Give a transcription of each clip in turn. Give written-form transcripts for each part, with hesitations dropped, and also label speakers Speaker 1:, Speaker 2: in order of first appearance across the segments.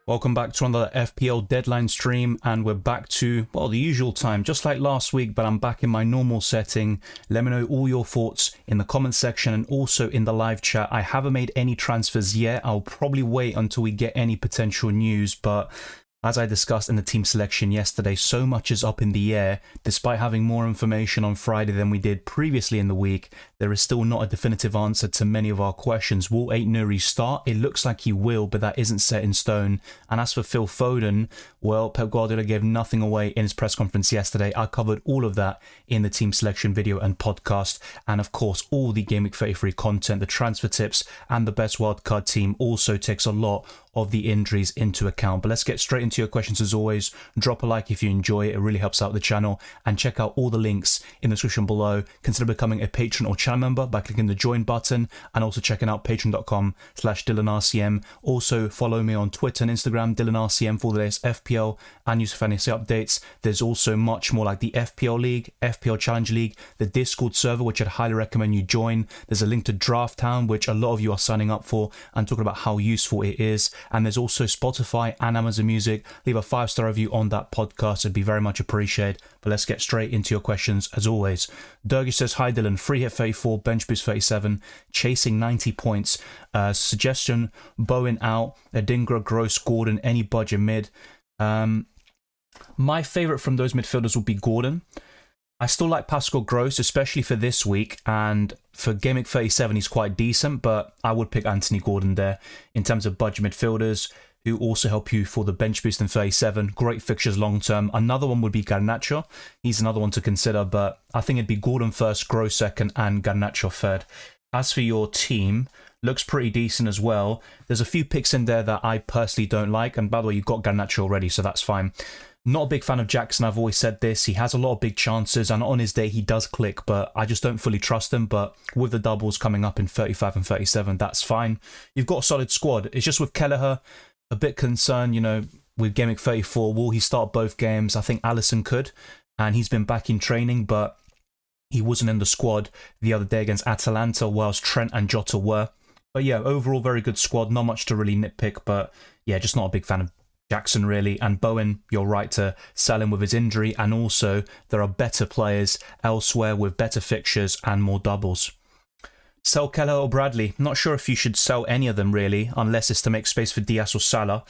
Speaker 1: Welcome back to another FPL deadline stream, and we're back to, well, the usual time, just like last week, but I'm back in my normal setting. Let me know all your thoughts in the comment section and also in the live chat. I haven't made any transfers yet. I'll probably wait until we get any potential news, but as I discussed in the team selection yesterday, so much is up in the air. Despite having more information on Friday than we did previously in the week, there is still not a definitive answer to many of our questions. Will Aït-Nouri start? It looks like he will, but that isn't set in stone. And as for Phil Foden, well, Pep Guardiola gave nothing away in his press conference yesterday. I covered all of that in the team selection video and podcast. And of course, all the Game Week 33 content, the transfer tips, and the best wildcard team also takes a lot of the injuries into account. But let's get straight into your questions as always. Drop a like if you enjoy it. It really helps out the channel. And check out all the links in the description below. Consider becoming a patron or channel member by clicking the join button and also checking out patreon.com/DylanRCM. Also follow me on Twitter and Instagram, DylanRCM, for the latest FPL and user fantasy updates. There's also much more like the FPL League, FPL Challenge League, the Discord server, which I'd highly recommend you join. There's a link to Drafthound, which a lot of you are signing up for and talking about how useful it is. And there's also Spotify and Amazon Music. Leave a 5-star review on that podcast. It'd be very much appreciated. But let's get straight into your questions as always. Dergish says, hi Dylan, free hit 34, bench boost 37, chasing 90 points. Suggestion, Bowen out, Adingra, Gross, Gordon, any budget mid. My favourite from those midfielders would be Gordon. I still like Pascal Gross, especially for this week, and for Game Week 37 he's quite decent, but I would pick Anthony Gordon there in terms of budget midfielders who also help you for the bench boost in 37. Great fixtures long term. Another one would be Garnacho. He's another one to consider, but I think it'd be Gordon first, Gross second, and Garnacho third. As for your team, looks pretty decent as well. There's a few picks in there that I personally don't like, and by the way, you've got Garnacho already, so that's fine. Not a big fan of Jackson, I've always said this. He has a lot of big chances, and on his day he does click, but I just don't fully trust him. But with the doubles coming up in 35 and 37, that's fine. You've got a solid squad. It's just with Kelleher, a bit concerned, you know, with Game Week 34. Will he start both games? I think Alisson could, and he's been back in training, but he wasn't in the squad the other day against Atalanta, whilst Trent and Jota were. But yeah, overall, very good squad. Not much to really nitpick, but yeah, just not a big fan of Jackson, really. And Bowen, you're right to sell him with his injury. And also, there are better players elsewhere with better fixtures and more doubles. Sell Keller or Bradley? Not sure if you should sell any of them, really, unless it's to make space for Diaz or Salah.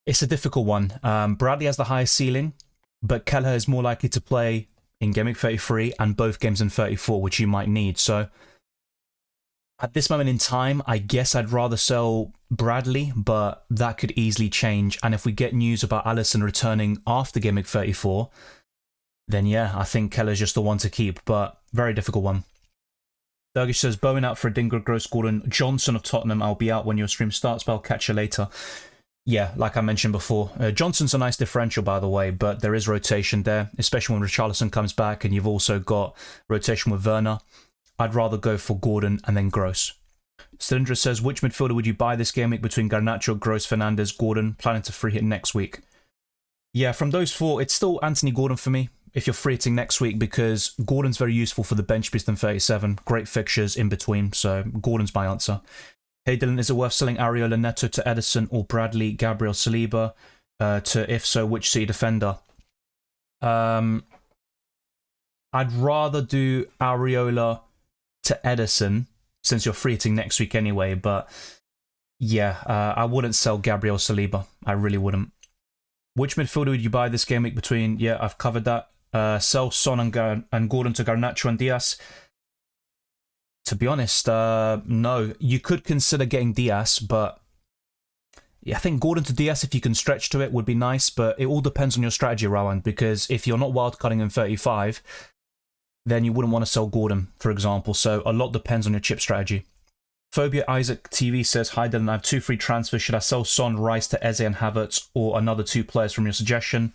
Speaker 1: It's a difficult one. Bradley has the highest ceiling, but Keller is more likely to play in Game Week 33 and both games in 34, which you might need. So at this moment in time, I guess I'd rather sell Bradley, but that could easily change. And if we get news about Alisson returning after Game Week 34, then yeah, I think Keller's just the one to keep, but very difficult one. Dergish says, Bowen out for Adingra, Gross, Gordon, Johnson of Tottenham. I'll be out when your stream starts, but I'll catch you later. Yeah, like I mentioned before, Johnson's a nice differential, by the way, but there is rotation there, especially when Richarlison comes back, and you've also got rotation with Werner. I'd rather go for Gordon and then Gross. Cylindra says, which midfielder would you buy this game week between Garnacho, Gross, Fernandes, Gordon? Planning to free hit next week. Yeah, from those four, it's still Anthony Gordon for me if you're free hitting next week, because Gordon's very useful for the bench boost in 37. Great fixtures in between, so Gordon's my answer. Hey Dylan, is it worth selling Areola Neto to Edison or Bradley, Gabriel Saliba? If so, which City defender? I'd rather do Areola to Edison, since you're free hitting next week anyway, but yeah, I wouldn't sell Gabriel Saliba. I really wouldn't. Which midfielder would you buy this game week between? Yeah, I've covered that. Sell Son and Gordon to Garnacho and Diaz. To be honest, no. You could consider getting Diaz, but yeah, I think Gordon to Diaz, if you can stretch to it, would be nice, but it all depends on your strategy, Rowan, because if you're not wildcarding in 35, then you wouldn't want to sell Gordon, for example. So a lot depends on your chip strategy. Phobia Isaac TV says, hi Dylan, I have 2 free transfers. Should I sell Son, Rice to Eze and Havertz, or another 2 players from your suggestion?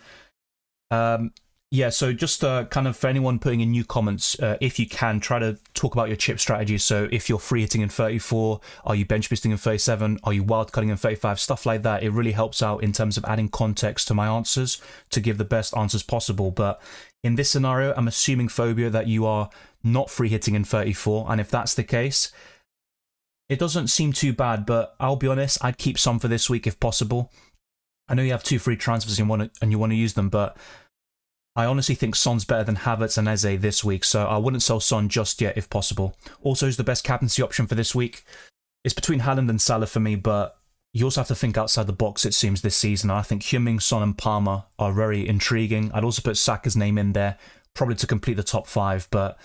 Speaker 1: Yeah, so just kind of for anyone putting in new comments, if you can, try to talk about your chip strategy. So if you're free hitting in 34, are you bench boosting in 37, are you wild cutting in 35, stuff like that. It really helps out in terms of adding context to my answers to give the best answers possible. But in this scenario, I'm assuming, Phobia, that you are not free hitting in 34. And if that's the case, It doesn't seem too bad, but I'll be honest, I'd keep some for this week if possible. I know you have 2 free transfers and you want to use them, but I honestly think Son's better than Havertz and Eze this week, so I wouldn't sell Son just yet if possible. Also, who's the best captaincy option for this week? It's between Haaland and Salah for me, but you also have to think outside the box, it seems, this season. I think Heung-min, Son and Palmer are very intriguing. I'd also put Saka's name in there, probably to complete the top 5, but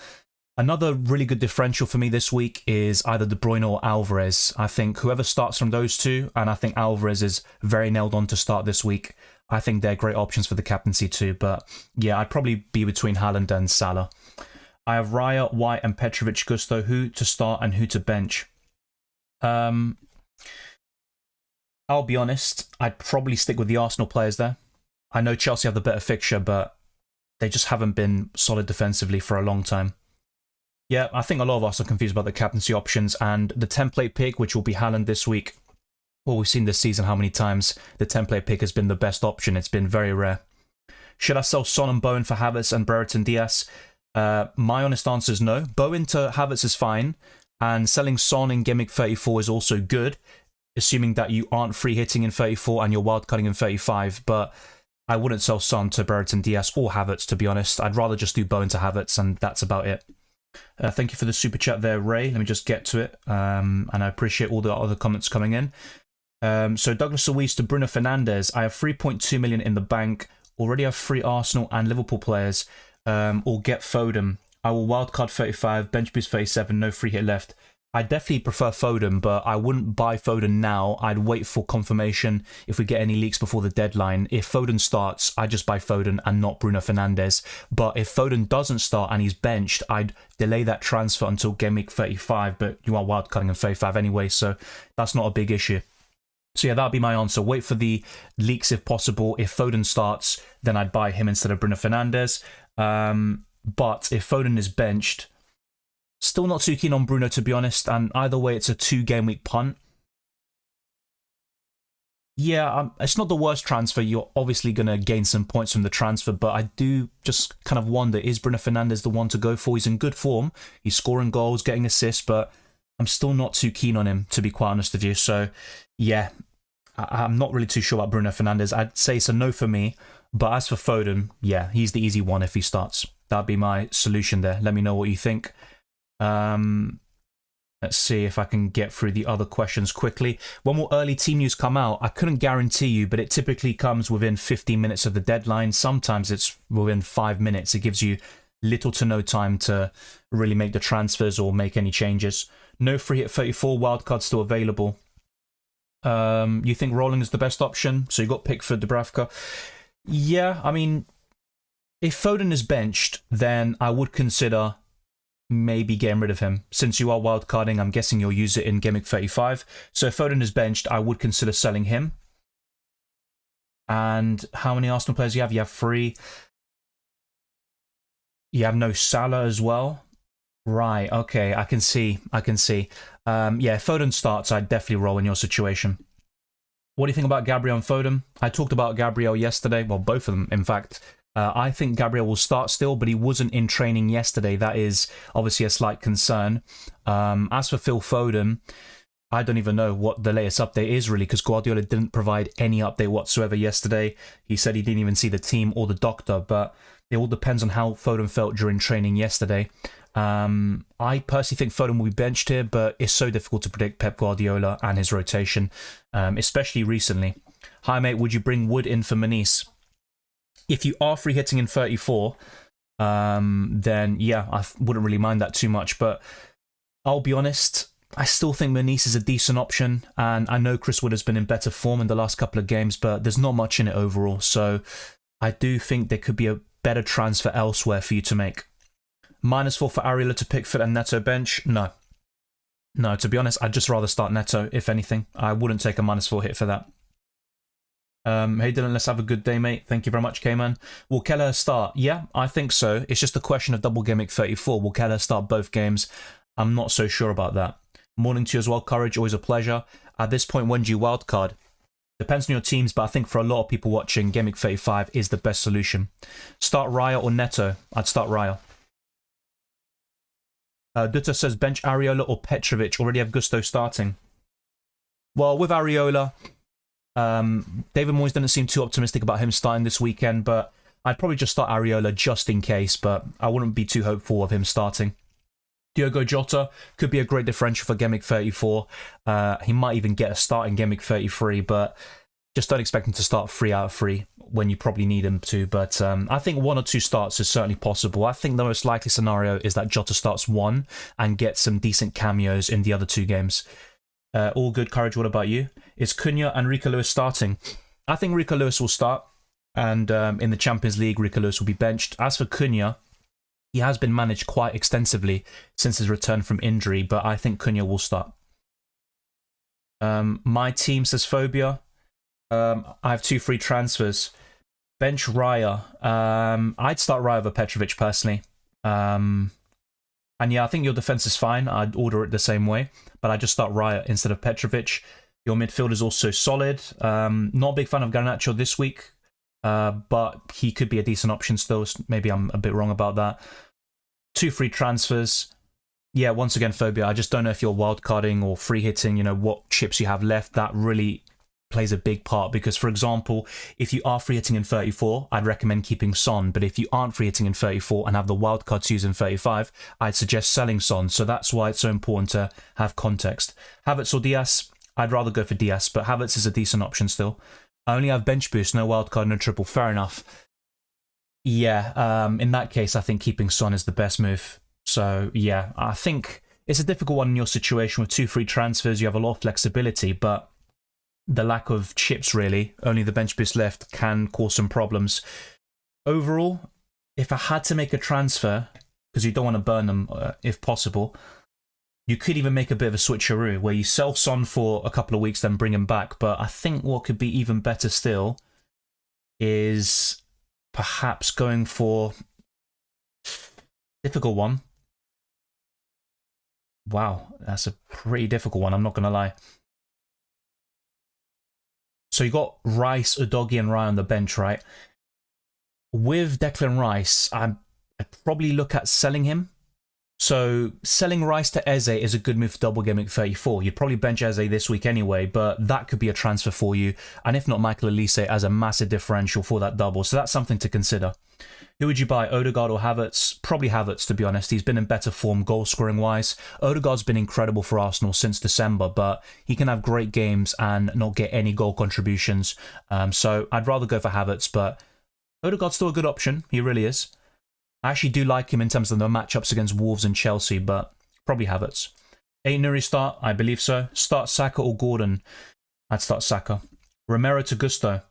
Speaker 1: another really good differential for me this week is either De Bruyne or Alvarez. I think whoever starts from those two, and I think Alvarez is very nailed on to start this week, I think they're great options for the captaincy too. But yeah, I'd probably be between Haaland and Salah. I have Raya, White and Petrovic, Gusto. Who to start and who to bench? I'll be honest, I'd probably stick with the Arsenal players there. I know Chelsea have the better fixture, but they just haven't been solid defensively for a long time. Yeah, I think a lot of us are confused about the captaincy options, and the template pick, which will be Haaland this week. Well, we've seen this season how many times the template pick has been the best option. It's been very rare. Should I sell Son and Bowen for Havertz and Brereton Diaz? My honest answer is no. Bowen to Havertz is fine, and selling Son in Gameweek 34 is also good, assuming that you aren't free hitting in 34 and you're wild cutting in 35, but I wouldn't sell Son to Brereton Diaz or Havertz, to be honest. I'd rather just do Bowen to Havertz, and that's about it. Thank you for the super chat there, Ray. Let me just get to it, and I appreciate all the other comments coming in. So Douglas Luiz to Bruno Fernandes. I have 3.2 million in the bank. Already have 3 Arsenal and Liverpool players. Or get Foden. I will wildcard 35, bench boost 37, no free hit left. I definitely prefer Foden, but I wouldn't buy Foden now. I'd wait for confirmation if we get any leaks before the deadline. If Foden starts, I just buy Foden and not Bruno Fernandes. But if Foden doesn't start and he's benched, I'd delay that transfer until Gameweek 35, but you are wildcarding in 35 anyway, so that's not a big issue. So yeah, that'll be my answer. Wait for the leaks if possible. If Foden starts, then I'd buy him instead of Bruno Fernandes. But if Foden is benched, still not too keen on Bruno, to be honest. And either way, it's a 2-game week punt. Yeah, it's not the worst transfer. You're obviously going to gain some points from the transfer, but I do just kind of wonder, is Bruno Fernandes the one to go for? He's in good form. He's scoring goals, getting assists, but I'm still not too keen on him, to be quite honest with you. So yeah, I'm not really too sure about Bruno Fernandes. I'd say it's a no for me. But as for Foden, yeah, he's the easy one if he starts. That'd be my solution there. Let me know what you think. Let's see if I can get through the other questions quickly. When will early team news come out? I couldn't guarantee you, but it typically comes within 15 minutes of the deadline. Sometimes it's within 5 minutes. It gives you little to no time to really make the transfers or make any changes. No free hit 34, wildcard still available. You think Rolling is the best option? So you got Pickford, Dubravka. Yeah, I mean, if Foden is benched, then I would consider maybe getting rid of him. Since you are wildcarding, I'm guessing you'll use it in Gameweek 35. So if Foden is benched, I would consider selling him. And how many Arsenal players do you have? You have 3. You have no Salah as well. Right, okay, I can see. Yeah, if Foden starts, I'd definitely roll in your situation. What do you think about Gabriel and Foden? I talked about Gabriel yesterday, well, both of them, in fact. I think Gabriel will start still, but he wasn't in training yesterday. That is obviously a slight concern. As for Phil Foden, I don't even know what the latest update is, really, because Guardiola didn't provide any update whatsoever yesterday. He said he didn't even see the team or the doctor, but it all depends on how Foden felt during training yesterday. I personally think Foden will be benched here, but it's so difficult to predict Pep Guardiola and his rotation, especially recently. Hi, mate, would you bring Wood in for Manice? If you are free hitting in 34, then yeah, I wouldn't really mind that too much. But I'll be honest, I still think Manice is a decent option. And I know Chris Wood has been in better form in the last couple of games, but there's not much in it overall. So I do think there could be a better transfer elsewhere for you to make. -4 for Ariela to Pickford and Neto bench? No. No, to be honest, I'd just rather start Neto, if anything. I wouldn't take a -4 hit for that. Hey Dylan, let's have a good day, mate. Thank you very much, K-Man. Will Kelleher start? Yeah, I think so. It's just a question of double Gameweek 34. Will Kelleher start both games? I'm not so sure about that. Morning to you as well, Courage. Always a pleasure. At this point, when do you wildcard? Depends on your teams, but I think for a lot of people watching, Gameweek 35 is the best solution. Start Raya or Neto? I'd start Raya. Dutta says bench Areola or Petrovic. Already have Gusto starting. Well, with Areola, David Moyes didn't seem too optimistic about him starting this weekend, but I'd probably just start Areola just in case, but I wouldn't be too hopeful of him starting. Diogo Jota could be a great differential for Gameweek 34. He might even get a start in Gameweek 33, but just don't expect him to start 3 out of 3 when you probably need him to. But I think 1 or 2 starts is certainly possible. I think the most likely scenario is that Jota starts 1 and gets some decent cameos in the other 2 games. All good, Courage. What about you? Is Cunha and Rico Lewis starting? I think Rico Lewis will start, and in the Champions League, Rico Lewis will be benched. As for Cunha, he has been managed quite extensively since his return from injury, but I think Cunha will start. My team, says Phobia. I have 2 free transfers. Bench Raya. I'd start Raya over Petrovic personally. And yeah, I think your defense is fine. I'd order it the same way, but I just start Raya instead of Petrovic. Your midfield is also solid. Not a big fan of Garnacho this week, but he could be a decent option still. Maybe I'm a bit wrong about that. 2 free transfers. Yeah, once again, Phobia, I just don't know if you're wildcarding or free hitting, what chips you have left. That really plays a big part because, for example, if you are free hitting in 34, I'd recommend keeping Son, but if you aren't free hitting in 34 and have the wildcard to use in 35, I'd suggest selling Son. So that's why it's so important to have context. Havertz or Diaz? I'd rather go for Diaz, but Havertz is a decent option still. I only have bench boost, no wildcard, no triple. Fair enough. Yeah, in that case, I think keeping Son is the best move. So yeah, I think it's a difficult one in your situation with 2 free transfers. You have a lot of flexibility, but the lack of chips, really, only the bench boost left, can cause some problems. Overall, if I had to make a transfer, because you don't want to burn them if possible, you could even make a bit of a switcheroo where you sell Son for a couple of weeks, then bring him back. But I think what could be even better still is perhaps going for difficult one. Wow, that's a pretty difficult one, I'm not going to lie. So you got Rice, Udogie, and Raya on the bench, right? With Declan Rice, I'd probably look at selling him. So selling Rice to Eze is a good move for double game at 34. You'd probably bench Eze this week anyway, but that could be a transfer for you. And if not, Michael Elise as a massive differential for that double. So that's something to consider. Who would you buy, Odegaard or Havertz? Probably Havertz, to be honest. He's been in better form goal-scoring wise. Odegaard's been incredible for Arsenal since December, but he can have great games and not get any goal contributions. So I'd rather go for Havertz, but Odegaard's still a good option. He really is. I actually do like him in terms of the matchups against Wolves and Chelsea, but probably Havertz. Nuri start? I believe so. Start Saka or Gordon? I'd start Saka. Romero to Gusto?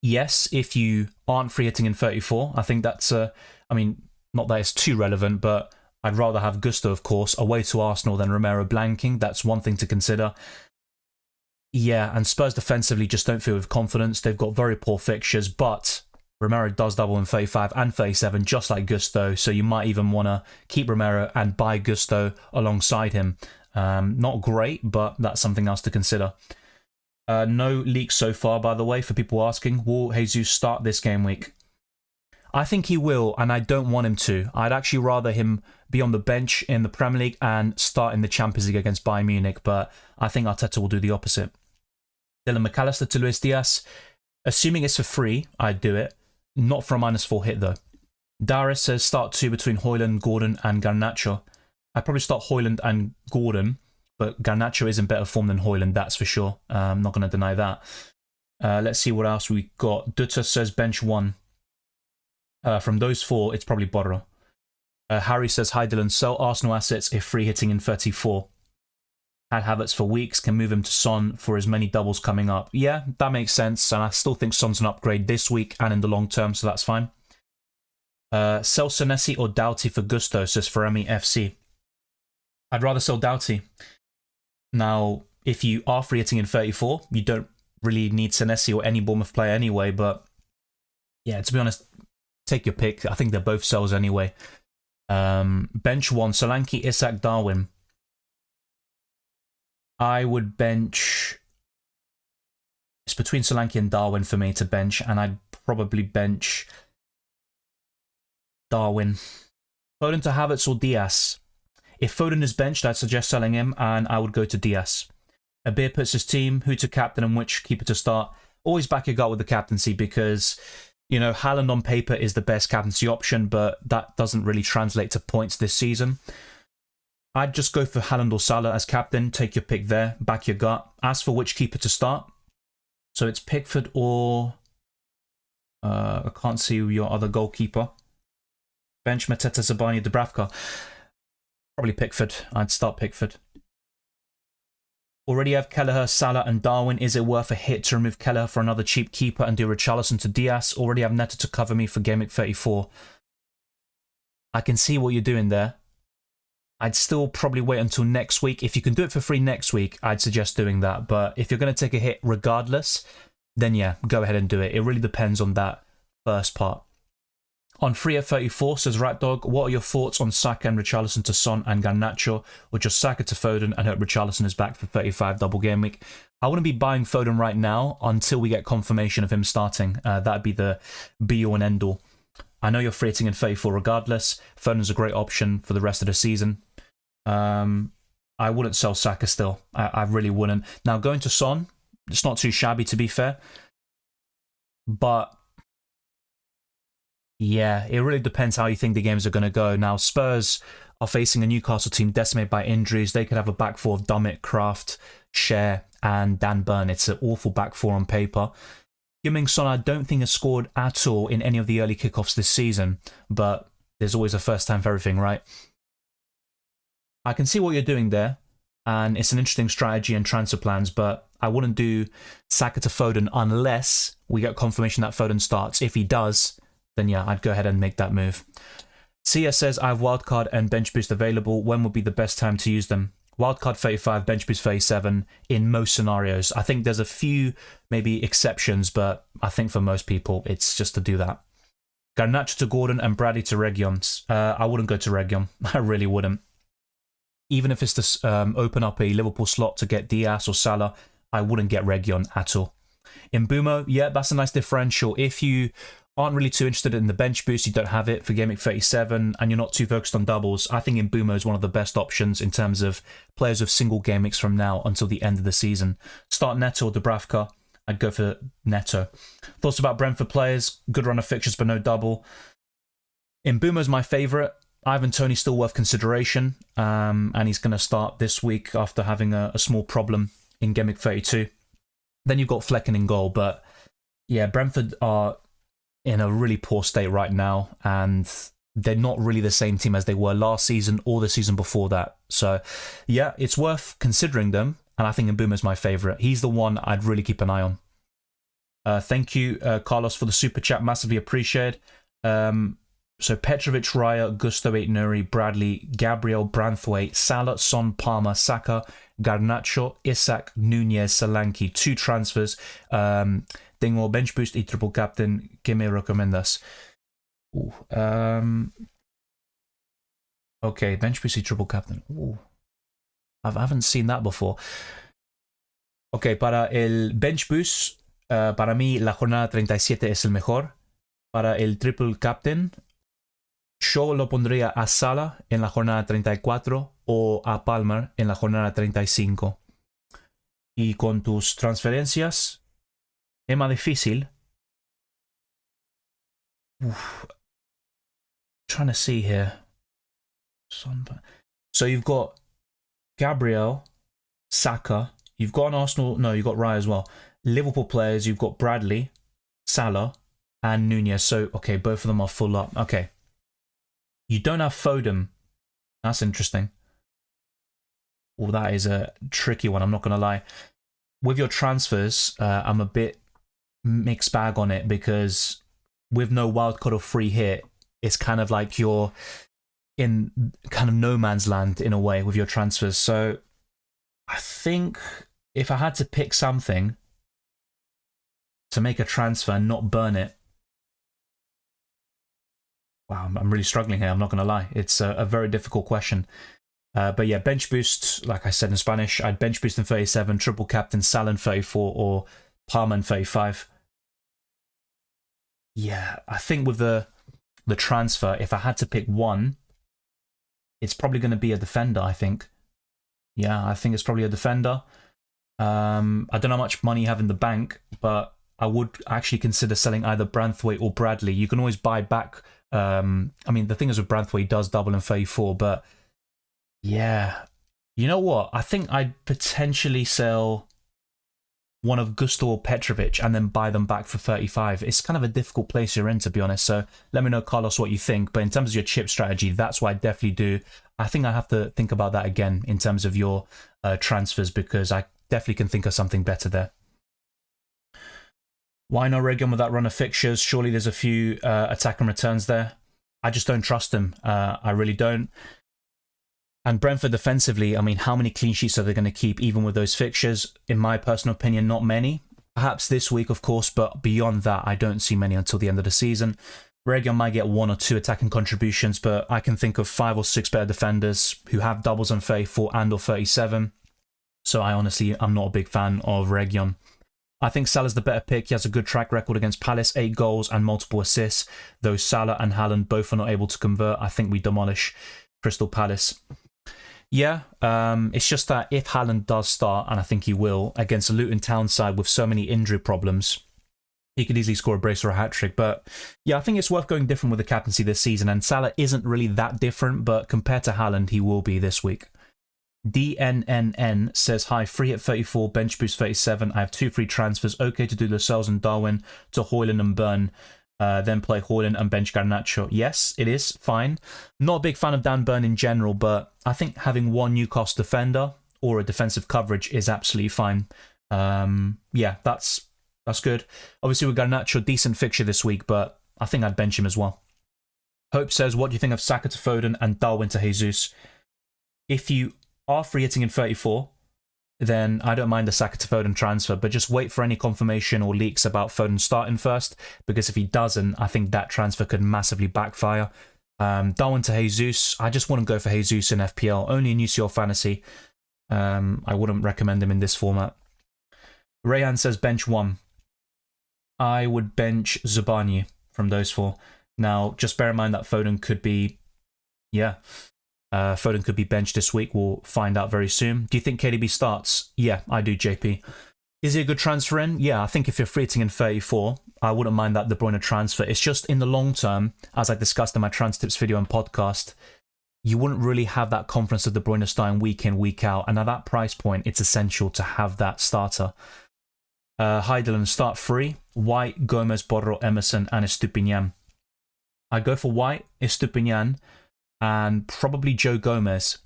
Speaker 1: Yes, if you aren't free hitting in 34. I think that's, I mean, not that it's too relevant, but I'd rather have Gusto, of course, away to Arsenal than Romero blanking. That's one thing to consider. Yeah, and Spurs defensively just don't feel with confidence. They've got very poor fixtures, but Romero does double in 35 and 37, just like Gusto, so you might even want to keep Romero and buy Gusto alongside him. Not great, but that's something else to consider. No leaks so far, by the way, for people asking. Will Jesus start this game week? I think he will, and I don't want him to. I'd actually rather him be on the bench in the Premier League and start in the Champions League against Bayern Munich, but I think Arteta will do the opposite. Dylan McAllister to Luis Diaz. Assuming it's for free, I'd do it. Not for a -4 hit, though. Darius says start 2 between Haaland, Gordon, and Garnacho. I'd probably start Haaland and Gordon, but Garnacho is in better form than Haaland, that's for sure. I'm not going to deny that. Let's see what else we got. Dutta says bench 1. From those 4, it's probably Borro. Harry says, hi Dylan, sell Arsenal assets if free hitting in 34. Had Havertz for weeks, can move him to Son for his many doubles coming up. Yeah, that makes sense, and I still think Son's an upgrade this week and in the long term, so that's fine. Sell Senesi or Doughty for Gusto, says Feremi FC. I'd rather sell Doughty. Now, if you are free hitting in 34, you don't really need Senesi or any Bournemouth player anyway, but yeah, to be honest, take your pick. I think they're both sells anyway. Bench 1, Solanke, Isak, Darwin. I would bench... It's between Solanke and Darwin for me to bench, and I'd probably bench Darwin. Foden to Havertz or Diaz. If Foden is benched, I'd suggest selling him, and I would go to DS. Abir puts his team, who to captain and which keeper to start. Always back your gut with the captaincy because, you know, Haaland on paper is the best captaincy option, but that doesn't really translate to points this season. I'd just go for Haaland or Salah as captain. Take your pick there. Back your gut. As for which keeper to start, so it's Pickford or... I can't see your other goalkeeper. Bench, Mateta, Zabani, Dubravka. Probably Pickford. I'd start Pickford. Already have Kelleher, Salah and Darwin. Is it worth a hit to remove Kelleher for another cheap keeper and do Richarlison to Diaz? Already have Neto to cover me for Gameweek 34. I can see what you're doing there. I'd still probably wait until next week. If you can do it for free next week, I'd suggest doing that. But if you're going to take a hit regardless, then yeah, go ahead and do it. It really depends on that first part. On free at 34, says Ratdog, what are your thoughts on Saka and Richarlison to Son and Garnacho, or just Saka to Foden and hope Richarlison is back for 35 double game week? I wouldn't be buying Foden right now until we get confirmation of him starting. That'd be the be-all and end-all. I know you're free hitting in 34 regardless. Foden's a great option for the rest of the season. I wouldn't sell Saka still. I really wouldn't. Now, going to Son, it's not too shabby to be fair. But yeah, it really depends how you think the games are going to go. Now, Spurs are facing a Newcastle team decimated by injuries. They could have a back four of Dummett, Kraft, Cher, and Dan Burn. It's an awful back four on paper. Heung-min Son, I don't think has scored at all in any of the early kickoffs this season, but there's always a first time for everything, right? I can see what you're doing there, and it's an interesting strategy and transfer plans, but I wouldn't do Saka to Foden unless we get confirmation that Foden starts. If he does, then yeah, I'd go ahead and make that move. Sia says, I have wildcard and bench boost available. When would be the best time to use them? Wildcard 35, bench boost 37 in most scenarios. I think there's a few maybe exceptions, but I think for most people, it's just to do that. Garnacho to Gordon and Bradley to Reguilon. I wouldn't go to Reguilon. I really wouldn't. Even if it's to open up a Liverpool slot to get Diaz or Salah, I wouldn't get Reguilon at all. In Mbumo, yeah, that's a nice differential. If you aren't really too interested in the bench boost, you don't have it for Game Week 37, and you're not too focused on doubles, I think Mbumo is one of the best options in terms of players with single game weeks from now until the end of the season. Start Neto or Dubravka, I'd go for Neto. Thoughts about Brentford players, good run of fixtures but no double. Mbumo is my favourite. Ivan Toney's still worth consideration, and he's going to start this week after having a small problem in Game Week 32. Then you've got Flecken in goal, but yeah, Brentford are in a really poor state right now, and they're not really the same team as they were last season or the season before that. So yeah, it's worth considering them, and I think Mbumo is my favourite. He's the one I'd really keep an eye on. Thank you, Carlos, for the super chat. Massively appreciated. So Petrovic, Raya, Gusto, Nuri, Bradley, Gabriel, Branthwaite, Salah, Son, Palmer, Saka, Garnacho, Isak, Nunez, Solanke. 2 transfers. Tengo bench boost y triple captain. ¿Qué me recomiendas? Okay, bench boost y triple captain. I haven't seen that before. Okay, para el bench boost, para mí la jornada 37 es el mejor. Para el triple captain, yo lo pondría a Salah en la jornada 34 o a Palmer en la jornada 35. Y con tus transferencias, es más difícil. Trying to see here. So you've got Gabriel, Saka. You've got an Arsenal. No, you've got Raya as well. Liverpool players. You've got Bradley, Salah, and Nunez. So okay, both of them are full up. Okay. You don't have Foden. That's interesting. Well, that is a tricky one. I'm not going to lie. With your transfers, I'm a bit mixed bag on it because with no wildcard or free hit, it's kind of like you're in kind of no man's land in a way with your transfers. So I think if I had to pick something to make a transfer and not burn it, wow, I'm really struggling here. I'm not going to lie. It's a very difficult question. But yeah, bench boost, like I said in Spanish, I'd bench boost in 37, triple captain, Salah in 34, or Palmer in 35. Yeah, I think with the transfer, if I had to pick one, it's probably going to be a defender, I think. Yeah, I think it's probably a defender. I don't know how much money you have in the bank, but I would actually consider selling either Branthwaite or Bradley. You can always buy back. I mean, the thing is with Branthwaite, he does double in 34, but yeah. You know what? I think I'd potentially sell one of Gusto or Petrovic and then buy them back for 35. It's kind of a difficult place you're in, to be honest. So let me know, Carlos, what you think. But in terms of your chip strategy, that's what I definitely do. I think I have to think about that again in terms of your transfers, because I definitely can think of something better there. Why no Reguilon with that run of fixtures? Surely there's a few attack and returns there. I just don't trust him. I really don't. And Brentford defensively, I mean, how many clean sheets are they going to keep even with those fixtures? In my personal opinion, not many. Perhaps this week, of course, but beyond that, I don't see many until the end of the season. Reguilon might get 1 or 2 attacking contributions, but I can think of 5 or 6 better defenders who have doubles on 34 and or 37. So I'm not a big fan of Reguilon. I think Salah's the better pick. He has a good track record against Palace, 8 goals and multiple assists. Though Salah and Haaland both are not able to convert, I think we demolish Crystal Palace. Yeah, it's just that if Haaland does start, and I think he will, against a Luton Town side with so many injury problems, he could easily score a brace or a hat-trick. But yeah, I think it's worth going different with the captaincy this season, and Salah isn't really that different, but compared to Haaland, he will be this week. DNNN says, hi, free at 34, bench boost 37. I have 2 free transfers. Okay to do Lascelles and Darwin to Haaland and Burn. Then play Haaland and bench Garnacho. Yes, it is fine. Not a big fan of Dan Burn in general, but I think having one Newcastle defender or a defensive coverage is absolutely fine. Yeah, that's good. Obviously with Garnacho, decent fixture this week, but I think I'd bench him as well. Hope says, what do you think of Saka to Foden and Darwin to Jesus? If you are free hitting in 34, then I don't mind the Saka to Foden transfer, but just wait for any confirmation or leaks about Foden starting first, because if he doesn't, I think that transfer could massively backfire. Darwin to Jesus, I just wouldn't go for Jesus in FPL, only in UCL Fantasy. I wouldn't recommend him in this format. Rayan says bench 1. I would bench Zubani from those 4. Now, just bear in mind that Foden could be, Foden could be benched this week. We'll find out very soon. Do you think KDB starts? Yeah, I do, JP. Is he a good transfer in? Yeah, I think if you're free hitting in 34, I wouldn't mind that De Bruyne transfer. It's just in the long term, as I discussed in my trans tips video and podcast, you wouldn't really have that confidence of De Bruyne starting week in, week out. And at that price point, it's essential to have that starter. Hi Dylan, start free. White, Gomez, Borro, Emerson, and Estupinian. I go for White, Estupinian, and probably Joe Gomez.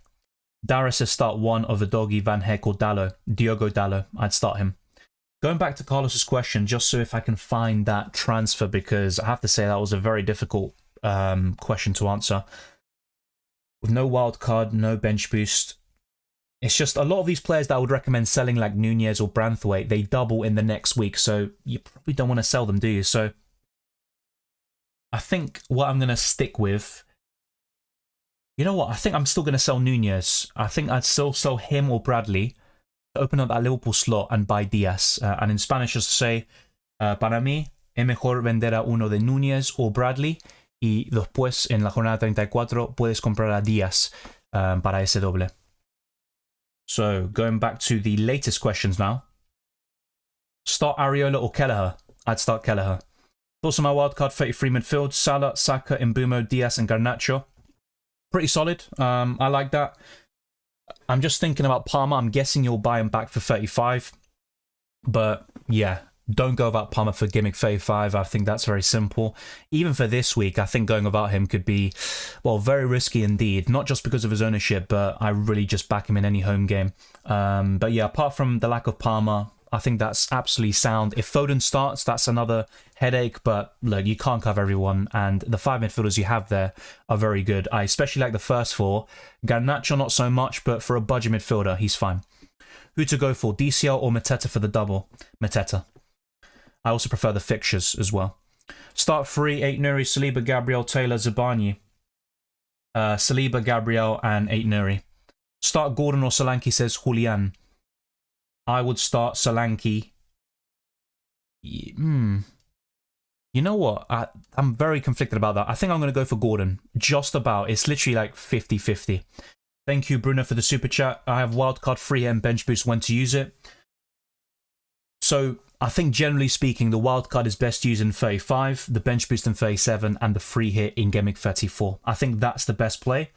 Speaker 1: Dara says start 1 of the doggy Van Heck or Dallo. Diogo Dallo, I'd start him. Going back to Carlos's question, just so if I can find that transfer, because I have to say that was a very difficult question to answer. With no wild card, no bench boost. It's just a lot of these players that I would recommend selling, like Nunez or Branthwaite, they double in the next week, so you probably don't want to sell them, do you? So I think what I'm going to stick with, you know what, I think I'm still going to sell Nunez. I think I'd still sell him or Bradley to open up that Liverpool slot and buy Diaz. And in Spanish, just to say, para mí, es mejor vender a uno de Nunez o Bradley y después, en la jornada 34, puedes comprar a Diaz para ese doble. So, going back to the latest questions now. Start Areola or Kelleher? I'd start Kelleher. Thoughts on my wildcard 33 midfield? Salah, Saka, Mbumo, Diaz and Garnacho. Pretty solid. I like that. I'm just thinking about Palmer. I'm guessing you'll buy him back for 35. But yeah, don't go about Palmer for gimmick 35. I think that's very simple. Even for this week, I think going about him could be, well, very risky indeed. Not just because of his ownership, but I really just back him in any home game. But yeah, apart from the lack of Palmer, I think that's absolutely sound. If Foden starts, that's another headache, but look, you can't cover everyone, and the 5 midfielders you have there are very good. I especially like the first 4. Garnacho, not so much, but for a budget midfielder, he's fine. Who to go for, DCL or Mateta for the double? Mateta. I also prefer the fixtures as well. Start 3, 8 Nuri, Saliba, Gabriel, Taylor, Zabani. Saliba, Gabriel, and 8 Nuri. Start Gordon or Solanke, says Julian. I would start Solanke. You know what? I'm very conflicted about that. I think I'm going to go for Gordon. Just about. It's literally like 50-50. Thank you, Bruno, for the super chat. I have wildcard free and bench boost when to use it. So I think generally speaking, the wildcard is best used in 35, the bench boost in 37, and the free hit in Gameweek 34. I think that's the best play.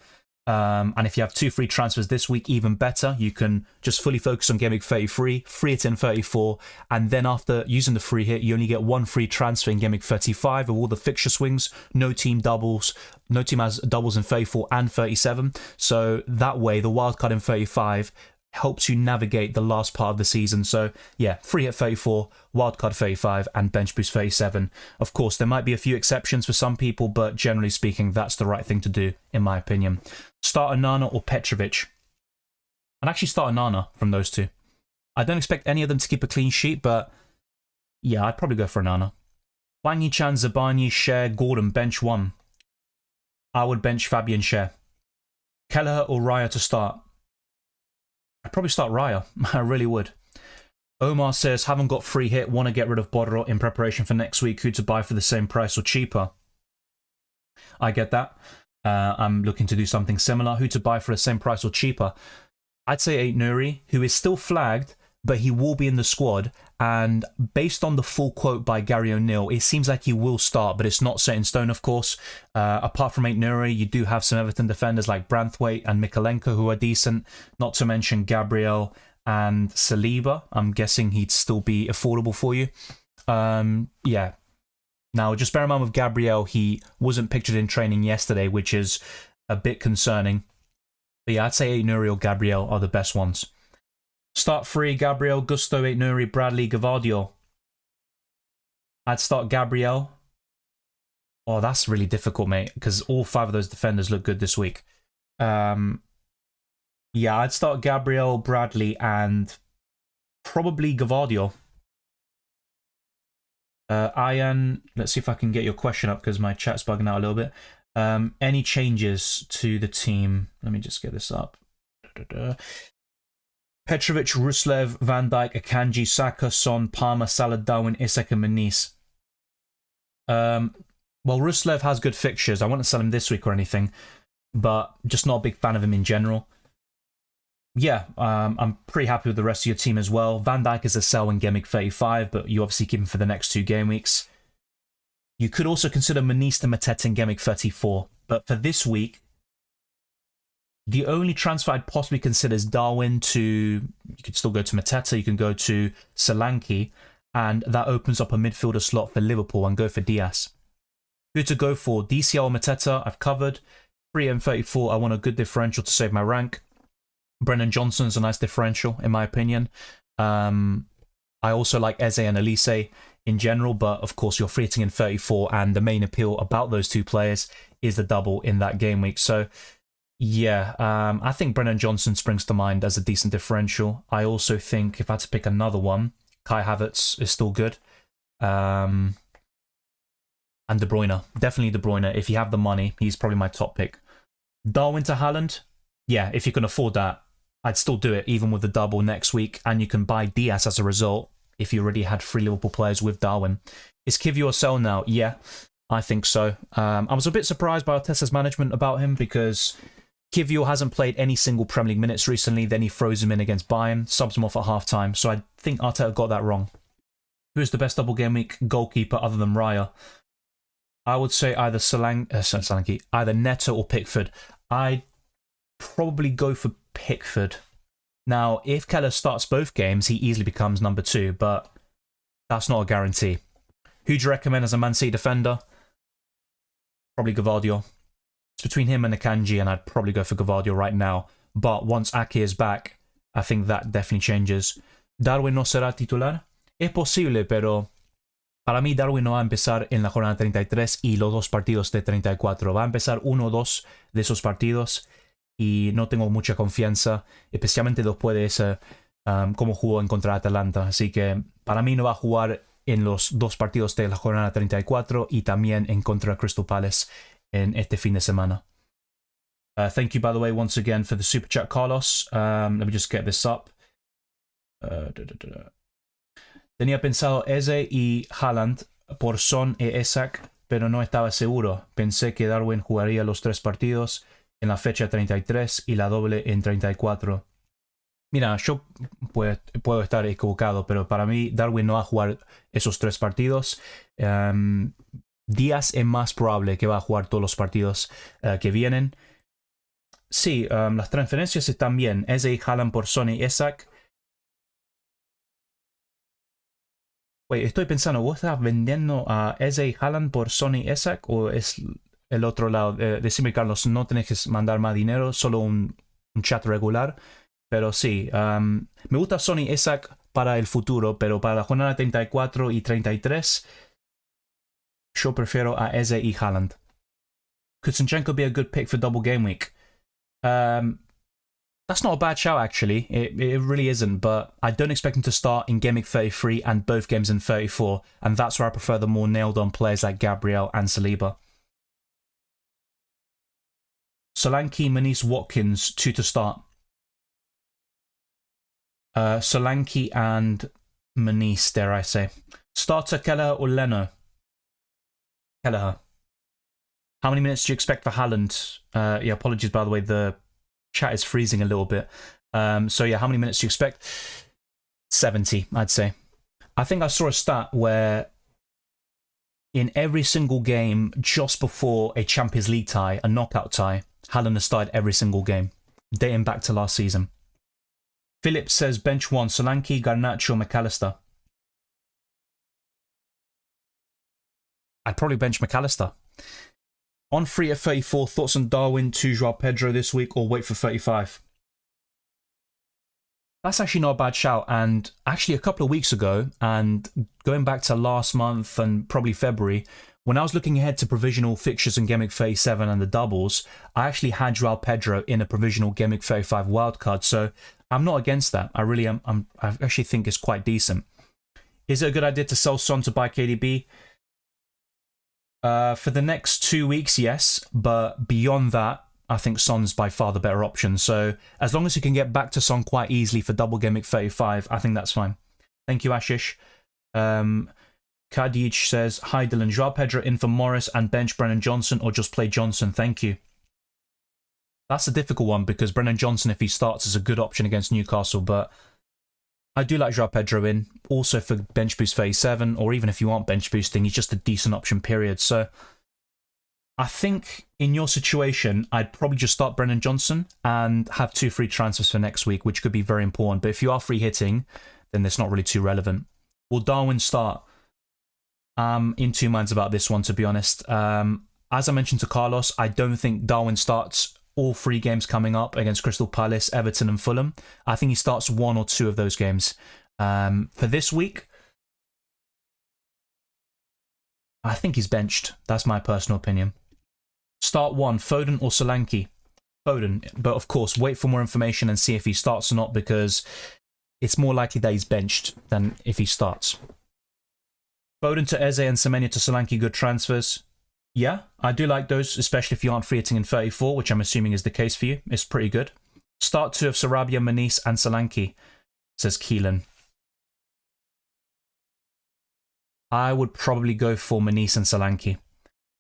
Speaker 1: And if you have 2 free transfers this week, even better. You can just fully focus on Gameweek 33, free it in 34, and then after using the free hit, you only get 1 free transfer in Gameweek 35 with all the fixture swings, no team doubles, no team has doubles in 34 and 37. So that way, the wildcard in 35 helps you navigate the last part of the season. So yeah, free hit 34, wildcard 35, and bench boost 37. Of course, there might be a few exceptions for some people, but generally speaking, that's the right thing to do, in my opinion. Start Onana or Petrovic. I'd actually start Onana from those two. I don't expect any of them to keep a clean sheet, but yeah, I'd probably go for Onana. Wang Yi-chan, Zabani, Cher, Gordon, bench 1. I would bench Fabian Cher. Kelleher or Raya to start? I'd probably start Raya. I really would. Omar says, haven't got free hit, want to get rid of Bodro in preparation for next week. Who to buy for the same price or cheaper? I get that. I'm looking to do something similar. Who to buy for the same price or cheaper? I'd say Nuri, who is still flagged, but he will be in the squad. And based on the full quote by Gary O'Neill, it seems like he will start, but it's not set in stone, of course. Apart from Nuri, you do have some Everton defenders like Branthwaite and Mikalenko who are decent, not to mention Gabriel and Saliba. I'm guessing he'd still be affordable for you. Yeah. Now, just bear in mind with Gabriel, he wasn't pictured in training yesterday, which is a bit concerning. But yeah, I'd say Nuri or Gabriel are the best ones. Start free, Gabriel, Gusto, Nuri, Bradley, Gavardio. I'd start Gabriel. Oh, that's really difficult, mate, because all 5 of those defenders look good this week. Yeah, I'd start Gabriel, Bradley, and probably Gavardio. Ian, let's see if I can get your question up because my chat's bugging out a little bit. Any changes to the team? Let me just get this up. Petrovic, Ruslev, Van Dijk, Akanji, Saka, Son, Palmer, Salah, Darwin, Isak, and Maniz. Well, Ruslev has good fixtures. I wouldn't sell him this week or anything, but just not a big fan of him in general. Yeah, I'm pretty happy with the rest of your team as well. Van Dijk is a sell in Gameweek 35, but you obviously keep him for the next 2 game weeks. You could also consider Maniz and Mateta in Gameweek 34, but for this week, the only transfer I'd possibly consider is Darwin to... You could still go to Mateta, you can go to Solanke, and that opens up a midfielder slot for Liverpool and go for Diaz. Who to go for? DCL or Mateta, I've covered. 3 and 34, I want a good differential to save my rank. Brennan Johnson's a nice differential, in my opinion. I also like Eze and Elise in general, but of course you're free hitting in 34, and the main appeal about those 2 players is the double in that game week. So yeah, I think Brennan Johnson springs to mind as a decent differential. I also think if I had to pick another one, Kai Havertz is still good. And De Bruyne, definitely De Bruyne. If you have the money, he's probably my top pick. Darwin to Haaland, yeah, if you can afford that, I'd still do it, even with the double next week, and you can buy Diaz as a result if you already had 3 Liverpool players with Darwin. Is Kivior a sell now? Yeah, I think so. I was a bit surprised by Arteta's management about him because Kivior hasn't played any single Premier League minutes recently, then he throws him in against Bayern, subs him off at half-time, so I think Arteta got that wrong. Who's the best double game week goalkeeper other than Raya? I would say either Solanke, either Neto or Pickford. I'd probably go for Pickford. Now, if Keller starts both games, he easily becomes number 2, but that's not a guarantee. Who do you recommend as a Man City defender? Probably Gavardio. It's between him and Akanji, and I'd probably go for Gavardio right now. But once Ake is back, I think that definitely changes. Darwin no será titular? Es posible, pero para mí Darwin no va a empezar en la jornada 33 y los 2 partidos de 34. Va a empezar 1 o 2 de esos partidos y no tengo mucha confianza, especialmente después de ese cómo jugó en contra de Atalanta. Así que para mí no va a jugar en los 2 partidos de la jornada 34 y también en contra de Crystal Palace en este fin de semana. Thank you, by the way, once again for the super chat, Carlos. Let me just get this up. Tenía pensado Eze y Haaland por Son e Isaac, pero no estaba seguro. Pensé que Darwin jugaría los 3 partidos en la fecha 33 y la doble en 34. Mira, yo puedo estar equivocado, pero para mí Darwin no va a jugar esos 3 partidos. Díaz es más probable que va a jugar todos los partidos que vienen. Sí, las transferencias están bien. Eze y Haaland por Son y Isaac. Wait, estoy pensando, ¿vos estás vendiendo a Eze y Haaland por Son y Isaac o es el otro lado? Decime, Carlos, no tenés que mandar más dinero, solo un chat regular. Pero sí, me gusta Son y Isaac para el futuro, pero para la jornada 34 y 33, yo prefiero a Eze y Haaland. Could Zinchenko be a good pick for double game week? That's not a bad shout, actually. It really isn't, but I don't expect him to start in Game Week 33 and both games in 34, and that's where I prefer the more nailed-on players like Gabriel and Saliba. Solanke, Manice, Watkins, 2 to start. Solanke and Manice, dare I say. Starter, Kelleher or Leno? Kelleher. How many minutes do you expect for Haaland? Yeah, apologies, by the way, the chat is freezing a little bit. So yeah, how many minutes do you expect? 70, I'd say. I think I saw a stat where in every single game just before a Champions League tie, a knockout tie, Haaland has started every single game, dating back to last season. Philip says bench 1, Solanke, Garnacho, McAllister. I'd probably bench McAllister. On free at 34, thoughts on Darwin, 2 Joao Pedro this week, or wait for 35? That's actually not a bad shout, and actually a couple of weeks ago, and going back to last month and probably February, when I was looking ahead to provisional fixtures in Game Week 37 and the doubles, I actually had Joao Pedro in a provisional Game Week 35 wildcard, so I'm not against that. I really am. I actually think it's quite decent. Is it a good idea to sell Son to buy KDB? For the next 2 weeks, yes, but beyond that, I think Son's by far the better option. So as long as you can get back to Son quite easily for double game week 35, I think that's fine. Thank you, Ashish. Kadij says, hi Dylan, Joao Pedro in for Morris and bench Brennan Johnson or just play Johnson? Thank you. That's a difficult one because Brennan Johnson, if he starts, is a good option against Newcastle, but I do like Joao Pedro in, also for bench boost 37, or even if you aren't bench boosting, he's just a decent option, period. So I think in your situation, I'd probably just start Brennan Johnson and have 2 free transfers for next week, which could be very important. But if you are free hitting, then it's not really too relevant. Will Darwin start? I'm in 2 minds about this one, to be honest. As I mentioned to Carlos, I don't think Darwin starts all 3 games coming up against Crystal Palace, Everton and Fulham. I think he starts 1 or 2 of those games. For this week, I think he's benched. That's my personal opinion. Start 1, Foden or Solanke? Foden, but of course, wait for more information and see if he starts or not, because it's more likely that he's benched than if he starts. Foden to Eze and Semenyo to Solanke, good transfers. Yeah, I do like those, especially if you aren't free hitting in 34, which I'm assuming is the case for you. It's pretty good. Start 2 of Sarabia, Manice and Solanke, says Keelan. I would probably go for Manice and Solanke.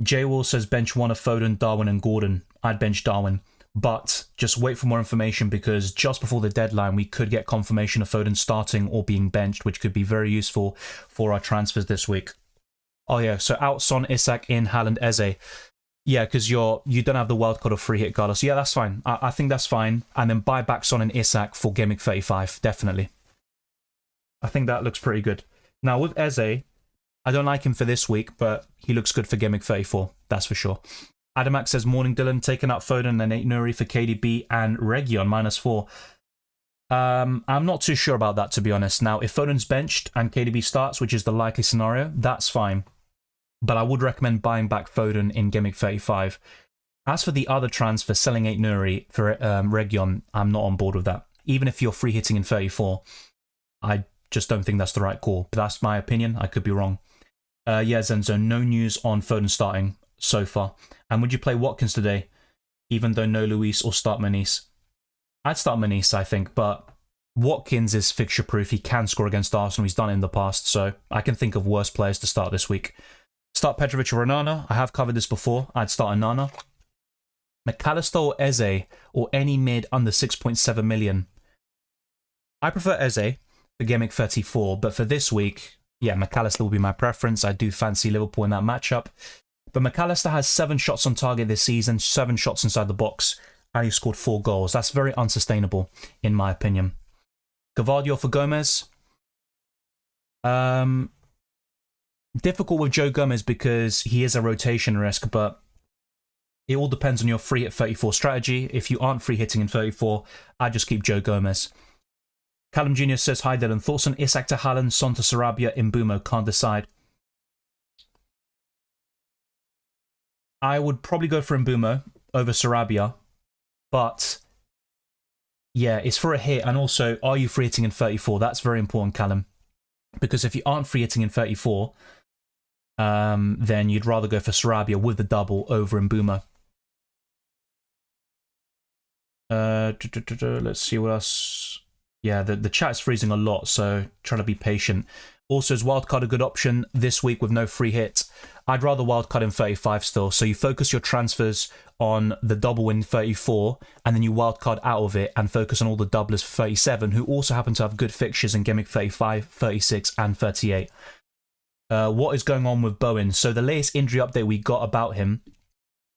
Speaker 1: J-Wall says bench 1 of Foden, Darwin and Gordon. I'd bench Darwin, but just wait for more information because just before the deadline, we could get confirmation of Foden starting or being benched, which could be very useful for our transfers this week. Oh yeah, so out Son, Isak, in Haaland, Eze. Yeah, because you don't have the wildcard of free hit, Carlos. Yeah, that's fine. I think that's fine. And then buy back Son and Isak for Game Week 35, definitely. I think that looks pretty good. Now with Eze, I don't like him for this week, but he looks good for Game Week 34, that's for sure. Adamak says, morning Dylan, taking out Foden and Nuri for KDB and Region -4. I'm not too sure about that, to be honest. Now, if Foden's benched and KDB starts, which is the likely scenario, that's fine. But I would recommend buying back Foden in Game Week 35. As for the other transfer, selling Nuri for Region, I'm not on board with that. Even if you're free hitting in 34, I just don't think that's the right call. But that's my opinion. I could be wrong. Yeah, Zenzo, no news on Foden starting so far. And would you play Watkins today, even though no Luis, or start Manice? I'd start Manice, I think, but Watkins is fixture proof. He can score against Arsenal. He's done it in the past, so I can think of worse players to start this week. Start Petrovic or Onana. I have covered this before. I'd start Onana. McAllister or Eze, or any mid under 6.7 million. I prefer Eze for Gameweek 34, but for this week, yeah, McAllister will be my preference. I do fancy Liverpool in that matchup. But McAllister has 7 shots on target this season, 7 shots inside the box, and he scored 4 goals. That's very unsustainable, in my opinion. Gavardio for Gomez. Difficult with Joe Gomez because he is a rotation risk, but it all depends on your free hit 34 strategy. If you aren't free hitting in 34, I just keep Joe Gomez. Callum Jr. says, hi Dylan, thoughts on Isak to Haaland, Son to Sarabia, Mbumo, can't decide. I would probably go for Mbumo over Sarabia, but yeah, it's for a hit, and also, are you free hitting in 34? That's very important, Callum, because if you aren't free hitting in 34, then you'd rather go for Sarabia with the double over Mbumo. Let's see what else. Yeah, the chat's freezing a lot, so try to be patient. Also, is wildcard a good option this week with no free hit? I'd rather wildcard in 35 still. So you focus your transfers on the double in 34, and then you wildcard out of it and focus on all the doublers for 37, who also happen to have good fixtures in Gameweek 35, 36, and 38. What is going on with Bowen? So the latest injury update we got about him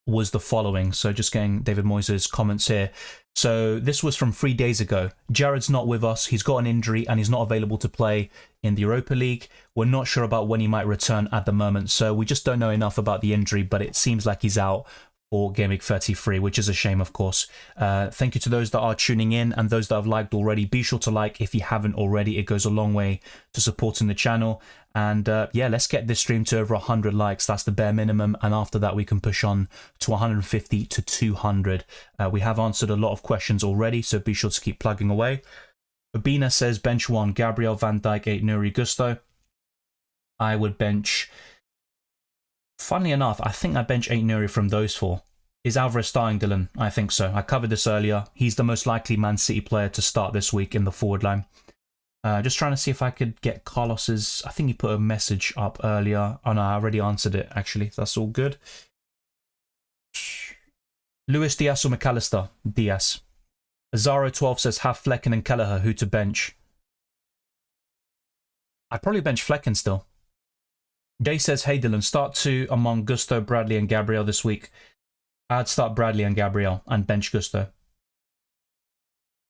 Speaker 1: was the following. So just getting David Moyes' comments here. So this was from 3 days ago. Jared's not with us. He's got an injury and he's not available to play in the Europa League. We're not sure about when he might return at the moment. So we just don't know enough about the injury, but it seems like he's out for Gameweek 33, which is a shame, of course. Thank you to those that are tuning in and those that have liked already. Be sure to like if you haven't already. It goes a long way to supporting the channel. And yeah, let's get this stream to over 100 likes. That's the bare minimum. And after that, we can push on to 150 to 200. We have answered a lot of questions already, so be sure to keep plugging away. Babina says, bench 1, Gabriel, Van Dijk, 8, Nuri, Gusto. I would bench... Funnily enough, I think I'd bench 8 Nuri from those 4. Is Alvarez starting, Dylan? I think so. I covered this earlier. He's the most likely Man City player to start this week in the forward line. Just trying to see if I could get Carlos's... I think he put a message up earlier. Oh no, I already answered it, actually. That's all good. Luis Diaz or McAllister? Diaz. Azaro12 says, have Flecken and Kelleher, who to bench? I'd probably bench Flecken still. Jay says, hey Dylan, start 2 among Gusto, Bradley and Gabriel this week. I'd start Bradley and Gabriel and bench Gusto.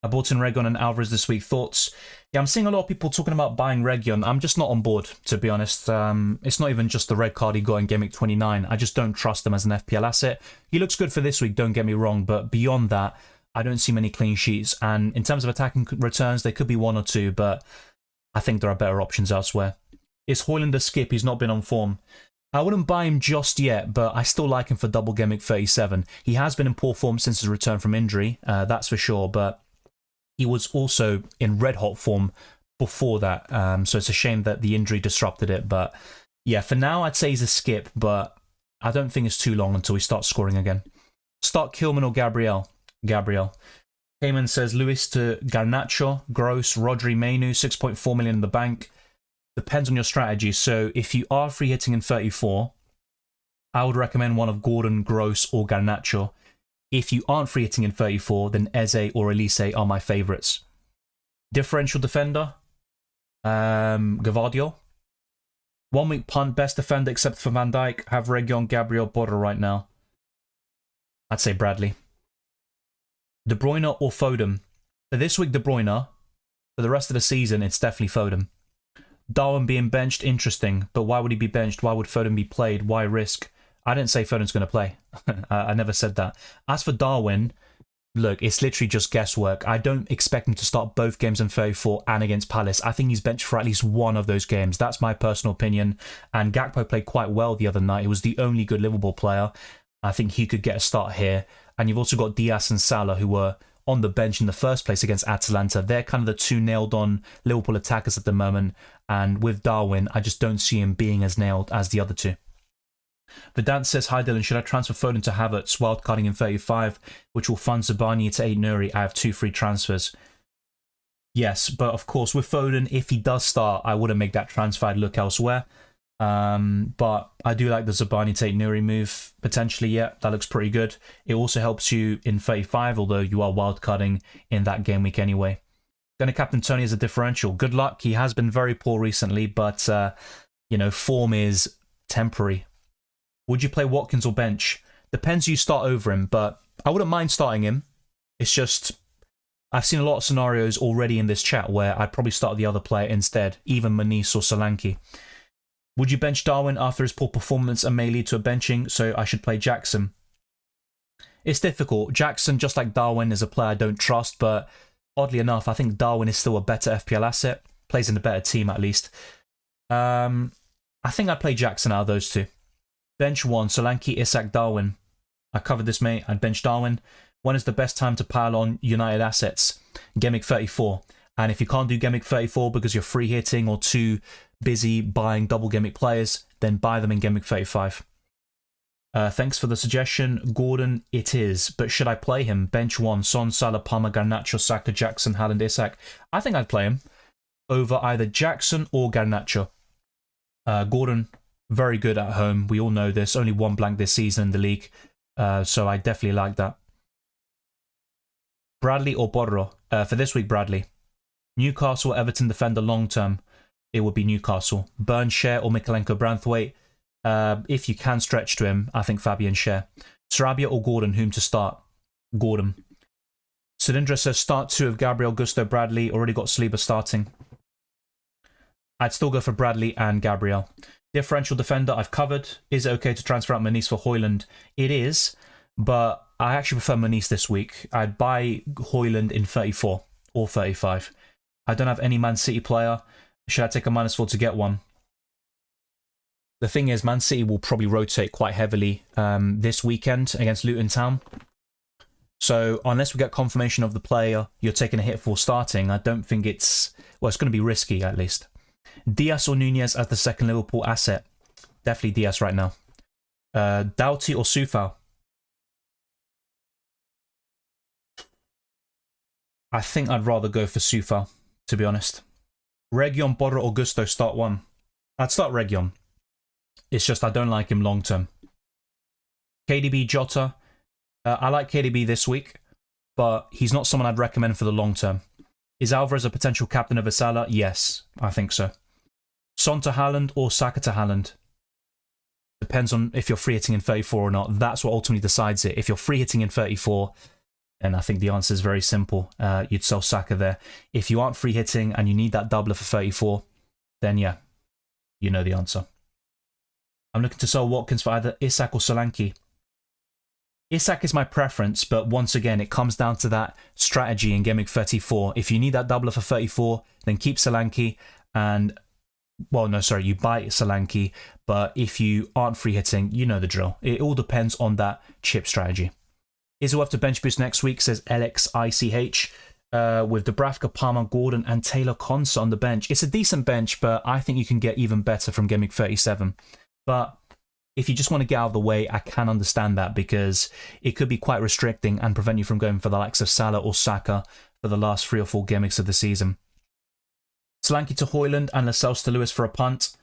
Speaker 1: I bought in Reguilon and Alvarez this week. Thoughts? Yeah, I'm seeing a lot of people talking about buying Reguilon. I'm just not on board, to be honest. It's not even just the red card he got in Gameweek 29. I just don't trust him as an FPL asset. He looks good for this week, don't get me wrong, but beyond that, I don't see many clean sheets. And in terms of attacking returns, there could be 1 or 2, but I think there are better options elsewhere. Is Haaland a skip? He's not been on form. I wouldn't buy him just yet, but I still like him for double Gameweek 37. He has been in poor form since his return from injury, that's for sure, but he was also in red-hot form before that, so it's a shame that the injury disrupted it. But yeah, for now, I'd say he's a skip, but I don't think it's too long until he starts scoring again. Start Kilman or Gabriel? Gabriel. Cayman says, Luis to Garnacho, Gross, Rodri, Mainu, 6.4 million in the bank. Depends on your strategy. So if you are free hitting in 34, I would recommend one of Gordon, Gross, or Garnacho. If you aren't free hitting in 34, then Eze or Elise are my favourites. Differential defender, Gavardio. 1 week punt, best defender except for Van Dijk. Have Reguilon, Gabriel, Border right now. I'd say Bradley. De Bruyne or Foden. For this week, De Bruyne. For the rest of the season, it's definitely Foden. Darwin being benched, interesting. But why would he be benched? Why would Foden be played? Why risk? I didn't say Foden's going to play. I never said that. As for Darwin, look, it's literally just guesswork. I don't expect him to start both games in 34 and against Palace. I think he's benched for at least one of those games. That's my personal opinion. And Gakpo played quite well the other night. He was the only good Liverpool player. I think he could get a start here. And you've also got Diaz and Salah, who were on the bench in the first place against Atalanta. They're kind of the 2 nailed-on Liverpool attackers at the moment. And with Darwin, I just don't see him being as nailed as the other 2. Vedant says, hi Dylan, should I transfer Foden to Havertz, wildcarding in 35, which will fund Zabani to 8 Nuri? I have 2 free transfers. Yes, but of course, with Foden, if he does start, I wouldn't make that transfer. I'd look elsewhere. But I do like the Zabani Tate Nuri move, potentially. Yeah, that looks pretty good. It also helps you in 35, although you are wildcarding in that game week anyway. Going to captain Tony as a differential. Good luck. He has been very poor recently, but, you know, form is temporary. Would you play Watkins or bench? Depends who you start over him, but I wouldn't mind starting him. It's just, I've seen a lot of scenarios already in this chat where I'd probably start the other player instead, even Manice or Solanke. Would you bench Darwin after his poor performance and may lead to a benching, so I should play Jackson? It's difficult. Jackson, just like Darwin, is a player I don't trust, but oddly enough, I think Darwin is still a better FPL asset. Plays in a better team, at least. I think I'd play Jackson out of those two. Bench 1, Solanke, Isak, Darwin. I covered this, mate. I'd bench Darwin. When is the best time to pile on United assets? Gameweek 34. And if you can't do Gameweek 34 because you're free hitting or too busy buying double Gameweek players, then buy them in Gameweek 35. Thanks for the suggestion. Gordon, it is. But should I play him? Bench 1, Son, Salah, Palmer, Garnacho, Saka, Jackson, Haaland, Isak. I think I'd play him over either Jackson or Garnacho. Gordon, very good at home. We all know this. Only one blank this season in the league. So I definitely like that. Bradley or Borro? For this week, Bradley. Newcastle, Everton defender long term. It would be Newcastle. Burn, Share or Mikalenko Branthwaite. If you can stretch to him, I think Fabian Share. Sarabia or Gordon, whom to start? Gordon. Cylindra says start 2 of Gabriel, Gusto, Bradley. Already got Saliba starting. I'd still go for Bradley and Gabriel. Differential defender, I've covered. Is it okay to transfer out Manice for Haaland? It is, but I actually prefer Manice this week. I'd buy Haaland in 34 or 35. I don't have any Man City player. Should I take a -4 to get one? The thing is, Man City will probably rotate quite heavily this weekend against Luton Town. So unless we get confirmation of the player you're taking a hit for starting, I don't think it's going to be risky at least. Diaz or Nunez as the second Liverpool asset? Definitely Diaz right now. Doughty or Soufal? I think I'd rather go for Soufal, to be honest. Region, Borro or Gusto, start 1. I'd start Region. It's just I don't like him long term. KDB, Jota. I like KDB this week, but he's not someone I'd recommend for the long term. Is Alvarez a potential captain of a Salah? Yes, I think so. Son to Haaland or Saka to Haaland? Depends on if you're free hitting in 34 or not. That's what ultimately decides it. If you're free hitting in 34, then I think the answer is very simple. You'd sell Saka there. If you aren't free hitting and you need that doubler for 34, then yeah, you know the answer. I'm looking to sell Watkins for either Isak or Solanke. Isak is my preference, but once again, it comes down to that strategy in Gameweek 34. If you need that doubler for 34, then keep Solanke and, well, no, sorry, you buy Solanke, but if you aren't free hitting, you know the drill. It all depends on that chip strategy. Is it worth to bench boost next week, says LXICH, with Dubravka, Palmer, Gordon, and Taylor Conser on the bench. It's a decent bench, but I think you can get even better from Gameweek 37. But if you just want to get out of the way, I can understand that because it could be quite restricting and prevent you from going for the likes of Salah or Saka for the last 3 or 4 gameweeks of the season. Solanke to Haaland and Lascelles to Lewis for a punt.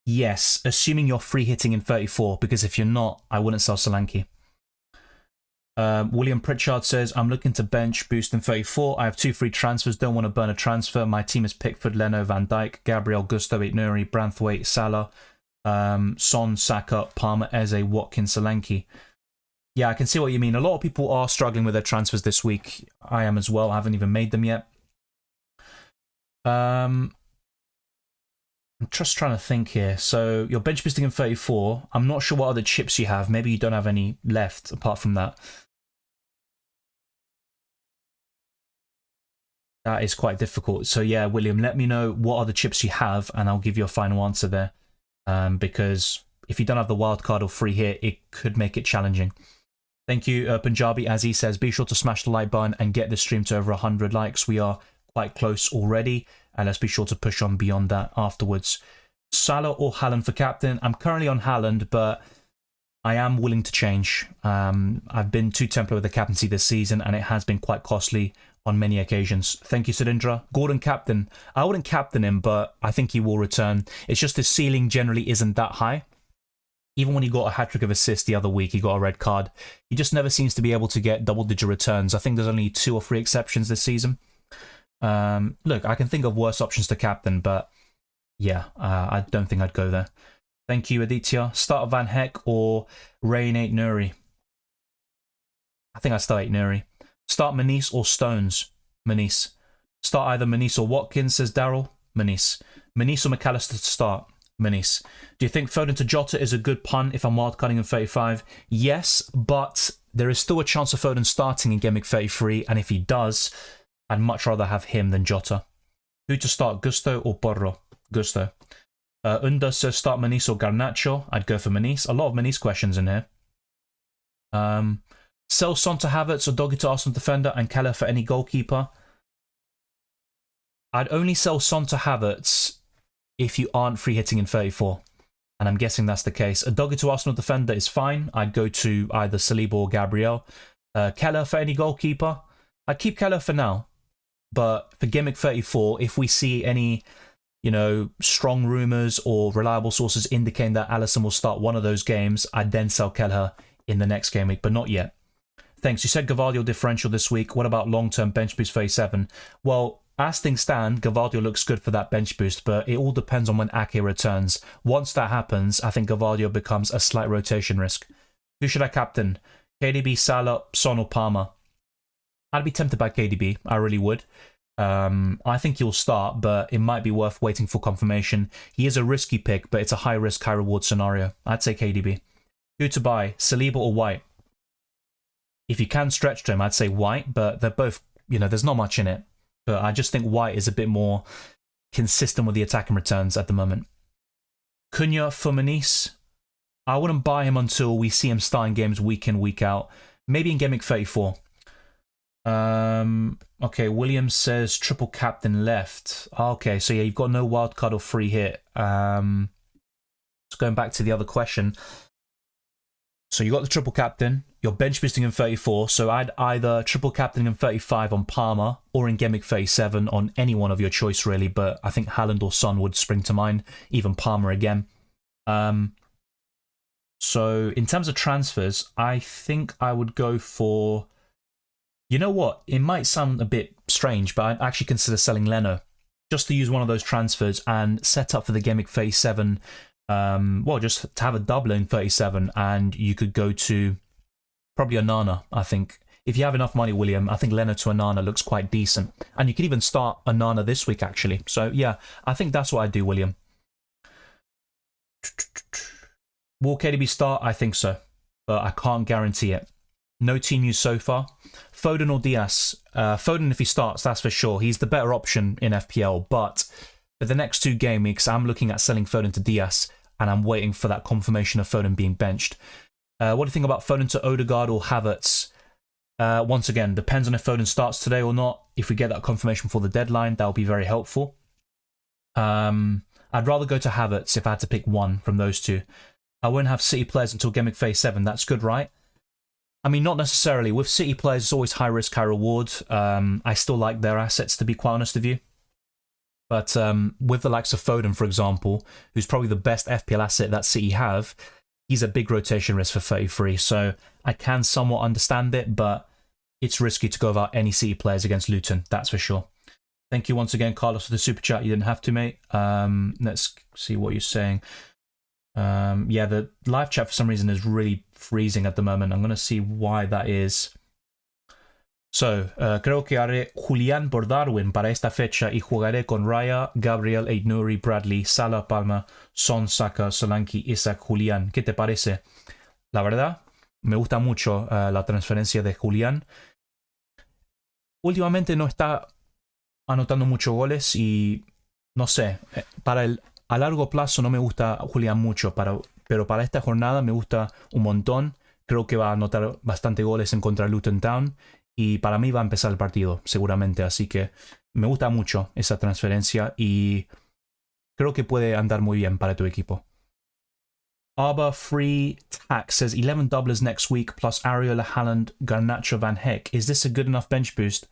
Speaker 1: Yes, assuming you're free hitting in 34, because if you're not, I wouldn't sell Solanke. William Pritchard says, I'm looking to bench boost in 34. I have 2 free transfers, don't want to burn a transfer. My team is Pickford, Leno, Van Dijk, Gabriel, Gusto, Nuri, Branthwaite, Salah, Son, Saka, Palmer, Eze, Watkins, Solanke. Yeah, I can see what you mean. A lot of people are struggling with their transfers this week. I am as well. I haven't even made them yet. I'm just trying to think here. So you're bench boosting in 34. I'm not sure what other chips you have. Maybe you don't have any left apart from that. That is quite difficult. So yeah, William, let me know what other chips you have and I'll give you a final answer there. Because if you don't have the wild card or free hit, it could make it challenging. Thank you, Punjabi. As he says, be sure to smash the like button and get this stream to over 100 likes. We are quite close already, and let's be sure to push on beyond that afterwards. Salah or Haaland for captain? I'm currently on Haaland, but I am willing to change. I've been too tempted with the captaincy this season, and it has been quite costly on many occasions. Thank you, Sudindra. Gordon captain. I wouldn't captain him, but I think he will return. It's just his ceiling generally isn't that high. Even when he got a hat-trick of assists the other week, he got a red card. He just never seems to be able to get double-digit returns. I think there's only 2 or 3 exceptions this season. Look, I can think of worse options to captain, but yeah, I don't think I'd go there. Thank you, Aditya. Start Van Heck or Rain 8 Nuri? I think I'd start 8 Nuri. Start Manice or Stones? Manice. Start either Manice or Watkins, says Daryl. Manice. Manice or McAllister to start? Manice. Do you think Foden to Jota is a good punt if I'm wildcarding in 35? Yes, but there is still a chance of Foden starting in Gameweek 33, and if he does, I'd much rather have him than Jota. Who to start, Gusto or Porro? Gusto. Unda says start Manice or Garnacho. I'd go for Manice. A lot of Manice questions in here. Sell Son to Havertz or Doggy to Arsenal defender and Keller for any goalkeeper. I'd only sell Son to Havertz if you aren't free hitting in 34. And I'm guessing that's the case. A Doggy to Arsenal defender is fine. I'd go to either Saliba or Gabriel. Keller for any goalkeeper. I'd keep Keller for now. But for Gameweek 34, if we see any, strong rumours or reliable sources indicating that Alisson will start one of those games, I'd then sell Keller in the next game week, but not yet. Thanks. You said Gavardio differential this week. What about long-term bench boost 37? Well, as things stand, Gavardio looks good for that bench boost, but it all depends on when Ake returns. Once that happens, I think Gavardio becomes a slight rotation risk. Who should I captain? KDB, Salah, Son or Palmer? I'd be tempted by KDB. I really would. I think he'll start, but it might be worth waiting for confirmation. He is a risky pick, but it's a high-risk, high-reward scenario. I'd say KDB. Who to buy? Saliba or White? If you can stretch to him, I'd say White, but they're both, there's not much in it. But I just think White is a bit more consistent with the attacking returns at the moment. Cunha for Manice. I wouldn't buy him until we see him starting games week in, week out. Maybe in Gameweek 34. Okay, Williams says triple captain left. Okay, so yeah, you've got no wildcard or free hit. So going back to the other question. So you got the triple captain, you're bench boosting in 34, so I'd either triple captain in 35 on Palmer or in Gameweek 37 on any one of your choice really, but I think Haaland or Son would spring to mind, even Palmer again. So in terms of transfers, I think I would go for, you know what, it might sound a bit strange, but I'd actually consider selling Leno just to use one of those transfers and set up for the Gameweek 37. Well, just to have a double in 37, and you could go to probably Onana, I think. If you have enough money, William, I think Leno to Onana looks quite decent. And you could even start Onana this week, actually. So, yeah, I think that's what I'd do, William. Will KDB start? I think so. But I can't guarantee it. No team news so far. Foden or Diaz? Foden, if he starts, that's for sure. He's the better option in FPL. But for the next 2 game weeks, I'm looking at selling Foden to Diaz. And I'm waiting for that confirmation of Foden being benched. What do you think about Foden to Odegaard or Havertz? Once again, depends on if Foden starts today or not. If we get that confirmation for the deadline, that will be very helpful. I'd rather go to Havertz if I had to pick one from those two. I won't have City players until Gameweek 37. That's good, right? I mean, not necessarily. With City players, it's always high risk, high reward. I still like their assets, to be quite honest with you. But with the likes of Foden, for example, who's probably the best FPL asset that City have, he's a big rotation risk for 33. So I can somewhat understand it, but it's risky to go without any City players against Luton, that's for sure. Thank you once again, Carlos, for the super chat. You didn't have to, mate. Let's see what you're saying. Yeah, the live chat for some reason is really freezing at the moment. I'm going to see why that is. So, creo que haré Julián por Darwin para esta fecha y jugaré con Raya, Gabriel, Aït-Nouri, Bradley, Salah, Palma, Son, Saka, Solanke, Isaac, Julián. ¿Qué te parece? La verdad, me gusta mucho la transferencia de Julián. Últimamente no está anotando muchos goles y no sé, a largo plazo no me gusta Julián mucho, pero para esta jornada me gusta un montón. Creo que va a anotar bastante goles en contra de Luton Town. Y para mí va a empezar el partido, seguramente. Así que me gusta mucho esa transferencia y creo que puede andar muy bien para tu equipo. Arba Free Tax says 11 doublers next week plus Ariola, Haaland, Garnacho, Van Heck. Is this a good enough bench boost?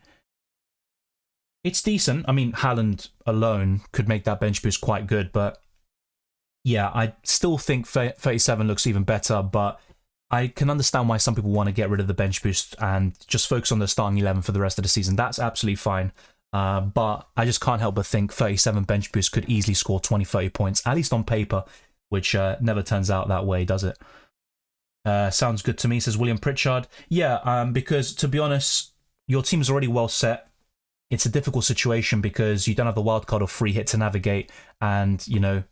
Speaker 1: It's decent. I mean, Haaland alone could make that bench boost quite good, but yeah, I still think 37 looks even better, but I can understand why some people want to get rid of the bench boost and just focus on the starting 11 for the rest of the season. That's absolutely fine. But I just can't help but think 37 bench boost could easily score 20, 30 points, at least on paper, which never turns out that way, does it? Sounds good to me, says William Pritchard. Yeah, because to be honest, your team's already well set. It's a difficult situation because you don't have the wildcard or free hit to navigate and, you know,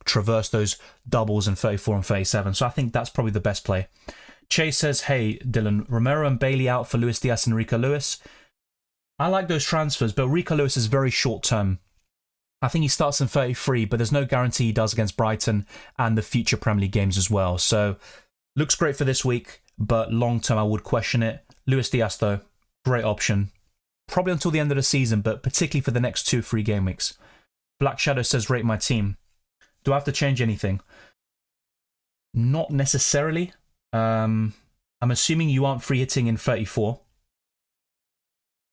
Speaker 1: traverse those doubles in 34 and 37. So I think that's probably the best play. Chase says, hey, Dylan, Romero and Bailey out for Luis Diaz and Rico Lewis. I like those transfers, but Rico Lewis is very short term. I think he starts in 33, but there's no guarantee he does against Brighton and the future Premier League games as well. So looks great for this week, but long term I would question it. Luis Diaz, though, great option. Probably until the end of the season, but particularly for the next 2-3 game weeks. Black Shadow says, rate my team. Do I have to change anything? Not necessarily. I'm assuming you aren't free hitting in 34.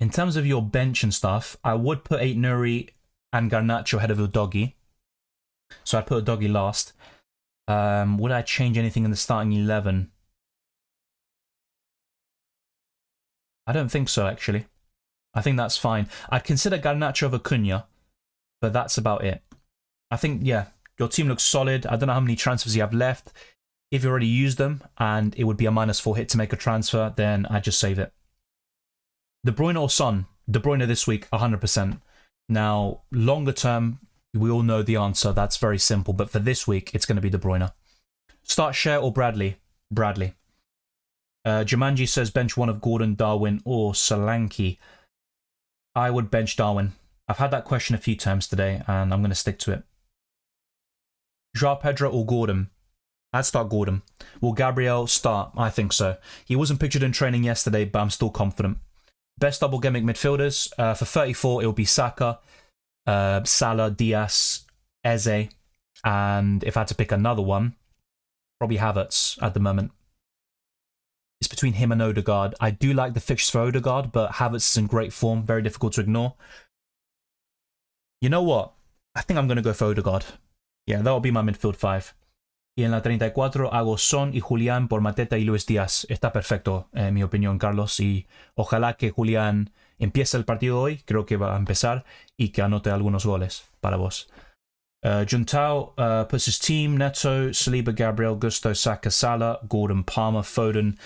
Speaker 1: In terms of your bench and stuff, I would put Aït-Nouri and Garnacho ahead of Udogie. So I'd put Udogie last. Would I change anything in the starting 11? I don't think so, actually. I think that's fine. I'd consider Garnacho over Cunha, but that's about it. I think, yeah, your team looks solid. I don't know how many transfers you have left. If you already used them and it would be a -4 hit to make a transfer, then I'd just save it. De Bruyne or Son? De Bruyne this week, 100%. Now, longer term, we all know the answer. That's very simple. But for this week, it's going to be De Bruyne. Start Cher or Bradley? Bradley. Jumanji says bench one of Gordon, Darwin, or Solanke. I would bench Darwin. I've had that question a few times today, and I'm going to stick to it. João Pedro or Gordon? I'd start Gordon. Will Gabriel start? I think so. He wasn't pictured in training yesterday, but I'm still confident. Best double game week midfielders. For 34, it will be Saka, Salah, Diaz, Eze, and if I had to pick another one, probably Havertz at the moment. It's between him and Odegaard. I do like the fixtures for Odegaard, but Havertz is in great form, very difficult to ignore. You know what? I think I'm going to go for Odegaard. Yeah, that will be my midfield 5. Y en la 34 hago Son y Julián por Mateta y Luis Díaz. Está perfecto, en mi opinión, Carlos. Y ojalá que Julián empiece el partido hoy. Creo que va a empezar. Y que anote algunos goles para vos. Juntao puts his team: Neto, Saliba, Gabriel, Gusto, Saka, Salah, Gordon, Palmer, Foden,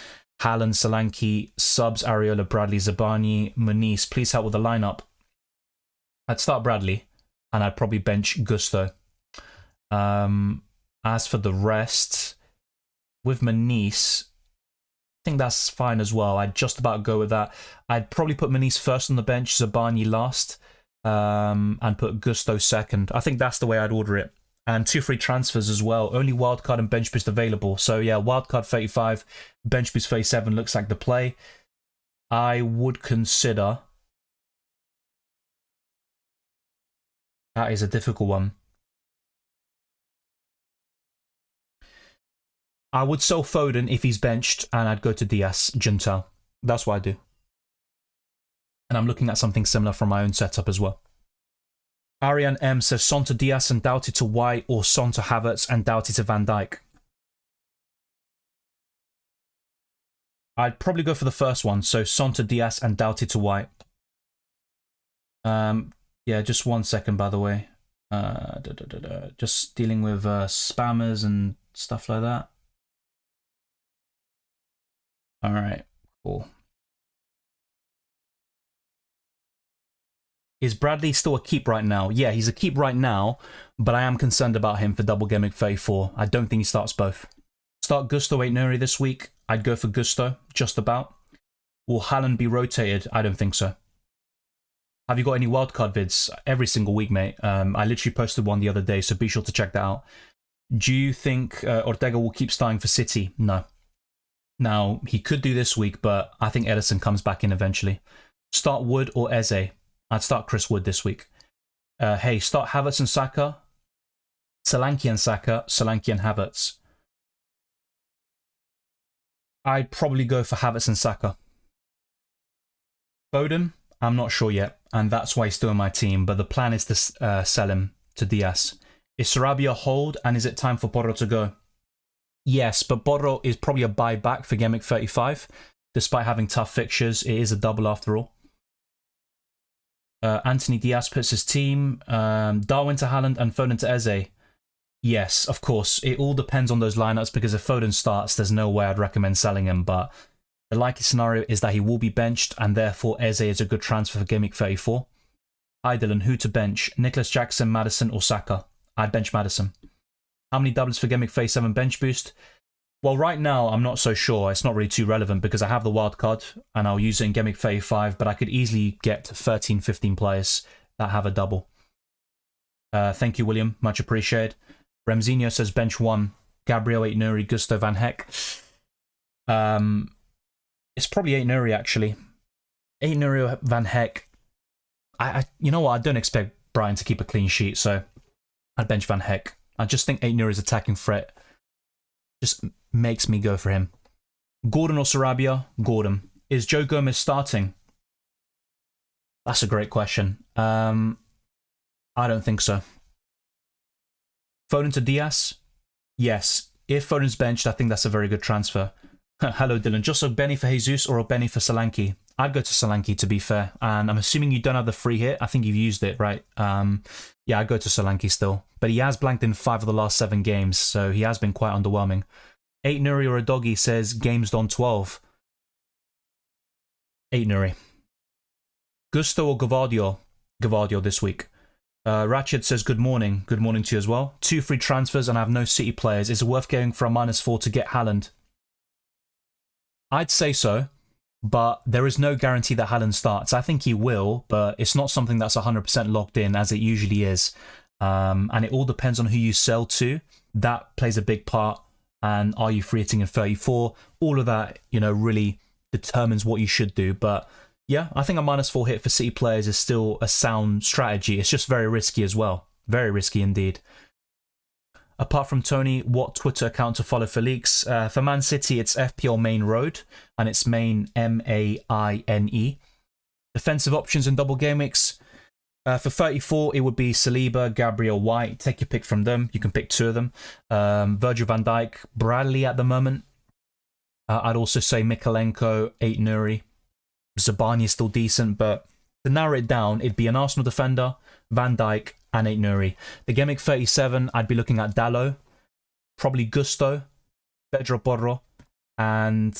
Speaker 1: Haaland, Solanke, subs, Areola, Bradley, Zabani, Muniz. Please help with the lineup. I'd start Bradley, and I'd probably bench Gusto. As for the rest, with Muniz, I think that's fine as well. I'd just about go with that. I'd probably put Muniz first on the bench, Zabani last, and put Gusto second. I think that's the way I'd order it. And 2 free transfers as well. Only wildcard and bench boost available. So yeah, wildcard 35, bench boost 37 looks like the play. I would consider... That is a difficult one. I would sell Foden if he's benched, and I'd go to Diaz, Juntal. That's what I do. And I'm looking at something similar from my own setup as well. Arian M says Son to Diaz and Doughty to White, or Son to Havertz and Doughty to Van Dijk. I'd probably go for the first one, so Son to Diaz and Doughty to White. Yeah, just 1 second, by the way. Just dealing with spammers and stuff like that. All right, cool. Is Bradley still a keep right now? Yeah, he's a keep right now, but I am concerned about him for double game week 34. I don't think he starts both. Start Gusto Aït-Nouri this week. I'd go for Gusto, just about. Will Haaland be rotated? I don't think so. Have you got any wildcard vids? Every single week, mate. I literally posted one the other day, so be sure to check that out. Do you think Ortega will keep starting for City? No. Now, he could do this week, but I think Ederson comes back in eventually. Start Wood or Eze? I'd start Chris Wood this week. Hey, start Havertz and Saka. Solanke and Saka. Solanke and Havertz. I'd probably go for Havertz and Saka. Foden, I'm not sure yet, and that's why he's still in my team, but the plan is to sell him to Diaz. Is Sarabia hold, and is it time for Porro to go? Yes, but Porro is probably a buyback for Gameweek 35. Despite having tough fixtures, it is a double after all. Anthony Diaz puts his team. Darwin to Haaland and Foden to Eze. Yes, of course. It all depends on those lineups, because if Foden starts, there's no way I'd recommend selling him, but the likely scenario is that he will be benched, and therefore Eze is a good transfer for Gameweek 34. Hi Dylan, who to bench? Nicholas Jackson, Maddison, or Saka? I'd bench Maddison. How many doubles for Gameweek 37 bench boost? Well, right now, I'm not so sure. It's not really too relevant because I have the wild card and I'll use it in Gameweek 35, but I could easily get 13, 15 players that have a double. Thank you, William. Much appreciated. Remzinho says bench 1. Gabriel, Aït-Nouri, Gusto, Van Heck. It's probably Aït-Nouri, actually. Aït-Nouri, Van Heck. You know what? I don't expect Brian to keep a clean sheet, so I'd bench Van Heck. I just think Aït-Nouri's attacking threat just makes me go for him. Gordon or Sarabia? Gordon. Is Joe Gomez starting? That's a great question. I don't think so. Foden to Diaz? Yes. If Foden's benched, I think that's a very good transfer. Hello, Dylan. Just a Benny for Jesus or a Benny for Solanke? I'd go to Solanke, to be fair. And I'm assuming you don't have the free hit. I think you've used it, right? Yeah, I'd go to Solanke still. But he has blanked in 5 of the last 7 games, so he has been quite underwhelming. Aït-Nouri or a doggy says games done 12. Aït-Nouri. Gusto or Gavadio? Gavadio this week. Ratchet says good morning. Good morning to you as well. 2 free transfers and I have no City players. Is it worth going for a -4 to get Haaland? I'd say so, but there is no guarantee that Haaland starts. I think he will, but it's not something that's 100% locked in, as it usually is. And it all depends on who you sell to. That plays a big part. And are you free hitting in 34? All of that, you know, really determines what you should do. But yeah, I think a -4 hit for City players is still a sound strategy. It's just very risky as well. Very risky indeed. Apart from Tony, what Twitter account to follow for leaks? For Man City, it's FPL Main Road, and it's Main M-A-I-N-E. Defensive options in double game weeks. For 34, it would be Saliba, Gabriel, White. Take your pick from them. You can pick 2 of them. Virgil van Dijk, Bradley at the moment. I'd also say Mikalenko, Aït-Nouri. Zabani is still decent, but to narrow it down, it'd be an Arsenal defender, Van Dijk, and Aït-Nouri. The Gameweek 37, I'd be looking at Dallo, probably Gusto, Pedro Porro, and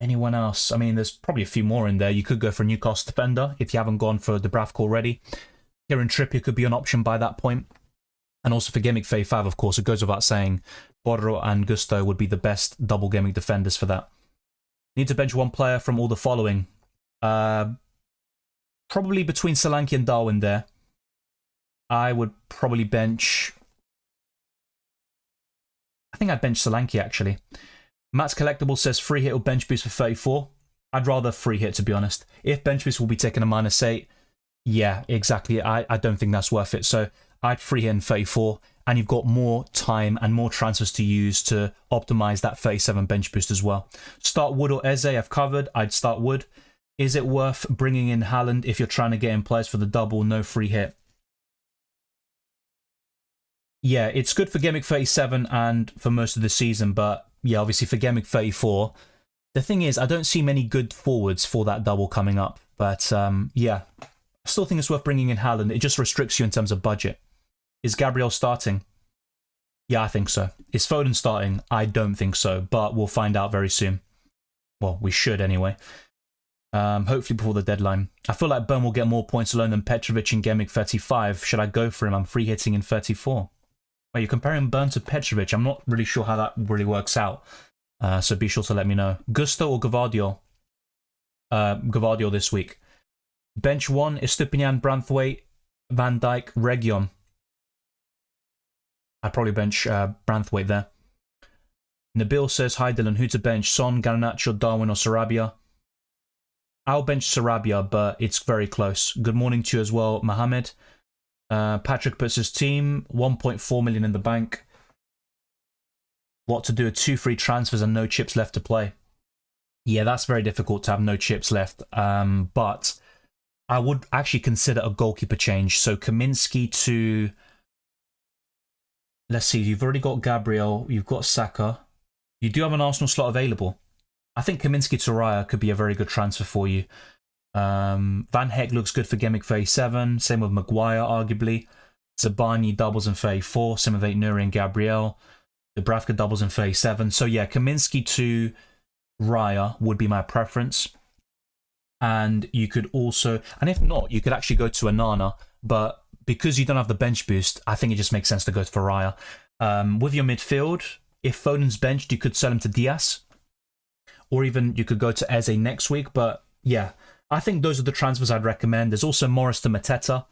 Speaker 1: anyone else. I mean, there's probably a few more in there. You could go for a Newcastle defender if you haven't gone for Dubravka already. Kieran Trippier could be an option by that point. And also for Gameweek 35, of course, it goes without saying, Porro and Gusto would be the best double Gameweek defenders for that. Need to bench 1 player from all the following. Probably between Solanke and Darwin there. I would probably bench... I think I'd bench Solanke, actually. Matt's Collectible says free hit or bench boost for 34. I'd rather free hit, to be honest. If bench boost will be taking a -8, yeah, exactly. I don't think that's worth it. So I'd free hit in 34, and you've got more time and more transfers to use to optimize that 37 bench boost as well. Start Wood or Eze, I've covered. I'd start Wood. Is it worth bringing in Haaland if you're trying to get in players for the double, no free hit? Yeah, it's good for Gameweek 37 and for most of the season, but yeah, obviously for Gameweek 34, the thing is, I don't see many good forwards for that double coming up. But yeah, I still think it's worth bringing in Haaland. It just restricts you in terms of budget. Is Gabriel starting? Yeah, I think so. Is Foden starting? I don't think so, but we'll find out very soon. Well, we should anyway. Hopefully before the deadline. I feel like Burn will get more points alone than Petrovic in Gameweek 35. Should I go for him? I'm free hitting in 34. Wait, you're comparing Burn to Petrovic? I'm not really sure how that really works out. So be sure to let me know. Gusto or Gavadio? Gavadio this week. Bench 1, Estupinian, Branthwaite, Van Dijk, Region. I'd probably bench Branthwaite there. Nabil says, hi Dylan, who to bench? Son, Garnacho, Darwin or Sarabia? I'll bench Sarabia, but it's very close. Good morning to you as well, Mohammed. Patrick puts his team, 1.4 million in the bank. What to do with 2 free transfers and no chips left to play? Yeah, that's very difficult to have no chips left. But I would actually consider a goalkeeper change. So Kaminsky to... Let's see, you've already got Gabriel, you've got Saka. You do have an Arsenal slot available. I think Kaminsky to Raya could be a very good transfer for you. Van Heck looks good for Gameweek 37. Same with Maguire, arguably. Zabani doubles in 34. Same with Nuri and Gabriel. Dubravka doubles in 37. So yeah, Kaminsky to Raya would be my preference. And you could also, and if not, you could actually go to Anana. But because you don't have the bench boost, I think it just makes sense to go for Raya. With your midfield, if Foden's benched, you could sell him to Diaz. Or even you could go to Eze next week. But yeah, I think those are the transfers I'd recommend. There's also Morris to Mateta.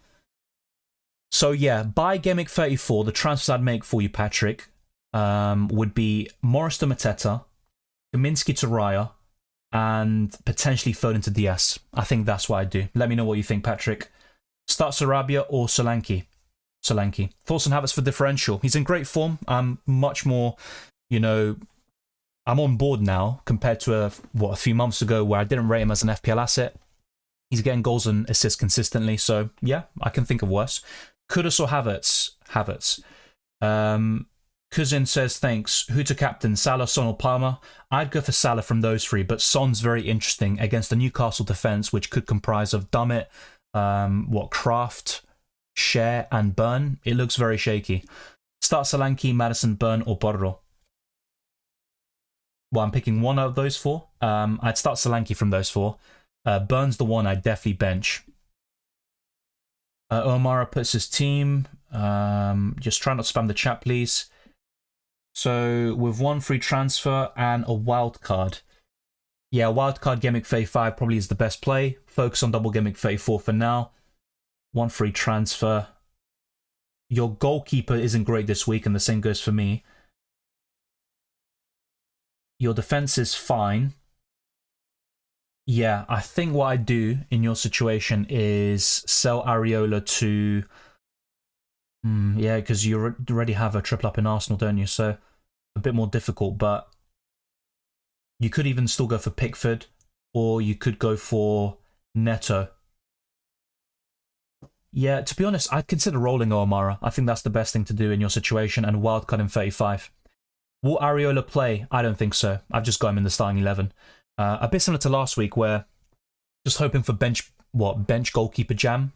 Speaker 1: So yeah, by Gameweek 34, the transfers I'd make for you, Patrick, would be Morris to Mateta, Kaminsky to Raya, and potentially Foden to Diaz. I think that's what I'd do. Let me know what you think, Patrick. Start Sarabia or Solanke? Solanke. Thoughts and habits for differential. He's in great form. I'm much more, I'm on board now compared to a few months ago where I didn't rate him as an FPL asset. He's getting goals and assists consistently, so yeah, I can think of worse. Kudus or Havertz? Havertz. Cousin says, thanks. Who to captain, Salah, Son or Palmer? I'd go for Salah from those three, but Son's very interesting against the Newcastle defence, which could comprise of Dummett, Kraft, Share and Burn. It looks very shaky. Start Solanke, Maddison, Burn or Borro. Well, I'm picking one out of those four. I'd start Solanke from those four. Burn's the one I'd definitely bench. Omara puts his team. Just try not to spam the chat, please. So, with one free transfer and a wild card. Yeah, wild card Gameweek 35 probably is the best play. Focus on double Gameweek 34 for now. One free transfer. Your goalkeeper isn't great this week, and the same goes for me. Your defense is fine. Yeah, I think what I do in your situation is sell Areola to... yeah, because you already have a triple up in Arsenal, don't you? So a bit more difficult, but you could even still go for Pickford, or you could go for Neto. Yeah, to be honest, I'd consider rolling O'Mara. I think that's the best thing to do in your situation, and wildcard in 35. Will Areola play? I don't think so. I've just got him in the starting 11. A bit similar to last week, where just hoping for bench goalkeeper jam.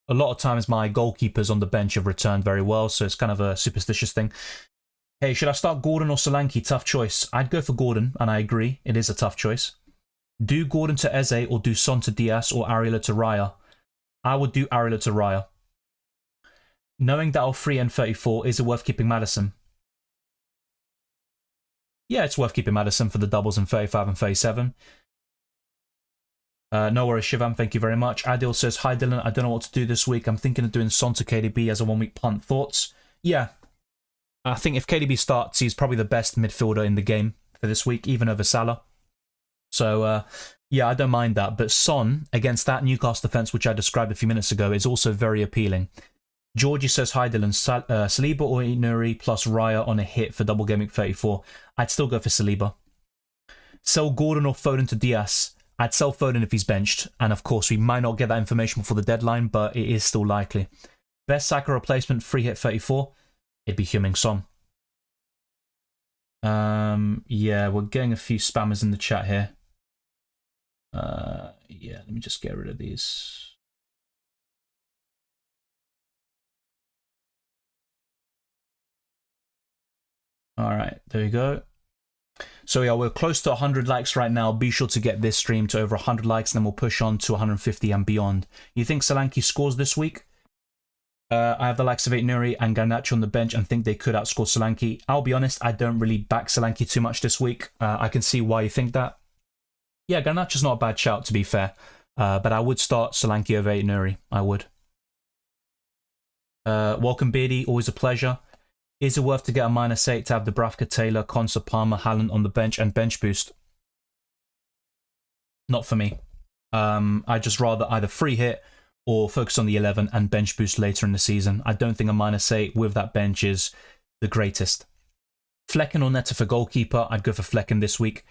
Speaker 1: A lot of times my goalkeepers on the bench have returned very well, so it's kind of a superstitious thing. Hey, should I start Gordon or Solanke? Tough choice. I'd go for Gordon, and I agree, it is a tough choice. Do Gordon to Eze, or do Son to Diaz, or Areola to Raya? I would do Areola to Raya. Knowing that I'll free N34, is it worth keeping Maddison? Yeah, it's worth keeping Maddison for the doubles in 35 and 37. No worries, Shivam, thank you very much. Adil says, hi Dylan, I don't know what to do this week. I'm thinking of doing Son to KDB as a 1 week punt. Thoughts? Yeah, I think if KDB starts, he's probably the best midfielder in the game for this week, even over Salah. So, yeah, I don't mind that. But Son, against that Newcastle defence, which I described a few minutes ago, is also very appealing. Georgie says, hi Dylan, Saliba or Nuri plus Raya on a hit for double Gameweek 34. I'd still go for Saliba. Sell Gordon or Foden to Diaz. I'd sell Foden if he's benched. And of course, we might not get that information before the deadline, but it is still likely. Best Saka replacement, free hit 34. It'd be Heung-min Son. Yeah, we're getting a few spammers in the chat here. Yeah, let me just get rid of these. All right, there we go. So yeah, we're close to 100 likes right now. Be sure to get this stream to over 100 likes, and then we'll push on to 150 and beyond. You think Solanke scores this week? I have the likes of Nuri and Garnacho on the bench and think they could outscore Solanke. I'll be honest, I don't really back Solanke too much this week. I can see why you think that. Yeah, Garnacho's not a bad shout, to be fair. But I would start Solanke over Nuri. I would. Welcome, Beardy. Always a pleasure. Is it worth to get a -8 to have Dubravka, Taylor, Konsa, Palmer, Haaland on the bench and bench boost? Not for me. I'd just rather either free hit or focus on the 11 and bench boost later in the season. I don't think a -8 with that bench is the greatest. Flecken or Neto for goalkeeper. I'd go for Flecken this week.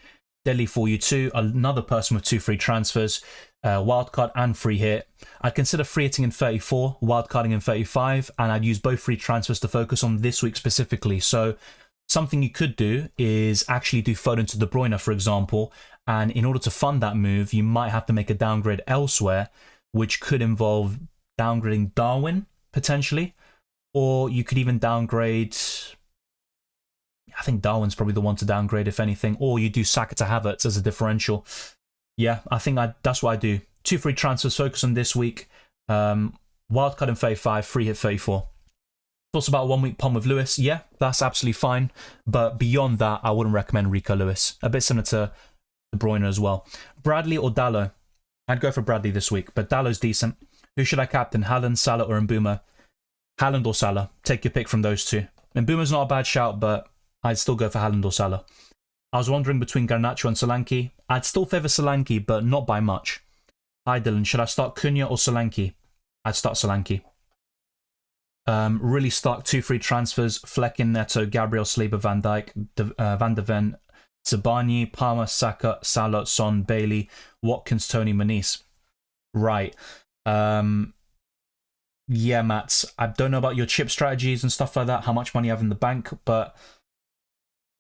Speaker 1: Deadly for you too. Another person with 2 free transfers, wildcard and free hit. I'd consider free hitting in 34, wildcarding in 35, and I'd use both free transfers to focus on this week specifically. So something you could do is actually do Foden to De Bruyne, for example, and in order to fund that move, you might have to make a downgrade elsewhere, which could involve downgrading Darwin, potentially, or you could even downgrade... I think Darwin's probably the one to downgrade, if anything, or you do Saka to Havertz as a differential. Yeah, I think that's what I do. 2 free transfers, focus on this week. Wildcard in 35, free hit 34. Thoughts about 1 week pom with Lewis? Yeah, that's absolutely fine. But beyond that, I wouldn't recommend Rico Lewis. A bit similar to De Bruyne as well. Bradley or Dallo? I'd go for Bradley this week, but Dallo's decent. Who should I captain? Haaland, Salah, or Mbeumo? Haaland or Salah. Take your pick from those two. Mbeumo's not a bad shout, but I'd still go for Haaland or Salah. I was wondering between Garnacho and Solanke. I'd still favour Solanke, but not by much. Hi Dylan, should I start Cunha or Solanke? I'd start Solanke. Really start 2 free transfers. Flecken, Neto, Gabriel, Saliba, Van Dijk, Van de Ven, Zabani, Palmer, Saka, Salah, Son, Bailey, Watkins, Tony, Maniz. Right. Yeah, Matt. I don't know about your chip strategies and stuff like that, how much money you have in the bank, but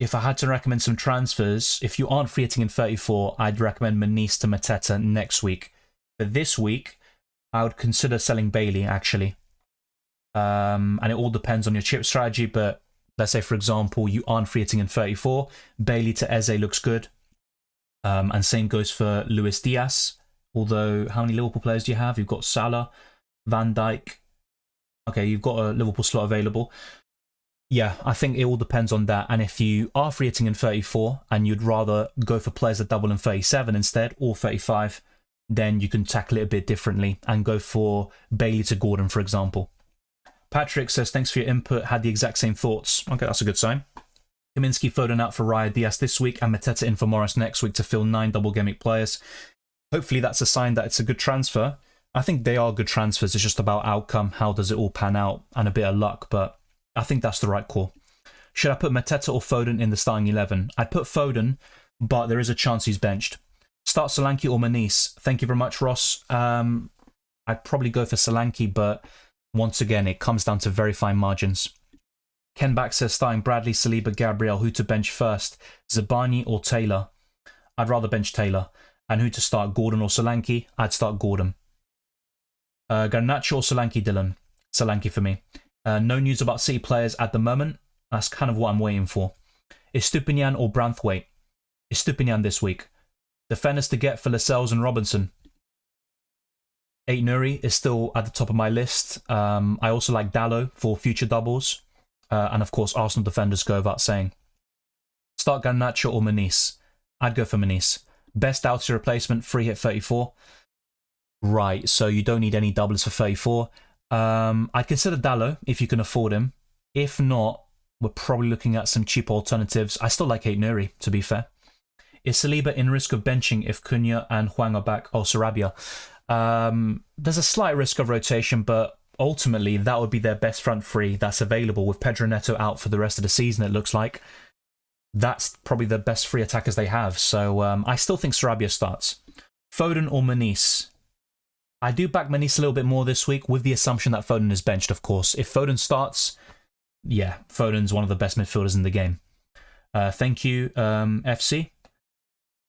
Speaker 1: if I had to recommend some transfers, if you aren't free hitting in 34, I'd recommend Maniz to Mateta next week. But this week, I would consider selling Bailey, actually. And it all depends on your chip strategy, but let's say, for example, you aren't free hitting in 34, Bailey to Eze looks good. And same goes for Luis Diaz. Although, how many Liverpool players do you have? You've got Salah, Van Dijk. Okay, you've got a Liverpool slot available. Yeah, I think it all depends on that. And if you are free hitting in 34 and you'd rather go for players that double in 37 instead, or 35, then you can tackle it a bit differently and go for Bailey to Gordon, for example. Patrick says, thanks for your input. Had the exact same thoughts. Okay, that's a good sign. Kaminsky, Foden out for Raya Diaz this week and Mateta in for Morris next week to fill 9 double game week players. Hopefully that's a sign that it's a good transfer. I think they are good transfers. It's just about outcome. How does it all pan out? And a bit of luck, but I think that's the right call. Should I put Mateta or Foden in the starting 11? I'd put Foden, but there is a chance he's benched. Start Solanke or Maniz. Thank you very much, Ross. I'd probably go for Solanke, but once again, it comes down to very fine margins. Ken Back says starting Bradley, Saliba, Gabriel. Who to bench first? Zabani or Taylor? I'd rather bench Taylor. And who to start? Gordon or Solanke? I'd start Gordon. Garnacho or Solanke, Dylan? Solanke for me. No news about City players at the moment. That's kind of what I'm waiting for. Is Stupinian or Branthwaite? Is Stupinian this week? Defenders to get for Lascelles and Robinson. 8 Nuri is still at the top of my list. I also like Dallo for future doubles. And of course, Arsenal defenders go without saying. Start Garnacho or Maniz? I'd go for Maniz. Best outside replacement, free hit 34. Right, so you don't need any doublers for 34. I'd consider Dallo if you can afford him. If not, we're probably looking at some cheap alternatives. I still like 8 Nuri, to be fair. Is Saliba in risk of benching if Cunha and Hwang are back? Oh, Sarabia. There's a slight risk of rotation, but ultimately that would be their best front three that's available with Pedro Neto out for the rest of the season, it looks like. That's probably the best free attackers they have. So I still think Sarabia starts. Foden or Maniz? I do back Maniz a little bit more this week with the assumption that Foden is benched, of course. If Foden starts, yeah, Foden's one of the best midfielders in the game. Thank you, FC.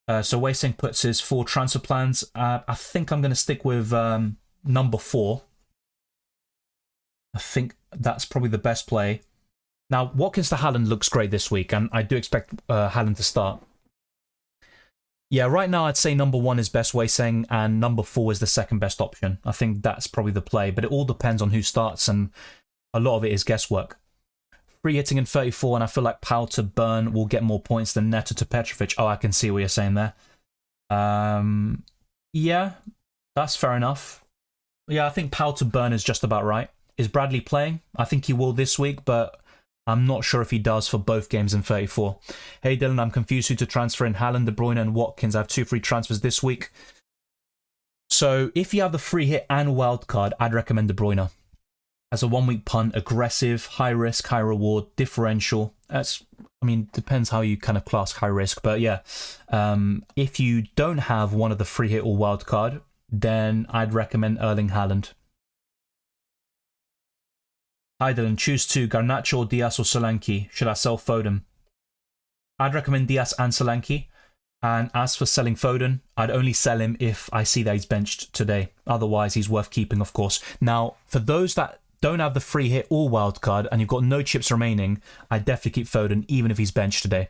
Speaker 1: So Weising puts his 4 transfer plans. I think I'm going to stick with number 4. I think that's probably the best play. Now, Watkins to Haaland looks great this week, and I do expect Haaland to start. Yeah, right now I'd say number 1 is best Weising, and number 4 is the second best option. I think that's probably the play, but it all depends on who starts, and a lot of it is guesswork. Free hitting in 34, and I feel like Pau to Burn will get more points than Neto to Petrovic. Oh, I can see what you're saying there. Yeah, that's fair enough. Yeah, I think Pau to Burn is just about right. Is Bradley playing? I think he will this week, but I'm not sure if he does for both games in 34. Hey Dylan, I'm confused who to transfer in Haaland, De Bruyne and Watkins. I have 2 free transfers this week. So if you have the free hit and wild card, I'd recommend De Bruyne. As a 1 week punt, aggressive, high risk, high reward, differential. Depends how you kind of class high risk, but yeah. If you don't have one of the free hit or wild card, then I'd recommend Erling Haaland. Hi Dylan, choose two, Garnacho, Diaz or Solanke. Should I sell Foden? I'd recommend Diaz and Solanke. And as for selling Foden, I'd only sell him if I see that he's benched today. Otherwise, he's worth keeping, of course. Now, for those that don't have the free hit or wild card and you've got no chips remaining, I'd definitely keep Foden even if he's benched today.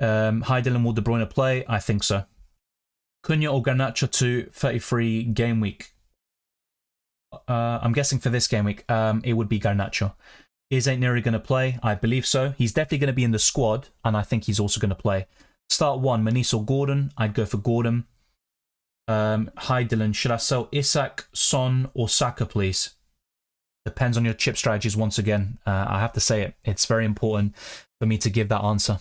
Speaker 1: Hi Dylan, will De Bruyne play? I think so. Cunha or Garnacho to 33 game week? I'm guessing for this game week, it would be Garnacho. Is Ain't Neri going to play? I believe so. He's definitely going to be in the squad, and I think he's also going to play. Start one, Manis or Gordon? I'd go for Gordon. Hi Dylan, should I sell Isak, Son or Saka, please? Depends on your chip strategies once again. I have to say it. It's very important for me to give that answer.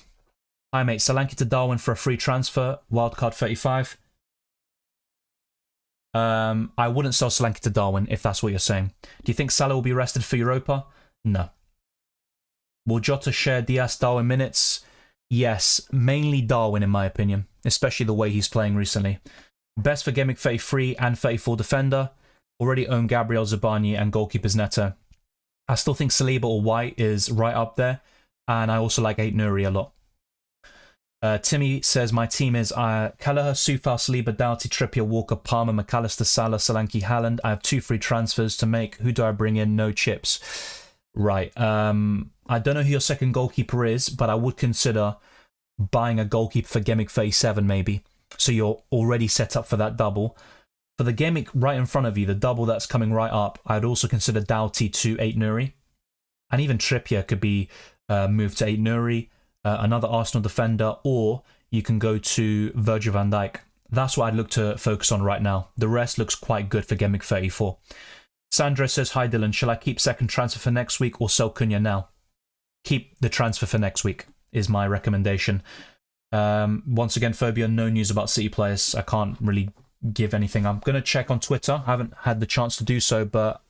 Speaker 1: Hi mate, Solanke to Darwin for a free transfer, wildcard 35. I wouldn't sell Solanke to Darwin if that's what you're saying. Do you think Salah will be rested for Europa? No. Will Jota share Diaz Darwin minutes? Yes, mainly Darwin in my opinion, especially the way he's playing recently. Best for Gameweek 33 and 34 defender. Already own Gabriel, Zabani and goalkeepers Neto. I still think Saliba or White is right up there, and I also like Ain't Nuri a lot. Timmy says my team is Kelleher, Soufal, Saliba, Doughty, Trippier, Walker, Palmer, McAllister, Salah, Solanke, Haaland. I have 2 free transfers to make. Who do I bring in? No chips. Right. I don't know who your second goalkeeper is, but I would consider buying a goalkeeper for Gameweek 37 maybe. So you're already set up for that double. For the Gameweek right in front of you, the double that's coming right up, I'd also consider Doughty to Ain't Nuri. And even Trippier could be moved to Ain't Nuri. Another Arsenal defender, or you can go to Virgil van Dijk. That's what I'd look to focus on right now. The rest looks quite good for Gameweek 34. Sandra says, hi Dylan, shall I keep second transfer for next week or sell Cunha now? Keep the transfer for next week is my recommendation. Once again, Phobia, no news about City players. I can't really give anything. I'm going to check on Twitter. I haven't had the chance to do so, but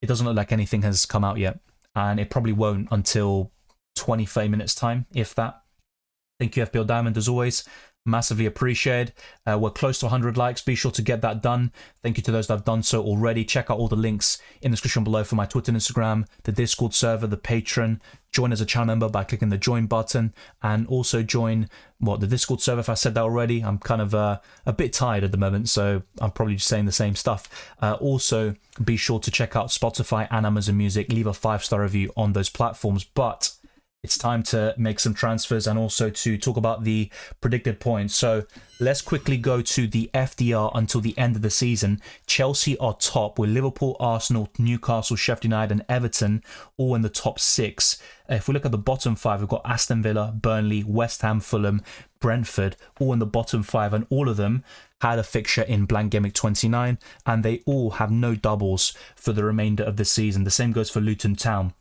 Speaker 1: it doesn't look like anything has come out yet. And it probably won't until 20-30 minutes time, if that. Thank you FPL Diamond as always, massively appreciated. We're close to 100 likes, be sure to get that done. Thank you to those that have done so already. Check out all the links in the description below for my Twitter and Instagram, the Discord server, the Patreon. Join as a channel member by clicking the join button, and also join the Discord server if I said that already. I'm kind of a bit tired at the moment, so I'm probably just saying the same stuff. Also be sure to check out Spotify and Amazon Music, leave a 5-star review on those platforms. But it's time to make some transfers and also to talk about the predicted points. So let's quickly go to the FDR until the end of the season. Chelsea are top with Liverpool, Arsenal, Newcastle, Sheffield United and Everton all in the top 6. If we look at the bottom 5, we've got Aston Villa, Burnley, West Ham, Fulham, Brentford, all in the bottom 5, and all of them had a fixture in blank Gameweek 29, and they all have no doubles for the remainder of the season. The same goes for Luton Town.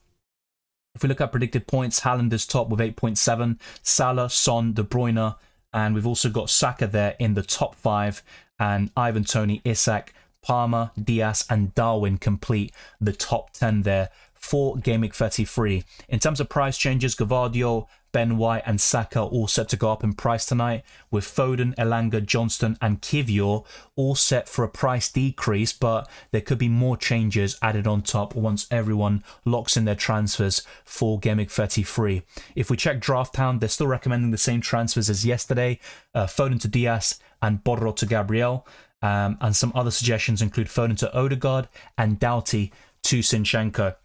Speaker 1: If we look at predicted points, Haaland is top with 8.7, Salah, Son, De Bruyne, and we've also got Saka there in the top 5, and Ivan Toney, Isak, Palmer, Diaz, and Darwin complete the top 10 there for Gameweek 33. In terms of price changes, Gvardiol, Ben White and Saka all set to go up in price tonight, with Foden, Elanga, Johnston and Kivior all set for a price decrease, but there could be more changes added on top once everyone locks in their transfers for Gameweek 33. If we check Drafthound, they're still recommending the same transfers as yesterday, Foden to Diaz and Borro to Gabriel, and some other suggestions include Foden to Odegaard and Doughty to Zinchenko.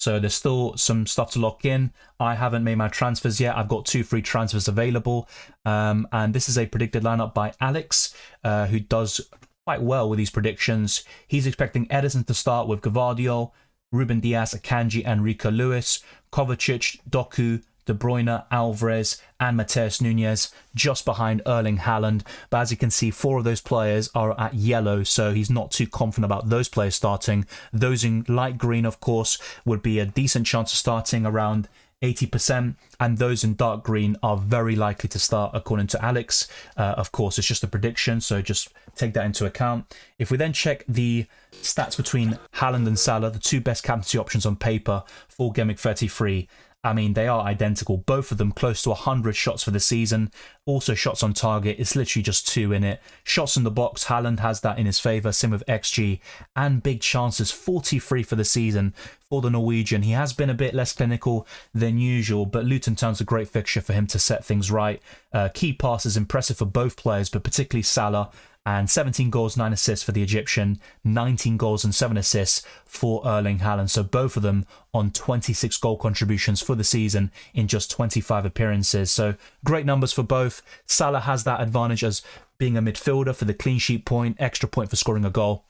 Speaker 1: So there's still some stuff to lock in. I haven't made my transfers yet. I've got 2 free transfers available. And this is a predicted lineup by Alex, who does quite well with these predictions. He's expecting Edison to start with Gvardiol, Ruben Diaz, Akanji, and Rico Lewis, Kovacic, Doku, De Bruyne, Alvarez, and Mateus Nunes just behind Erling Haaland. But as you can see, 4 of those players are at yellow, so he's not too confident about those players starting. Those in light green, of course, would be a decent chance of starting around 80%, and those in dark green are very likely to start according to Alex. Of course, it's just a prediction, so just take that into account. If we then check the stats between Haaland and Salah, the two best captaincy options on paper for Gameweek 33, I mean, they are identical. Both of them close to 100 shots for the season. Also shots on target. It's literally just 2 in it. Shots in the box, Haaland has that in his favour. Same with XG. And big chances, 43 for the season for the Norwegian. He has been a bit less clinical than usual, but Luton Town's a great fixture for him to set things right. Key passes, impressive for both players, but particularly Salah. And 17 goals, 9 assists for the Egyptian, 19 goals and 7 assists for Erling Haaland. So both of them on 26 goal contributions for the season in just 25 appearances. So great numbers for both. Salah has that advantage as being a midfielder for the clean sheet point, extra point for scoring a goal.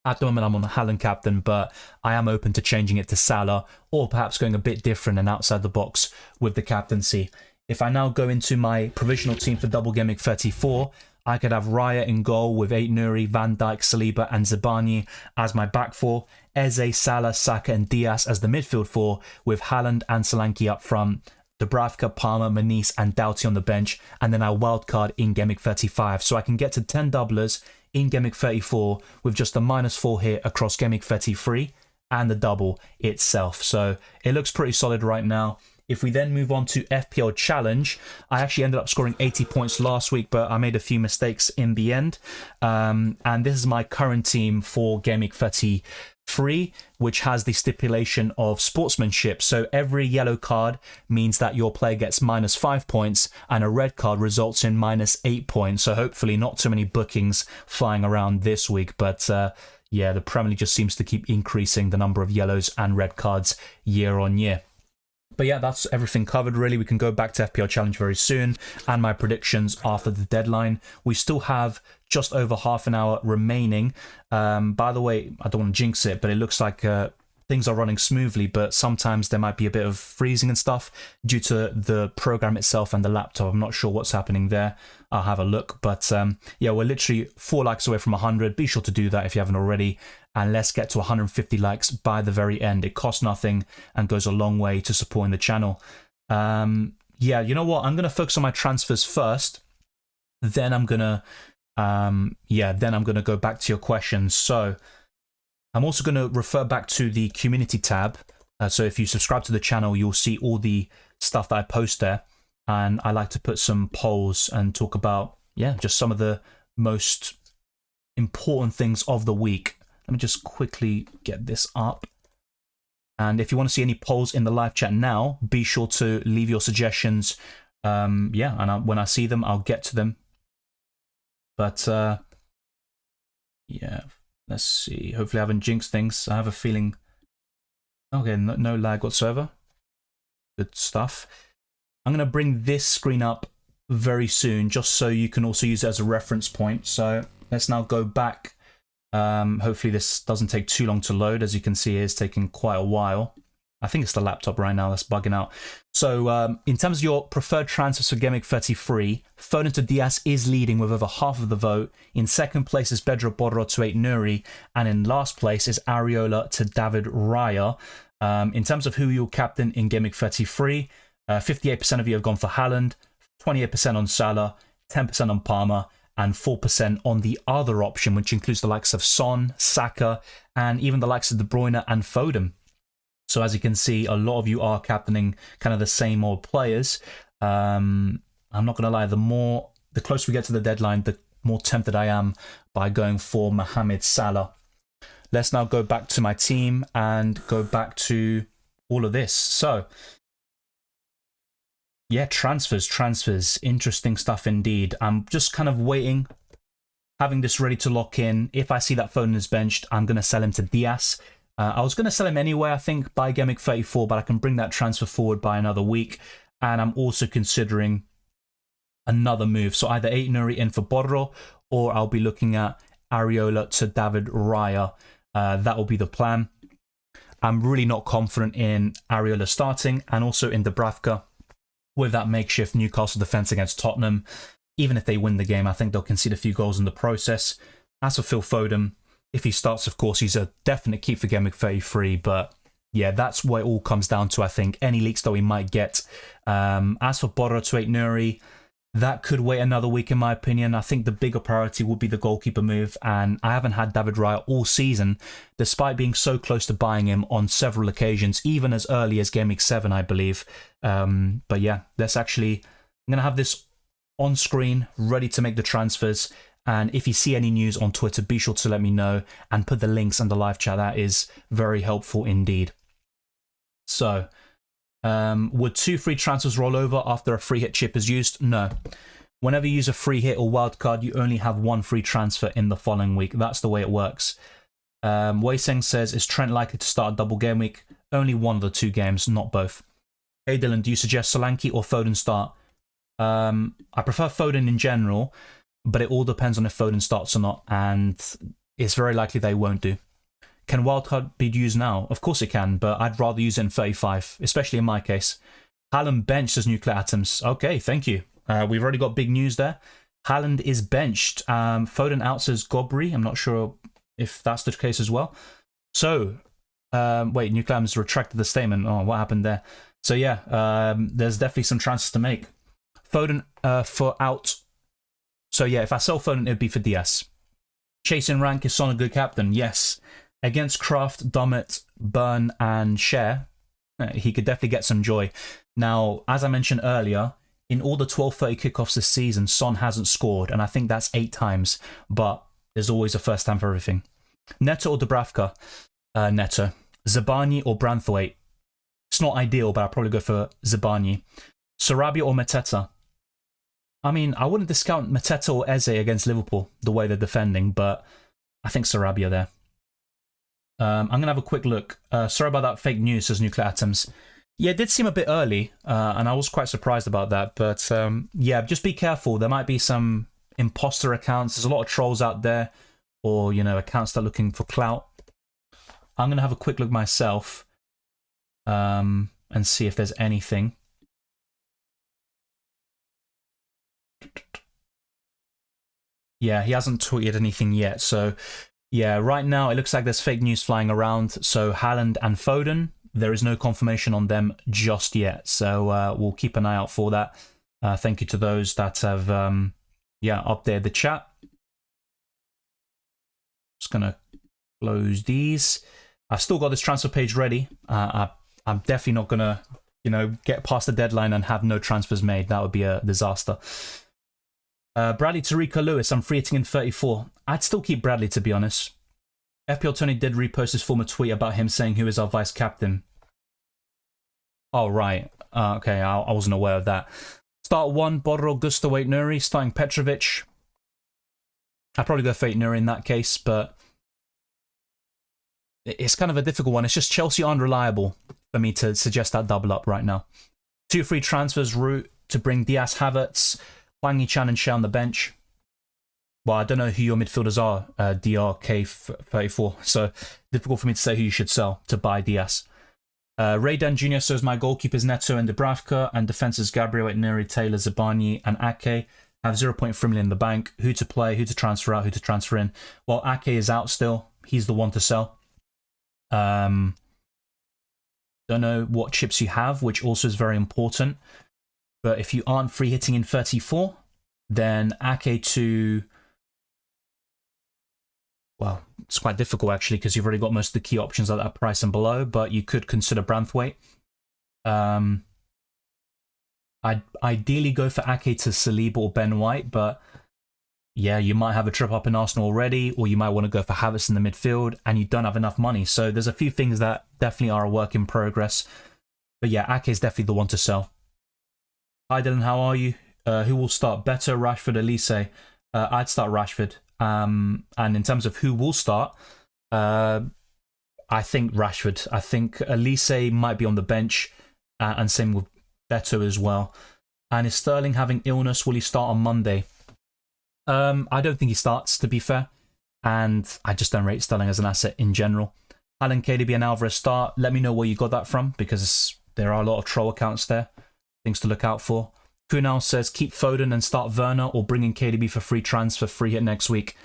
Speaker 1: At the moment, I'm on a Haaland captain, but I am open to changing it to Salah or perhaps going a bit different and outside the box with the captaincy. If I now go into my provisional team for double Gameweek 34, I could have Raya in goal with Aït-Nouri, Van Dijk, Saliba and Zabani as my back four. Eze, Salah, Saka and Diaz as the midfield four, with Haaland and Solanke up front. Dubravka, Palmer, Manice and Doughty on the bench. And then our wildcard in Gameweek 35. So I can get to 10 doublers in Gameweek 34 with just a -4 here across Gameweek 33 and the double itself. So it looks pretty solid right now. If we then move on to FPL Challenge, I actually ended up scoring 80 points last week, but I made a few mistakes in the end. And this is my current team for Gameweek 33, which has the stipulation of sportsmanship. So every yellow card means that your player gets -5 points, and a red card results in -8 points. So hopefully not too many bookings flying around this week. But yeah, the Premier League just seems to keep increasing the number of yellows and red cards year on year. But yeah, that's everything covered, really. We can go back to FPL Challenge very soon and my predictions after the deadline. We still have just over half an hour remaining. By the way, I don't want to jinx it, but it looks like things are running smoothly, but sometimes there might be a bit of freezing and stuff due to the program itself and the laptop. I'm not sure what's happening there. I'll have a look. But yeah, we're literally 4 likes away from 100. Be sure to do that if you haven't already. And let's get to 150 likes by the very end. It costs nothing and goes a long way to supporting the channel. Yeah, you know what? I'm going to focus on my transfers first. Then I'm going to, then I'm going to go back to your questions. So I'm also going to refer back to the community tab. So if you subscribe to the channel, you'll see all the stuff that I post there. And I like to put some polls and talk about, yeah, just some of the most important things of the week. Let me just quickly get this up. And if you want to see any polls in the live chat now, be sure to leave your suggestions. Yeah, and when I see them, I'll get to them. But yeah, let's see. Hopefully I haven't jinxed things. I have a feeling... Okay, no lag whatsoever. Good stuff. I'm going to bring this screen up very soon, just so you can also use it as a reference point. So let's now go back. Hopefully this doesn't take too long to load. As you can see, it's taking quite a while. I think it's the laptop right now that's bugging out. So in terms of your preferred transfers for Gameweek 33, Foden to Diaz is leading with over half of the vote. In second place is Bedro Borro to Aït-Nouri. And in last place is Areola to David Raya. In terms of who you'll captain in Gameweek 33, 58% of you have gone for Haaland, 28% on Salah, 10% on Palmer, and 4% on the other option, which includes the likes of Son, Saka, and even the likes of De Bruyne and Foden. So as you can see, a lot of you are captaining kind of the same old players. I'm not going to lie, the closer we get to the deadline, the more tempted I am by going for Mohamed Salah. Let's now go back to my team and go back to all of this. So yeah, transfers. Interesting stuff indeed. I'm just kind of waiting, having this ready to lock in. If I see that Foden is benched, I'm going to sell him to Diaz. I was going to sell him anyway, I think, by Gameweek 34, but I can bring that transfer forward by another week. And I'm also considering another move. So either Aït-Nouri in for Borro, or I'll be looking at Areola to David Raya. That will be the plan. I'm really not confident in Areola starting, and also in Dubravka. With that makeshift Newcastle defence against Tottenham, even if they win the game, I think they'll concede a few goals in the process. As for Phil Foden, if he starts, of course, he's a definite keep for Gameweek 33, but Yeah, that's what it all comes down to, I think. Any leaks that we might get. As for Borro to 8 Nuri, that could wait another week, in my opinion. I think the bigger priority would be the goalkeeper move, and I haven't had David Raya all season, despite being so close to buying him on several occasions, even as early as Game Week 7, I believe. But yeah, I'm going to have this on screen, ready to make the transfers. And if you see any news on Twitter, be sure to let me know and put the links in the live chat. That is very helpful indeed. So, would 2 free transfers roll over after a free hit chip is used? No. Whenever you use a free hit or wildcard, you only have 1 free transfer in the following week. That's the way it works. Wei Seng says, is Trent likely to start a double game week? Only one of the 2 games, not both. Hey Dylan, do you suggest Solanke or Foden start? I prefer Foden in general, but it all depends on if Foden starts or not, and it's very likely they won't do. Can wildcard be used now? Of course it can, but I'd rather use it in 35, especially in my case. Haaland benched as nuclear atoms. Okay, thank you. We've already got big news there. Haaland is benched. Foden out says Gobri. I'm not sure if that's the case as well. So, wait, nuclear atoms retracted the statement. Oh, what happened there? So yeah, there's definitely some transfers to make. Foden for out. So yeah, if I sell Foden, it'd be for DS. Chasing rank, is Son a good captain? Yes. Against Kraft, Dummett, Burn, and Cher, he could definitely get some joy. Now, as I mentioned earlier, in all the 12:30 kickoffs this season, Son hasn't scored, and I think that's 8 times, but there's always a first time for everything. Neto or Dubravka? Neto. Zabani or Branthwaite? It's not ideal, but I'll probably go for Zabani. Sarabia or Mateta? I mean, I wouldn't discount Mateta or Eze against Liverpool, the way they're defending, but I think Sarabia there. I'm going to have a quick look. Sorry about that fake news, says Nuclear Atoms. Yeah, it did seem a bit early, and I was quite surprised about that. But yeah, just be careful. There might be some imposter accounts. There's a lot of trolls out there, or, you know, accounts that are looking for clout. I'm going to have a quick look myself and see if there's anything. Yeah, he hasn't tweeted anything yet, so yeah, right now it looks like there's fake news flying around. So Haaland and Foden, there is no confirmation on them just yet, so we'll keep an eye out for that. Thank you to those that have updated the chat. Just gonna close these. I've still got this transfer page ready. I'm definitely not gonna, you know, get past the deadline and have no transfers made. That would be a disaster. Bradley Tarika Lewis, I'm free hitting in 34. I'd still keep Bradley, to be honest. FPL Tony did repost his former tweet about him saying who is our vice captain. Oh, right. Okay, I wasn't aware of that. Start 1, Borro, Gusto, 8 Nuri. Starting Petrovic. I'd probably go for 8 Nuri in that case, but it's kind of a difficult one. It's just Chelsea aren't reliable for me to suggest that double up right now. 2 free transfers route to bring Diaz, Havertz, Wang Yichan and Shea on the bench. Well, I don't know who your midfielders are, DRK34, so difficult for me to say who you should sell to buy Diaz. Ray Dan Jr. says my goalkeepers Neto and Dubravka, and defences Gabriel, Neri, Taylor, Zabani, and Ake have 0.3 million in the bank. Who to play, who to transfer out, who to transfer in. Well, Ake is out still. He's the one to sell. Don't know what chips you have, which also is very important. But if you aren't free hitting in 34, then Ake to... Well, it's quite difficult actually because you've already got most of the key options at that price and below, but you could consider Branthwaite. I'd ideally go for Ake to Saliba or Ben White, but yeah, you might have a trip up in Arsenal already, or you might want to go for Havertz in the midfield, and you don't have enough money. So there's a few things that definitely are a work in progress. But yeah, Ake is definitely the one to sell. Hi Dylan, how are you? Who will start? Better, Rashford, Elise? I'd start Rashford. And in terms of who will start, I think Rashford. I think Elise might be on the bench, and same with Beto as well. And is Sterling having illness? Will he start on Monday? I don't think he starts, to be fair. And I just don't rate Sterling as an asset in general. Alan, KDB and Alvarez start. Let me know where you got that from, because there are a lot of troll accounts there. Things to look out for. Kunal says keep Foden and start Werner, or bring in KDB for free transfer, free hit next week.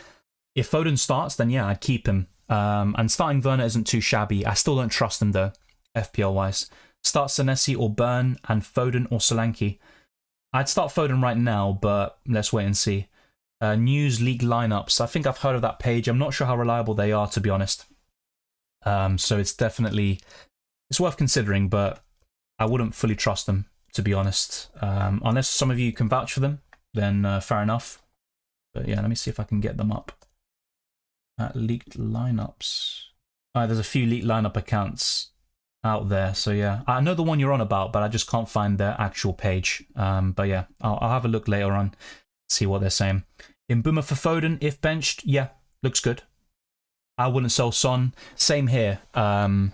Speaker 1: If Foden starts, then yeah, I'd keep him. And starting Werner isn't too shabby. I still don't trust him though. FPL-wise. Start Senesi or Burn, and Foden or Solanke. I'd start Foden right now, but let's wait and see. News league lineups. I think I've heard of that page. I'm not sure how reliable they are, to be honest. So it's worth considering, but I wouldn't fully trust them, to be honest. Unless some of you can vouch for them, then fair enough. But yeah, let me see if I can get them up. Leaked lineups. There's a few leaked lineup accounts out there, so yeah. I know the one you're on about, but I just can't find their actual page. But yeah, I'll have a look later on, see what they're saying. Mbeumo for Foden, if benched, yeah, looks good. I wouldn't sell Son. Same here. I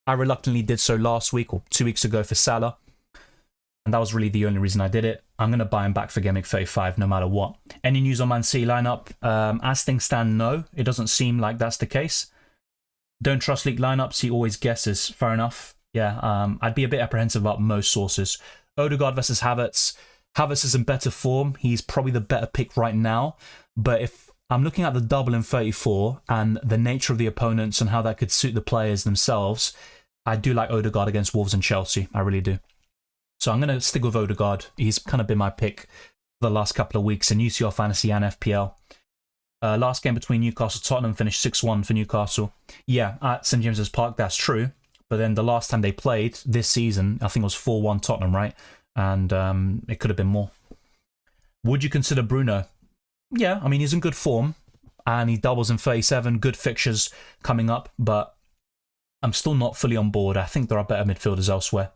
Speaker 1: reluctantly did so last week or 2 weeks ago for Salah, and that was really the only reason I did it. I'm going to buy him back for Gameweek 35 no matter what. Any news on Man City lineup? As things stand, no. It doesn't seem like that's the case. Don't trust league lineups. He always guesses. Fair enough. Yeah, I'd be a bit apprehensive about most sources. Odegaard versus Havertz. Havertz is in better form. He's probably the better pick right now. But if I'm looking at the double in 34 and the nature of the opponents and how that could suit the players themselves, I do like Odegaard against Wolves and Chelsea. I really do. So I'm going to stick with Odegaard. He's kind of been my pick for the last couple of weeks in UCL Fantasy and FPL. Last game between Newcastle Tottenham finished 6-1 for Newcastle. Yeah, at St James's Park, that's true. But then the last time they played this season, I think it was 4-1 Tottenham, right? And it could have been more. Would you consider Bruno? Yeah, I mean, he's in good form. And he doubles in 37. Good fixtures coming up. But I'm still not fully on board. I think there are better midfielders elsewhere.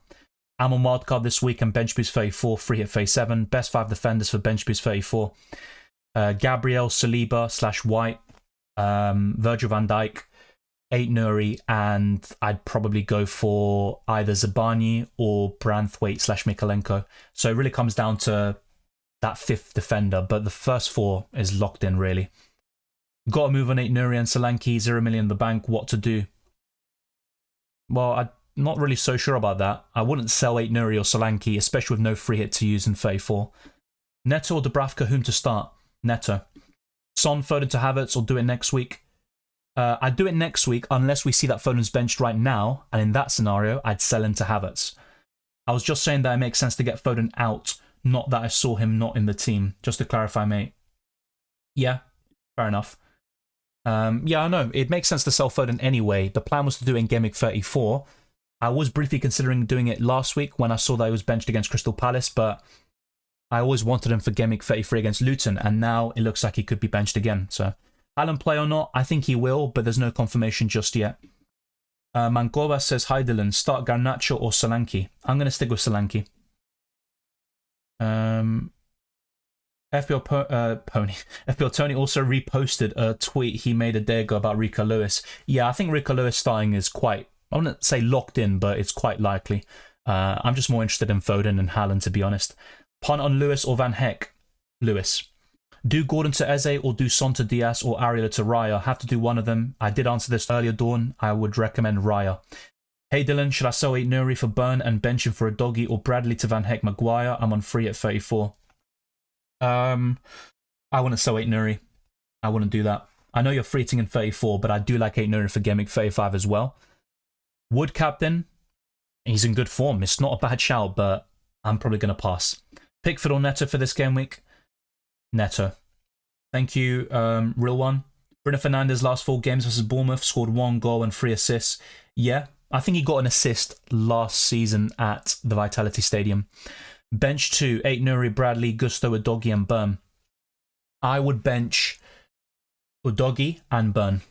Speaker 1: I'm on wildcard this week and bench boost 34, free hit 37. Best 5 defenders for bench boost 34. Gabriel, Saliba / White, Virgil van Dijk, 8 Nuri, and I'd probably go for either Zabani or Branthwaite / Mikalenko. So it really comes down to that 5th defender, but the first 4 is locked in, really. Got to move on 8 Nuri and Solanke, 0 million in the bank. What to do? Well, I'm not really so sure about that. I wouldn't sell 8 Nuri or Solanke, especially with no free hit to use in 34. Neto or Dubravka, whom to start? Neto. Son, Foden to Havertz, or do it next week? I'd do it next week unless we see that Foden's benched right now, and in that scenario, I'd sell him to Havertz. I was just saying that it makes sense to get Foden out, not that I saw him not in the team. Just to clarify, mate. Yeah, fair enough. Yeah, I know. It makes sense to sell Foden anyway. The plan was to do it in Gameweek 34. I was briefly considering doing it last week when I saw that he was benched against Crystal Palace, but I always wanted him for Gameweek 33 against Luton, and now it looks like he could be benched again. So, Haaland play or not? I think he will, but there's no confirmation just yet. Mangova says, hi Dylan, start Garnacho or Solanke? I'm going to stick with Solanke. FPL Tony also reposted a tweet he made a day ago about Rico Lewis. Yeah, I think Rico Lewis starting is quite, I wouldn't say locked in, but it's quite likely. I'm just more interested in Foden and Haaland, to be honest. Punt on Lewis or Van Heck? Lewis. Do Gordon to Eze or do Son to Diaz or Ariel to Raya? Have to do one of them. I did answer this earlier, Dawn. I would recommend Raya. Hey Dylan, should I sell 8 Nuri for Burn and bench him for a doggy or Bradley to Van Heck Maguire? I'm on free at 34. I wouldn't sell 8 Nuri. I wouldn't do that. I know you're free in 34, but I do like 8 Nuri for Gameweek 35 as well. Wood captain? He's in good form. It's not a bad shout, but I'm probably going to pass. Pickford or Neto for this game week? Neto. Thank you, real one. Bruno Fernandes last 4 games versus Bournemouth scored 1 goal and 3 assists. Yeah, I think he got an assist last season at the Vitality Stadium. Bench 2, 8 Nuri, Bradley, Gusto, Udogie and Burn. I would bench Udogie and Burn.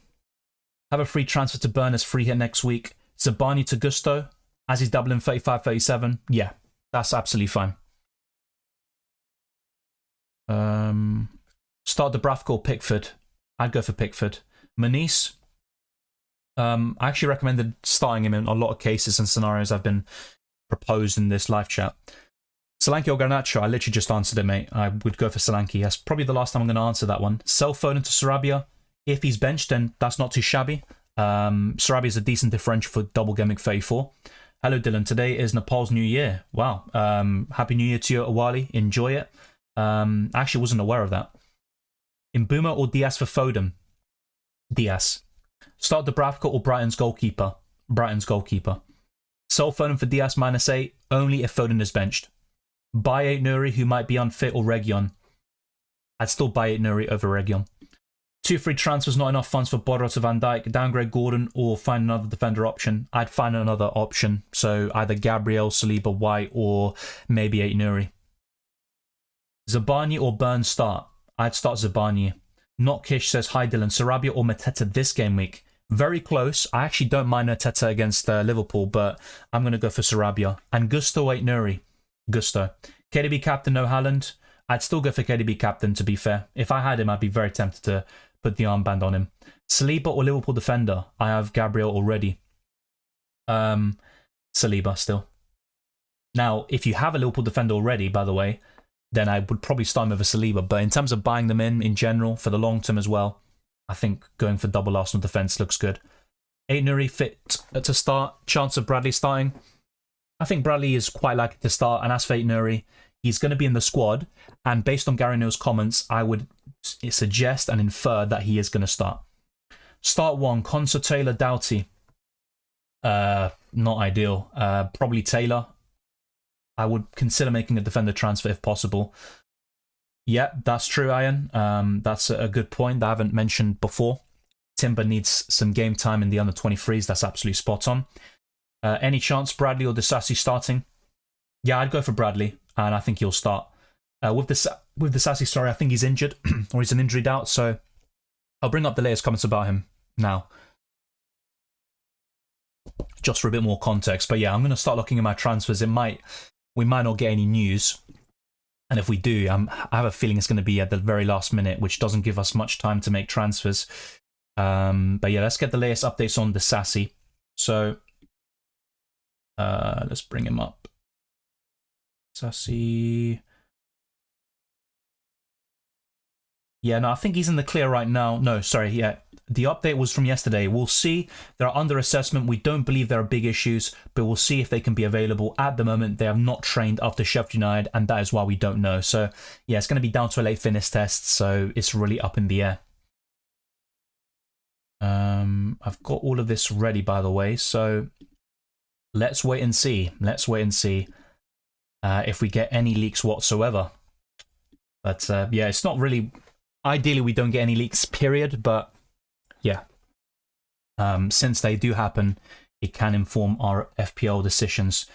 Speaker 1: Have a free transfer to Burn as free hit next week. Zabani to Gusto as he's doubling 35-37. Yeah, that's absolutely fine. Start Dubravka or Pickford. I'd go for Pickford. Manice. I actually recommended starting him in a lot of cases and scenarios I've been proposed in this live chat. Solanke or Garnacho, I literally just answered it, mate. I would go for Solanke. That's probably the last time I'm going to answer that one. Sell Foden to Sarabia. If he's benched, then that's not too shabby. Sarabia is a decent differential for double Gameweek 34. Hello, Dylan. Today is Nepal's New Year. Wow. Happy New Year to you, Awali. Enjoy it. I actually wasn't aware of that. Mbeumo or Diaz for Foden? Diaz. Start Dubravka or Brighton's goalkeeper? Brighton's goalkeeper. Sell Foden for Diaz -8, only if Foden is benched. Buy 8 Nuri, who might be unfit, or Region. I'd still buy 8 Nuri over Region. 2 free transfers, not enough funds for Bodro to Van Dijk. Downgrade Gordon or find another defender option. I'd find another option. So either Gabriel, Saliba, White, or maybe 8 Nuri. Zabani or Burn start? I'd start Zabani. Not Kish says, hi Dylan, Sarabia or Mateta this game week? Very close. I actually don't mind Mateta against Liverpool, but I'm going to go for Sarabia. And Gusto 8 Nuri. Gusto. KDB captain, no Haaland. I'd still go for KDB captain, to be fair. If I had him, I'd be very tempted to put the armband on him. Saliba or Liverpool defender? I have Gabriel already. Saliba still. Now, if you have a Liverpool defender already, by the way, then I would probably start him over Saliba. But in terms of buying them in general, for the long term as well, I think going for double Arsenal defence looks good. 8 Nuri fit to start. Chance of Bradley starting? I think Bradley is quite likely to start. And as for 8 Nuri, he's going to be in the squad. And based on Gary Neville's comments, I would suggest and infer that he is going to start. Start 1, Conser, Taylor, Doughty. Not ideal. Probably Taylor. I would consider making a defender transfer if possible. Yeah, that's true, Ian. That's a good point that I haven't mentioned before. Timber needs some game time in the under-23s. That's absolutely spot on. Any chance Bradley or Disasi starting? Yeah, I'd go for Bradley, and I think he'll start. With Disasi, sorry, I think he's injured, or he's an injury out, so I'll bring up the latest comments about him now, just for a bit more context. But yeah, I'm going to start looking at my transfers. We might not get any news. And if we do, I have a feeling it's going to be at the very last minute, which doesn't give us much time to make transfers. But yeah, let's get the latest updates on Disasi. So let's bring him up. Disasi. Yeah, no, I think he's in the clear right now. No, sorry, yeah. The update was from yesterday. We'll see. They're under assessment. We don't believe there are big issues, but we'll see if they can be available. At the moment, they have not trained after Sheffield United, and that is why we don't know. So, yeah, it's going to be down to a late fitness test, so it's really up in the air. I've got all of this ready, by the way, so let's wait and see. Let's wait and see if we get any leaks whatsoever. But, yeah, it's not really... Ideally, we don't get any leaks, period, but yeah. Since they do happen, it can inform our FPL decisions.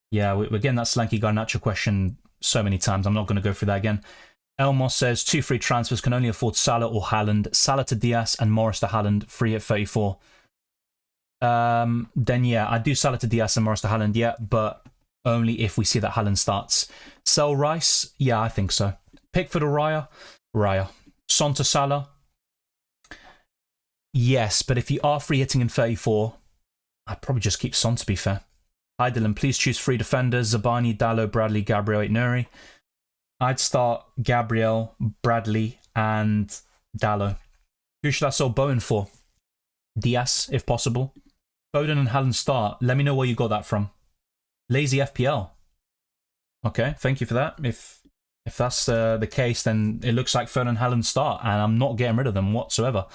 Speaker 1: Yeah, we're getting that Slanky Garnacho question so many times. I'm not going to go through that again. Elmos says 2 free transfers, can only afford Salah or Haaland. Salah to Diaz and Morris to Haaland, free at 34. Then yeah, I do Salah to Diaz and Morris to Haaland, yeah, but only if we see that Haaland starts. Sell Rice? Yeah, I think so. Pickford or Raya? Son to Salah? Yes, but if you are free hitting in 34, I'd probably just keep Son, to be fair. Hi Dylan, please choose 3 defenders. Zabani, Dallo, Bradley, Gabriel, 8 Nuri. I'd start Gabriel, Bradley, and Dallo. Who should I sell Bowen for? Diaz, if possible. Foden and Haaland start. Let me know where you got that from. Lazy FPL. Okay, thank you for that. If that's the case, then it looks like Foden and Haaland start, and I'm not getting rid of them whatsoever.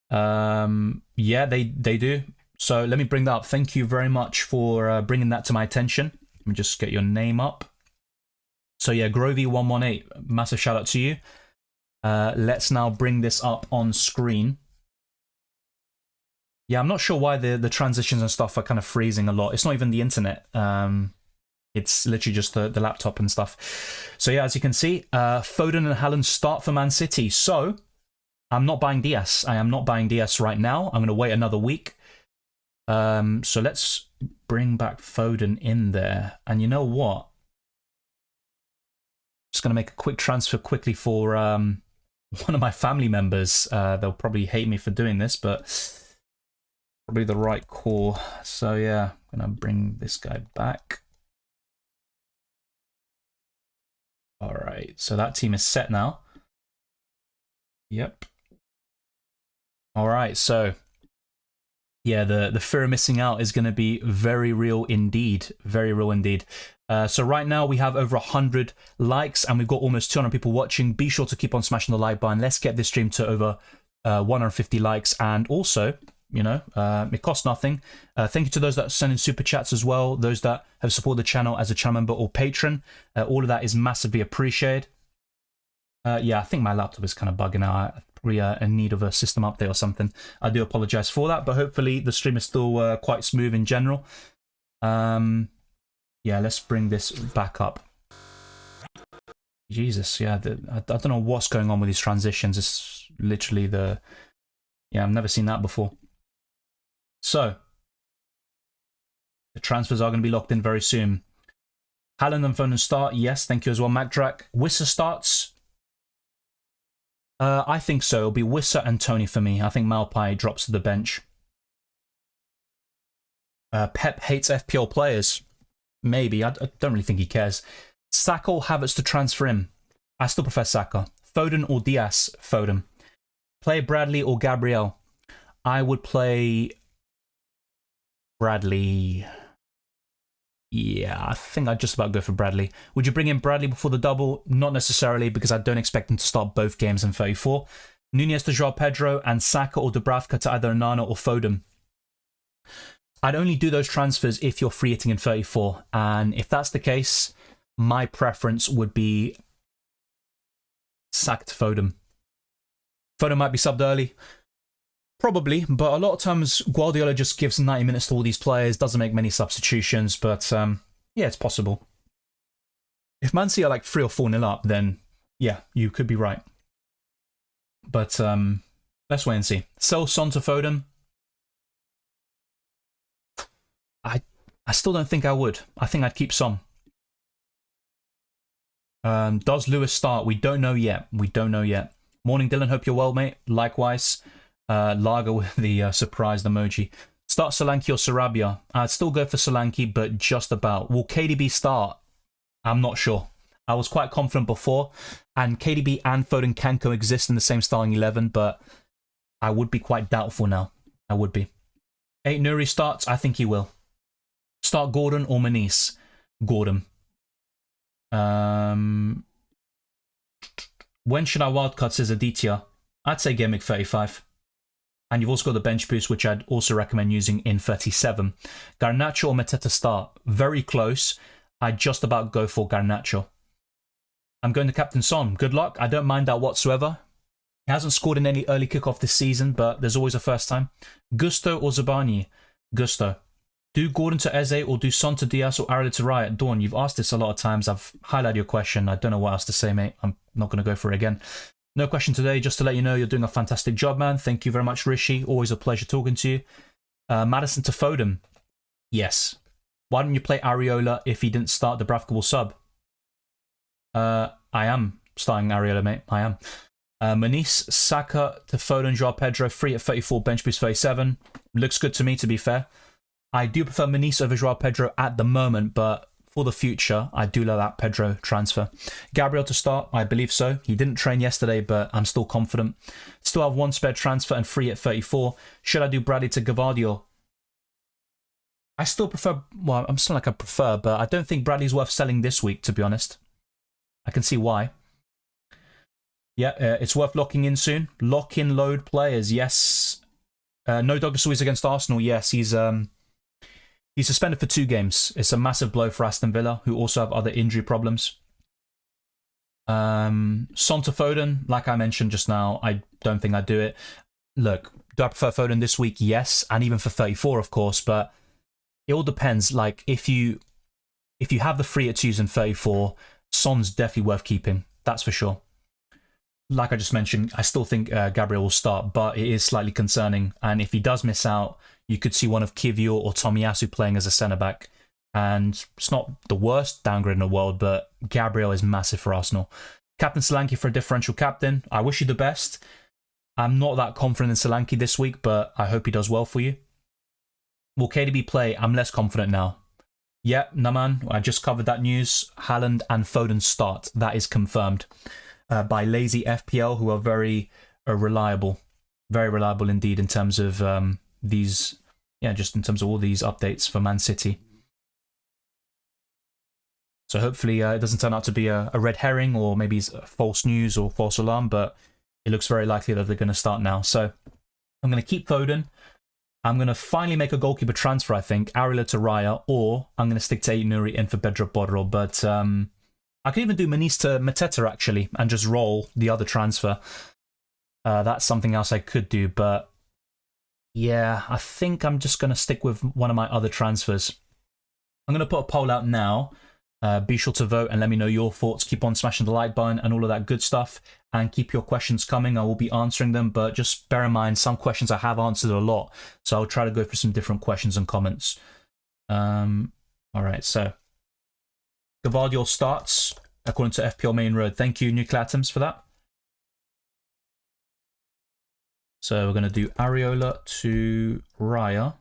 Speaker 1: Yeah, they do. So let me bring that up. Thank you very much for bringing that to my attention. Let me just get your name up. So yeah, Grovey118, massive shout out to you. Let's now bring this up on screen. Yeah, I'm not sure why the transitions and stuff are kind of freezing a lot. It's not even the internet. It's literally just the laptop and stuff. So yeah, as you can see, Foden and Haaland start for Man City. So I'm not buying Diaz. I am not buying Diaz right now. I'm going to wait another week. So let's bring back Foden in there. And you know what? Just going to make a quick transfer quickly for one of my family members. They'll probably hate me for doing this, but probably the right call. So yeah, I'm going to bring this guy back. All right, so that team is set now. Yep. All right, so yeah, the fear of missing out is going to be very real indeed. Very real indeed. So right now we have over 100 likes and we've got almost 200 people watching. Be sure to keep on smashing the like button. Let's get this stream to over 150 likes. And also, You know, it costs nothing. Thank you to those that send in super chats as well, those that have supported the channel as a channel member or patron. All of that is massively appreciated. Yeah, I think my laptop is kind of bugging out. Probably in need of a system update or something. I do apologize for that, but hopefully the stream is still quite smooth in general. Yeah, let's bring this back up. Jesus, yeah, I don't know what's going on with these transitions. It's literally the... Yeah, I've never seen that before. So, the transfers are going to be locked in very soon. Haaland and Foden start. Yes, thank you as well, MacDrac. Wissa starts. I think so. It'll be Wissa and Tony for me. I think Malpai drops to the bench. Pep hates FPL players. Maybe. I don't really think he cares. Saka or Havertz to transfer him. I still prefer Saka. Foden or Diaz? Foden. Play Bradley or Gabriel? I would play Bradley. Yeah, I think I'd just about go for Bradley. Would you bring in Bradley before the double? Not necessarily, because I don't expect him to start both games in 34. Nunez to Joao Pedro and Saka or Dubravka to either Nana or Foden. I'd only do those transfers if you're free hitting in 34. And if that's the case, my preference would be Saka to Foden. Foden might be subbed early. Probably, but a lot of times Guardiola just gives 90 minutes to all these players, doesn't make many substitutions, but yeah, it's possible. If Man City are like 3 or 4-0 up, then yeah, you could be right. But let's wait and see. Sell Son to Foden. I still don't think I would. I think I'd keep Son. Does Lewis start? We don't know yet. We don't know yet. Morning, Dylan. Hope you're well, mate. Likewise. Lager with the surprised emoji. Start Solanke or Sarabia? I'd still go for Solanke, but just about. Will KDB start? I'm not sure. I was quite confident before, and KDB and Foden can coexist in the same starting 11, but I would be quite doubtful now. I would be. 8 Nuri starts? I think he will. Start Gordon or Manice? Gordon. When should I wildcard, says Aditya? I'd say Gameweek 35. And you've also got the bench boost, which I'd also recommend using in 37. Garnacho or Mateta start? Very close. I'd just about go for Garnacho. I'm going to Captain Son. Good luck. I don't mind that whatsoever. He hasn't scored in any early kickoff this season, but there's always a first time. Gusto or Zabani? Gusto. Do Gordon to Eze or do Son to Diaz or Arila to Riot? Dawn, you've asked this a lot of times. I've highlighted your question. I don't know what else to say, mate. I'm not going to go for it again. No question today. Just to let you know, you're doing a fantastic job, man. Thank you very much, Rishi. Always a pleasure talking to you. Madison to Foden. Yes. Why don't you play Areola if he didn't start? Dubravka will sub. I am starting Areola, mate. I am. Manice, Saka to Foden, Joao Pedro, free at 34, bench boost 37. Looks good to me, to be fair. I do prefer Manice over Joao Pedro at the moment, but for the future, I do love that Pedro transfer. Gabriel to start, I believe so. He didn't train yesterday, but I'm still confident. Still have 1 spare transfer and free at 34. Should I do Bradley to Gvardiol? I still prefer, well, I'm still like I prefer, but I don't think Bradley's worth selling this week, to be honest. I can see why. Yeah, it's worth locking in soon. Lock in load players, yes. No Douglas Luiz against Arsenal, yes. He's suspended for 2 games. It's a massive blow for Aston Villa, who also have other injury problems. Son to Foden, like I mentioned just now, I don't think I'd do it. Look, do I prefer Foden this week? Yes, and even for 34, of course, but it all depends. Like, if you have the free at 2s and 34, Son's definitely worth keeping. That's for sure. Like I just mentioned, I still think Gabriel will start, but it is slightly concerning. And if he does miss out, you could see one of Kivior or Tomiyasu playing as a centre-back. And it's not the worst downgrade in the world, but Gabriel is massive for Arsenal. Captain Solanke for a differential captain. I wish you the best. I'm not that confident in Solanke this week, but I hope he does well for you. Will KDB play? I'm less confident now. Yeah, Naman, I just covered that news. Haaland and Foden start. That is confirmed by Lazy FPL, who are very reliable. Very reliable indeed in terms of these, yeah, just in terms of all these updates for Man City. So hopefully it doesn't turn out to be a red herring or maybe it's false news or false alarm, but it looks very likely that they're going to start now. So I'm going to keep Foden. I'm going to finally make a goalkeeper transfer, I think. Ariola to Raya, or I'm going to stick to 8 Nuri in for Pedro Porro. But I can even do Maniz to Mateta, actually, and just roll the other transfer. That's something else I could do, but yeah, I think I'm just going to stick with one of my other transfers. I'm going to put a poll out now. Be sure to vote and let me know your thoughts. Keep on smashing the like button and all of that good stuff. And keep your questions coming. I will be answering them, but just bear in mind, some questions I have answered a lot. So I'll try to go through some different questions and comments. All right, so Gavardiol starts according to FPL Main Road. Thank you, Nuclear Atoms, for that. So we're going to do Ariola to Raya.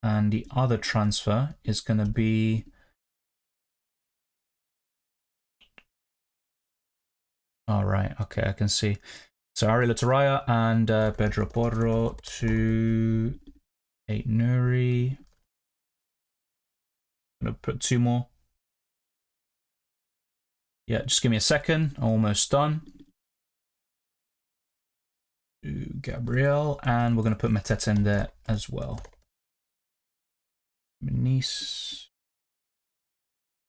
Speaker 1: And the other transfer is going to be... All right, okay, I can see. So Ariola to Raya and Pedro Porro to 8 Nuri. I'm going to put 2 more. Yeah, just give me a second. Almost done. To Gabriel, and we're going to put Mateta in there as well. Maniz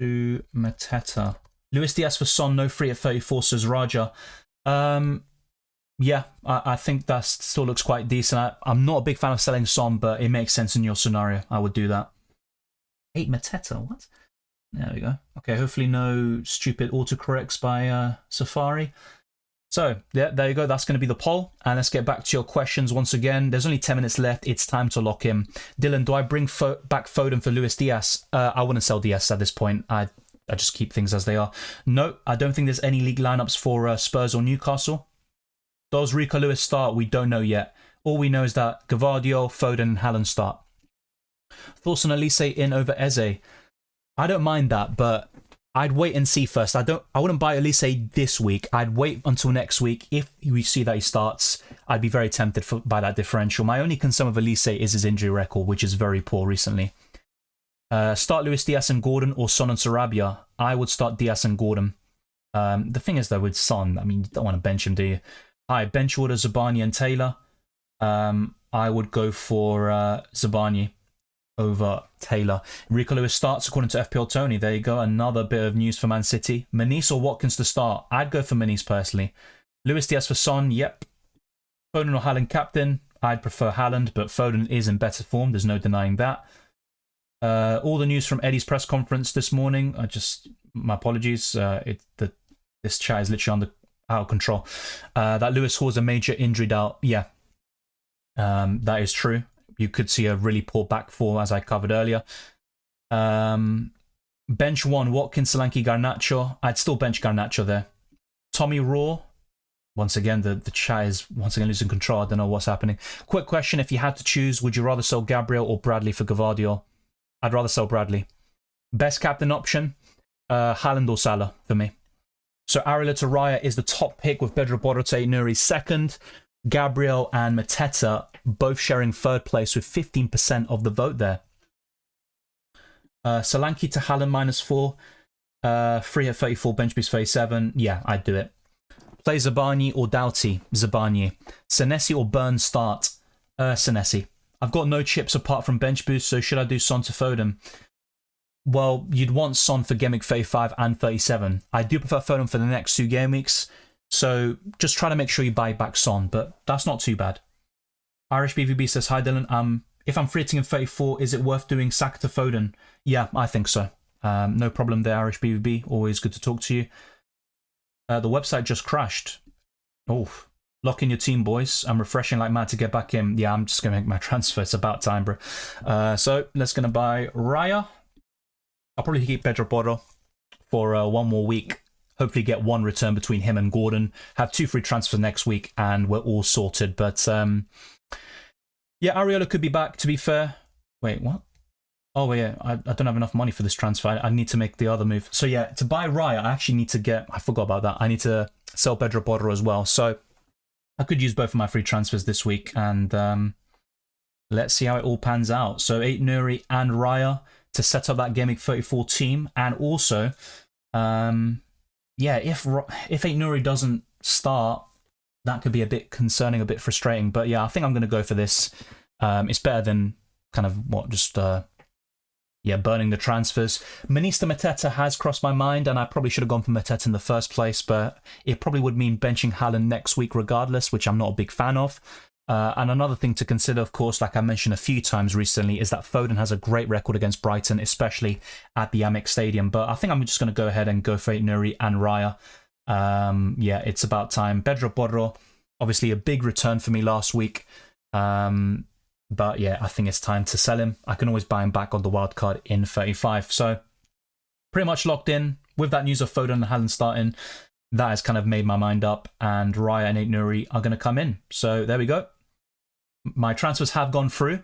Speaker 1: to Mateta. Luis Diaz for Son, no free at 34, says Raja. Yeah, I think that still looks quite decent. I'm not a big fan of selling Son, but it makes sense in your scenario. I would do that. 8 Mateta, what? There we go. Okay, hopefully no stupid autocorrects by Safari. So, yeah, there you go. That's going to be the poll. And let's get back to your questions once again. There's only 10 minutes left. It's time to lock in. Dylan, do I bring back Foden for Luis Diaz? I wouldn't sell Diaz at this point. I just keep things as they are. No, I don't think there's any league lineups for Spurs or Newcastle. Does Rico Lewis start? We don't know yet. All we know is that Gavardiol, Foden, and Haaland start. Thoughts on Elise in over Eze? I don't mind that, but I'd wait and see first. I wouldn't buy Elise this week. I'd wait until next week. If we see that he starts, I'd be very tempted by that differential. My only concern with Elise is his injury record, which is very poor recently. Start Luis Diaz and Gordon or Son and Sarabia. I would start Diaz and Gordon. The thing is, though, with Son, I mean, you don't want to bench him, do you? Hi, bench order Zabani and Taylor. I would go for Zabani over Taylor. Rico Lewis starts according to FPL Tony. There you go. Another bit of news for Man City. Maniz or Watkins to start? I'd go for Maniz personally. Luis Diaz for Son. Yep. Foden or Haaland captain? I'd prefer Haaland, but Foden is in better form. There's no denying that. All the news from Eddie's press conference this morning. My apologies. This chat is literally out of control. That Lewis Hall's a major injury doubt. Yeah. That is true. You could see a really poor back four, as I covered earlier. Bench 1, Watkins, Solanke, Garnacho. I'd still bench Garnacho there. Tommy Raw. Once again, the chat is once again losing control. I don't know what's happening. Quick question. If you had to choose, would you rather sell Gabriel or Bradley for Gavardiol? I'd rather sell Bradley. Best captain option, Haaland or Salah for me. So Ariola to Raya is the top pick with Pedro Porro to Nuri second. Gabriel and Mateta both sharing third place with 15% of the vote there. Solanke to Haaland -4. Free at 34, bench boost 37. Yeah, I'd do it. Play Zabani or Doughty? Zabani. Senesi or Burns start? Senesi. I've got no chips apart from bench boost, so should I do Son to Foden? Well, you'd want Son for Game Week 35 and 37. I do prefer Foden for the next 2 game weeks, so just try to make sure you buy back Son, but that's not too bad. Irish BVB says, hi Dylan, if I'm free hitting in 34, is it worth doing Saka to Foden? Yeah, I think so. No problem there, Irish BVB. Always good to talk to you. The website just crashed. Oh, lock in your team, boys. I'm refreshing like mad to get back in. Yeah, I'm just going to make my transfer. It's about time, bro. So let's going to buy Raya. I'll probably keep Pedro Porro for 1 more week. Hopefully get 1 return between him and Gordon. Have 2 free transfers next week and we're all sorted. But yeah, Ariola could be back, to be fair. Wait, what? Oh, yeah, I don't have enough money for this transfer. I need to make the other move. So yeah, to buy Raya, I actually need to get... I forgot about that. I need to sell Pedro Porro as well. So I could use both of my free transfers this week. And let's see how it all pans out. So 8 Nuri and Raya to set up that Game Week 34 team. And also, yeah, if 8 Nuri doesn't start, that could be a bit concerning, a bit frustrating. But yeah, I think I'm going to go for this. It's better than kind of burning the transfers. Manista Mateta has crossed my mind, and I probably should have gone for Mateta in the first place, but it probably would mean benching Haaland next week regardless, which I'm not a big fan of. And another thing to consider, of course, like I mentioned a few times recently, is that Foden has a great record against Brighton, especially at the Amex Stadium. But I think I'm just going to go ahead and go for Nuri and Raya. Yeah, it's about time. Pedro Porro, obviously a big return for me last week. But yeah, I think it's time to sell him. I can always buy him back on the wildcard in 35. So pretty much locked in. With that news of Foden and Haaland starting, that has kind of made my mind up. And Raya and Nuri are going to come in. So there we go. My transfers have gone through.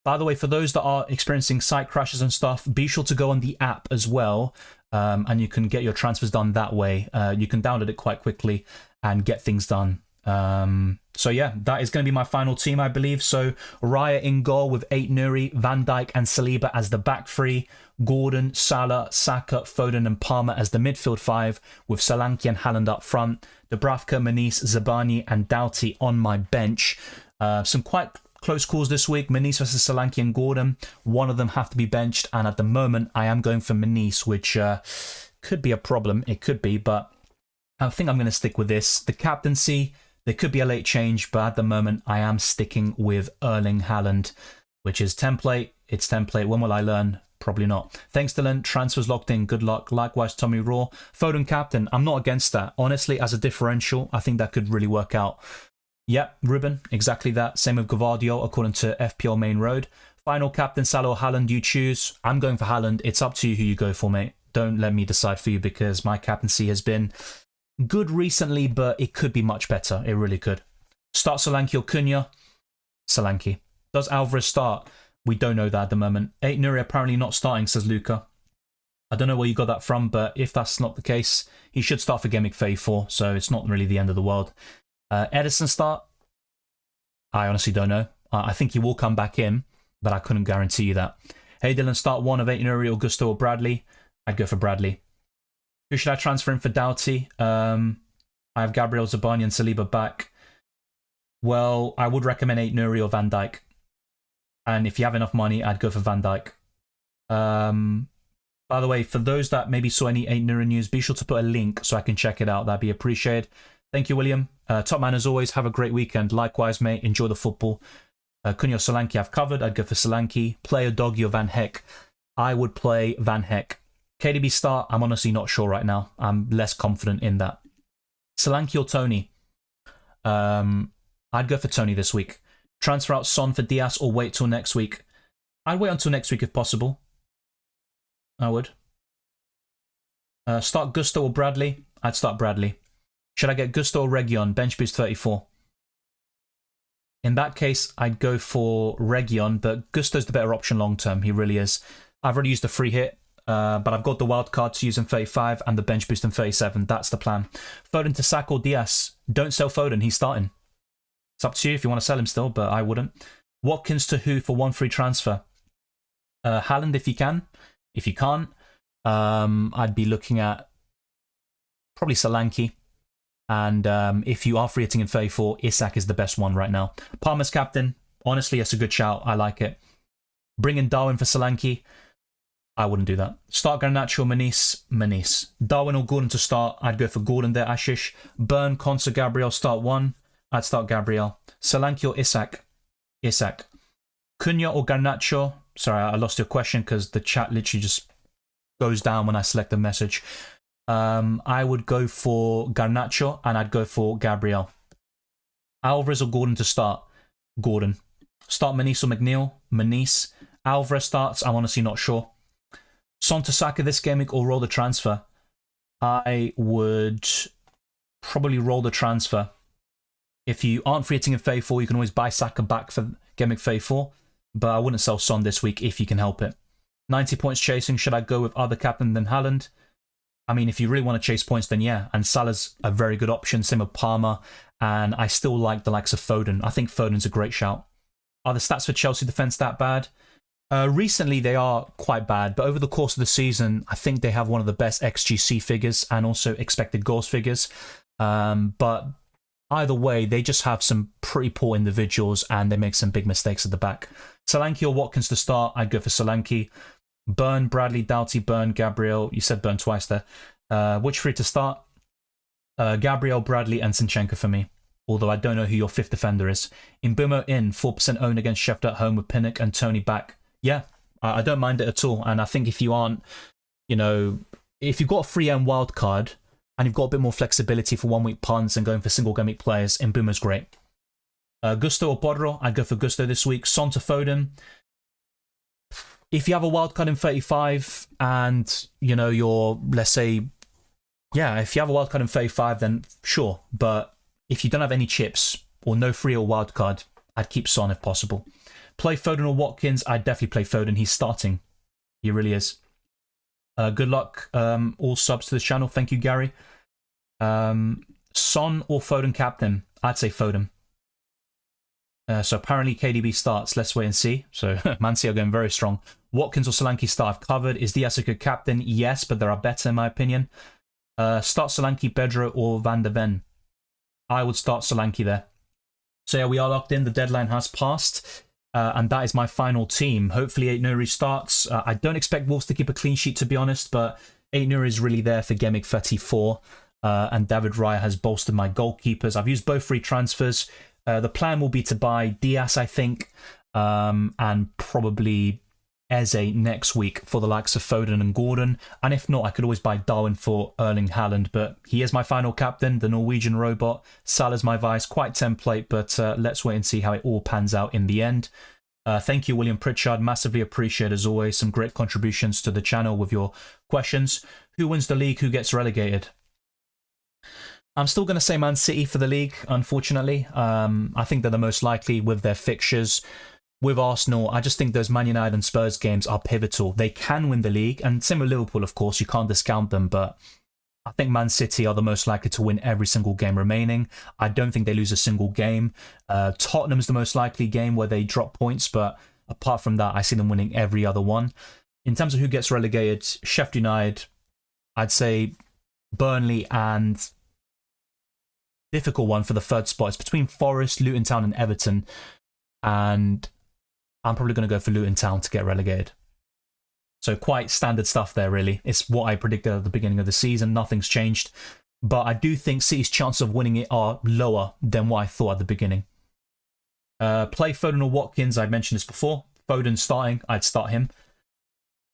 Speaker 1: By the way, for those that are experiencing site crashes and stuff, be sure to go on the app as well. And you can get your transfers done that way. You can download it quite quickly and get things done. So yeah, that is going to be my final team, I believe. So Raya in goal with 8 Nuri, Van Dijk and Saliba as the back three, Gordon, Salah, Saka, Foden and Palmer as the midfield 5, with Solanke and Haaland up front, Dubravka, Manice, Zabani and Doughty on my bench. Some quite close calls this week. Manice versus Solanke and Gordon. One of them have to be benched, and at the moment I am going for Manice, which could be a problem. It could be, but I think I'm going to stick with this. The captaincy, there could be a late change, but at the moment I am sticking with Erling Haaland, which is template. It's template. When will I learn? Probably not. Thanks, Dylan. Transfers locked in. Good luck. Likewise, Tommy Raw. Foden captain. I'm not against that. Honestly, as a differential, I think that could really work out. Yep, Ruben, exactly that. Same with Gavardio, according to FPL Main Road. Final captain, Salah or Haaland, you choose. I'm going for Haaland. It's up to you who you go for, mate. Don't let me decide for you, because my captaincy has been good recently, but it could be much better. It really could. Start Solanke or Cunha? Solanke. Does Alvarez start? We don't know that at the moment. 8 Nuri apparently not starting, says Luca. I don't know where you got that from, but if that's not the case, he should start for Gameweek 34, so it's not really the end of the world. Edison start? I honestly don't know. I think he will come back in, but I couldn't guarantee you that. Hey Dylan, start 1 of 8 Nuri, Augusto or Bradley? I'd go for Bradley. Who should I transfer in for Doughty? I have Gabriel, Zabani and Saliba back. Well, I would recommend 8 Nuri or Van Dijk. And if you have enough money, I'd go for Van Dijk. By the way, for those that maybe saw any 8 Nuri news, be sure to put a link so I can check it out. That'd be appreciated. Thank you, William. Top man, as always, have a great weekend. Likewise, mate. Enjoy the football. Cunha or Solanke I've covered. I'd go for Solanke. Play a Doggy or Van Heck. I would play Van Heck. KDB start, I'm honestly not sure right now. I'm less confident in that. Solanke or Tony? I'd go for Tony this week. Transfer out Son for Diaz or wait till next week? I'd wait until next week if possible. I would. Start Gusto or Bradley? I'd start Bradley. Should I get Gusto or Region? Bench boost 34. In that case, I'd go for Region, but Gusto's the better option long term. He really is. I've already used the free hit, but I've got the wild card to use in 35 and the bench boost in 37. That's the plan. Foden to Saka or Diaz? Don't sell Foden. He's starting. It's up to you if you want to sell him still, but I wouldn't. Watkins to who for 1 free transfer? Haaland if you can. If you can't, I'd be looking at probably Solanke. And if you are free hitting in 34, Isak is the best one right now. Palmer's captain. Honestly, it's a good shout. I like it. Bring in Darwin for Solanke. I wouldn't do that. Start Garnacho, Manice. Darwin or Gordon to start. I'd go for Gordon there, Ashish. Burn, Konsa, Gabriel, start 1. I'd start Gabriel. Solanke or Isak? Isak. Cunha or Garnacho? Sorry, I lost your question because the chat literally just goes down when I select the message. I would go for Garnacho and I'd go for Gabriel. Alvarez or Gordon to start? Gordon. Start Manice or McNeil? Manice. Alvarez starts, I'm honestly not sure. Son to Saka this game week or roll the transfer? I would probably roll the transfer. If you aren't free hitting in phase 4, you can always buy Saka back for game week phase 4, but I wouldn't sell Son this week if you can help it. 90 points chasing, should I go with other captain than Haaland? I mean, if you really want to chase points, then yeah. And Salah's a very good option, same with Palmer. And I still like the likes of Foden. I think Foden's a great shout. Are the stats for Chelsea defence that bad? Recently, they are quite bad. But over the course of the season, I think they have one of the best XGC figures and also expected goals figures. But either way, they just have some pretty poor individuals and they make some big mistakes at the back. Solanke or Watkins to start, I'd go for Solanke. Burn, Bradley, Doughty, Burn, Gabriel. You said Burn twice there. Which three to start? Gabriel, Bradley, and Zinchenko for me. Although I don't know who your fifth defender is. Mbeumo in, 4% owned against Sheffield at home with Pinnock and Tony back. Yeah, I don't mind it at all. And I think if you aren't, you know, if you've got a free end wild card and you've got a bit more flexibility for 1 week punts and going for single game week players, Mbeumo's great. Gusto or Bodro, I'd go for Gusto this week. Son to Foden. If you have a wild card in 35 and, you know, you're, let's say, yeah, if you have a wild card in 35, then sure. But if you don't have any chips or no free or wild card, I'd keep Son if possible. Play Foden or Watkins, I'd definitely play Foden. He's starting. He really is. Good luck, all subs to the channel. Thank you, Gary. Son or Foden captain? I'd say Foden. So apparently KDB starts. Let's wait and see. So Man City are going very strong. Watkins or Solanke start. I've covered. Is Diaz a good captain? Yes, but there are better in my opinion. Start Solanke, Pedro or Van de Ven? I would start Solanke there. So yeah, we are locked in. The deadline has passed. And that is my final team. Hopefully Aït-Nouri starts. I don't expect Wolves to keep a clean sheet, to be honest, but Aït-Nouri is really there for Gameweek 34. And David Raya has bolstered my goalkeepers. I've used both free transfers. The plan will be to buy Diaz, I think, and probably Eze next week for the likes of Foden and Gordon. And if not, I could always buy Darwin for Erling Haaland. But he is my final captain, the Norwegian robot. Salah's my vice. Quite template, but let's wait and see how it all pans out in the end. Thank you, William Pritchard. Massively appreciate, as always, some great contributions to the channel with your questions. Who wins the league? Who gets relegated? I'm still going to say Man City for the league, unfortunately. I think they're the most likely with their fixtures. With Arsenal, I just think those Man United and Spurs games are pivotal. They can win the league, and same with Liverpool, of course. You can't discount them, but I think Man City are the most likely to win every single game remaining. I don't think they lose a single game. Tottenham's the most likely game where they drop points, but apart from that, I see them winning every other one. In terms of who gets relegated, Sheffield United, I'd say Burnley and... difficult one for the third spot. It's between Forest, Luton Town and Everton, and I'm probably going to go for Luton Town to get relegated. So quite standard stuff there, really. It's what I predicted at the beginning of the season. Nothing's changed. But I do think City's chances of winning it are lower than what I thought at the beginning. Play Foden or Watkins. I mentioned this before. Foden starting. I'd start him.